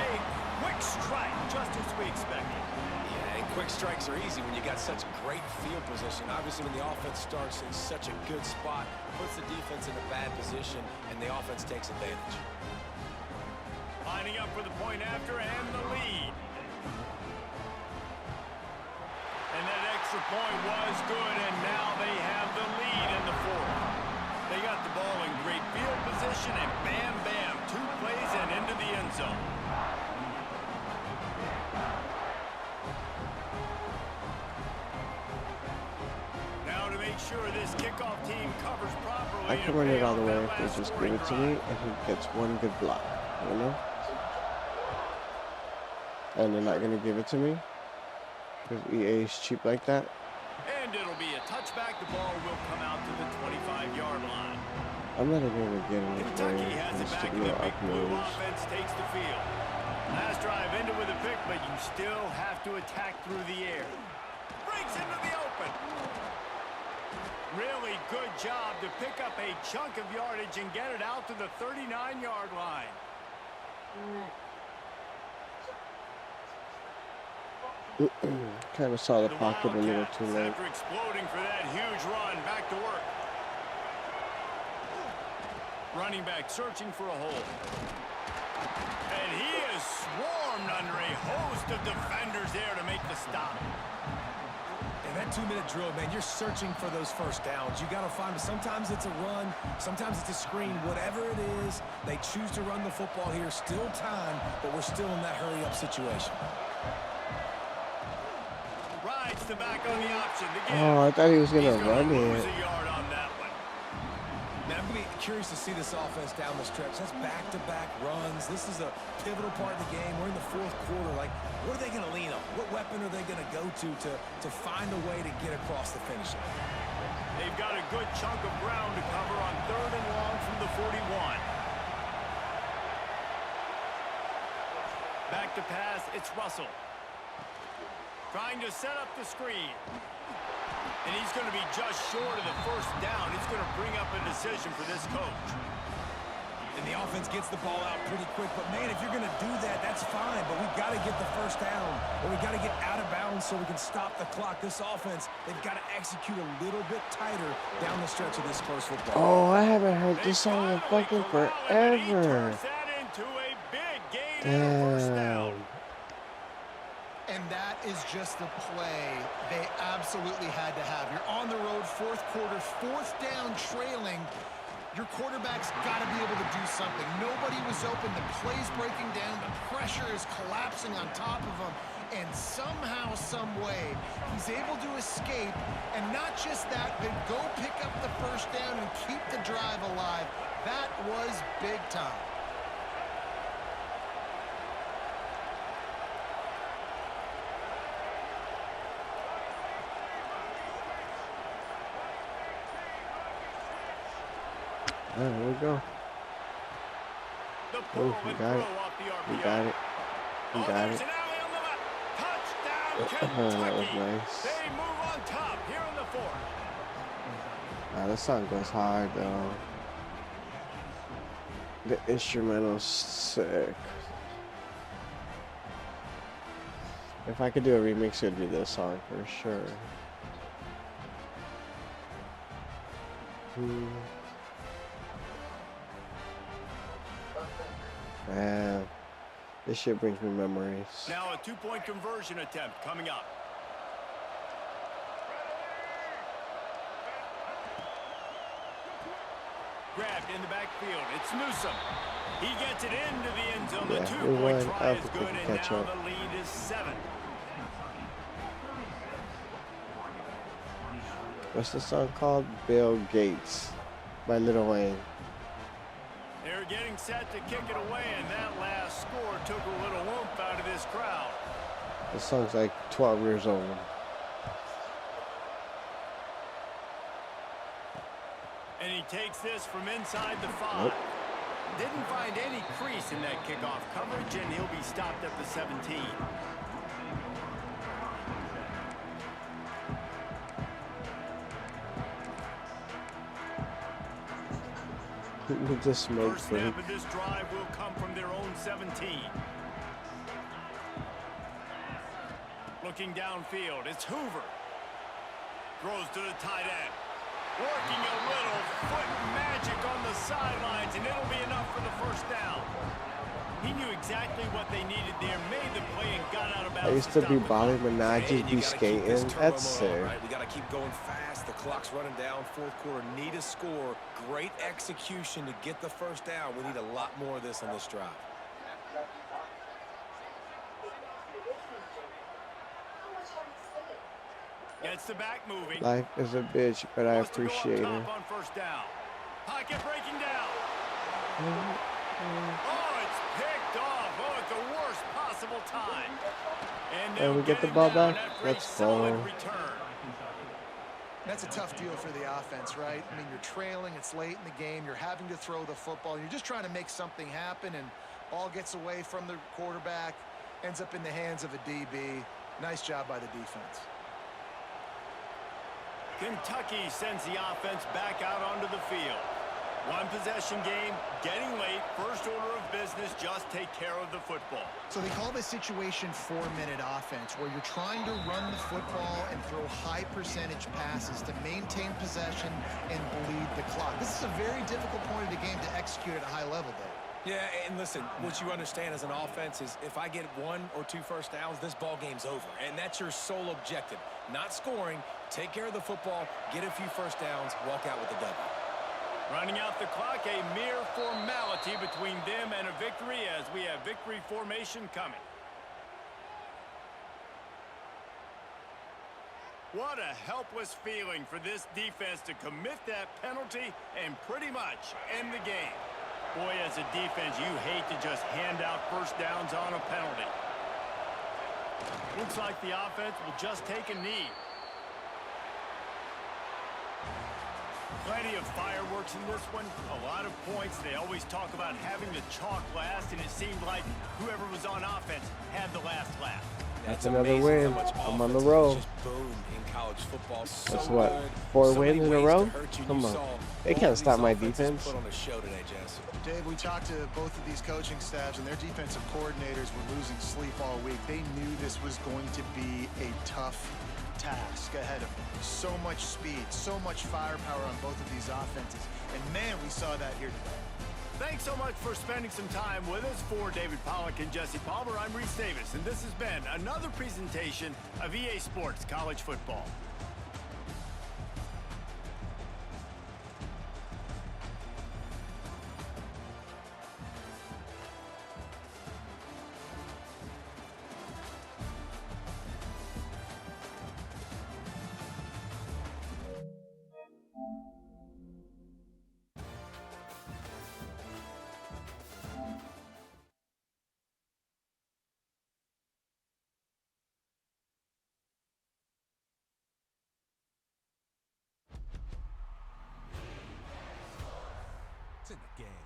A quick strike, just as we expected. Yeah, and quick strikes are easy when you got such great field position. Obviously, when the offense starts in such a good spot, puts the defense in a bad position, and the offense takes advantage. Lining up for the point after and the lead. And that extra point was good, and now they have the lead in the 4th. They got the ball in great field position, and bam, bam, 2 plays and into the end zone. Now to make sure this kickoff team covers properly. I can run it all the way if they just give it to me and he gets one good block, you know? And they're not going to give it to me because EA is cheap like that. And it'll be a touchback. The ball will come out to the 25-yard line. I'm not even going to get in this way. Kentucky has it back in the big blue offense, takes the field. Last drive ended with a pick, but you still have to attack through the air. Breaks into the open. Really good job to pick up a chunk of yardage and get it out to the 39-yard line. Kind of saw the pocket a little too late. After exploding for that huge run, back to work. Running back searching for a hole. And he is swarmed under a host of defenders there to make the stop. And that 2-minute drill, man, you're searching for those first downs. You got to find them. Sometimes it's a run, sometimes it's a screen. Whatever it is, they choose to run the football here. Still time, but we're still in that hurry-up situation. Rides the back on the option. Oh, I thought he was going to run it. Man, I'm going to be curious to see this offense down the stretch. That's back-to-back runs. This is a pivotal part of the game. We're in the 4th quarter. Like, what are they going to lean on? What weapon are they going to go to find a way to get across the finish line? They've got a good chunk of ground to cover on 3rd and long from the 41. Back to pass. It's Russell. Trying to set up the screen. And he's going to be just short of the first down. It's going to bring up a decision for this coach. And the offense gets the ball out pretty quick. But, man, if you're going to do that, that's fine. But we've got to get the first down, or we've got to get out of bounds so we can stop the clock. This offense, they've got to execute a little bit tighter down the stretch of this close football. Oh, I haven't heard this song in fucking forever. Damn. And that is just the play they absolutely had to have. You're on the road, 4th quarter, 4th down, trailing. Your quarterback's got to be able to do something. Nobody was open. The play's breaking down. The pressure is collapsing on top of him. And somehow, some way, he's able to escape. And not just that, but go pick up the first down and keep the drive alive. That was big time. There we go. Oh, we got it. We got it. We got it. That was nice. They move on top here in the fourth. This song goes hard though. The instrumental's sick. If I could do a remix, it'd be this song for sure. Man, this shit brings me memories. Now a two-point conversion attempt coming up. Grabbed in the backfield. It's Newsome. He gets it into the end zone. The two-point try is good, and now the lead is 7. What's the song called? Bill Gates by Lil Wayne. They're getting set to kick it away, and that last score took a little whoop out of this crowd. This song's like 12 years old. And he takes this from inside the 5. Nope. Didn't find any crease in that kickoff coverage, and he'll be stopped at the 17. Just smoke First for snap of this drive will come from their own 17. Looking downfield, it's Hoover. Throws to the tight end. Working a little foot magic on the sidelines, and it'll be enough for the first down. He knew exactly what they needed there, made the play, and got out of bounds. I used to be balling, but now I just be skating. That's sick. Right? We got to keep going fast. The clock's running down. Fourth quarter, need a score. Great execution to get the first down. We need a lot more of this on this drive. Gets the back moving. Life is a bitch, but I appreciate it. On first down. Pocket breaking down. Oh, it's picked off. Oh, at the worst possible time. And we get the ball back. Let's go. That's a tough deal for the offense, right? I mean, you're trailing. It's late in the game. You're having to throw the football. You're just trying to make something happen, and ball gets away from the quarterback, ends up in the hands of a DB. Nice job by the defense. Kentucky sends the offense back out onto the field. One possession game, getting late, first order of business, just take care of the football. So they call this situation 4-minute offense, where you're trying to run the football and throw high percentage passes to maintain possession and bleed the clock. This is a very difficult point of the game to execute at a high level, Dave. Yeah, and listen, what you understand as an offense is if I get 1 or 2 first downs, this ball game's over. And that's your sole objective. Not scoring, take care of the football, get a few first downs, walk out with the W. Running out the clock, a mere formality between them and a victory as we have victory formation coming. What a helpless feeling for this defense to commit that penalty and pretty much end the game. Boy, as a defense, you hate to just hand out first downs on a penalty. Looks like the offense will just take a knee. Plenty of fireworks in this one. A lot of points. They always talk about having the chalk last, and it seemed like whoever was on offense had the last laugh. That's another win. I'm on the roll. That's what, 4 wins in a row? Come on. They can't stop my defense. Dave, we talked to both of these coaching staffs, and their defensive coordinators were losing sleep all week. They knew this was going to be a tough task ahead of them. So much speed, so much firepower on both of these offenses. And man, we saw that here today. Thanks so much for spending some time with us. For David Pollack and Jesse Palmer, I'm Reese Davis, and this has been another presentation of EA Sports College Football. in the game.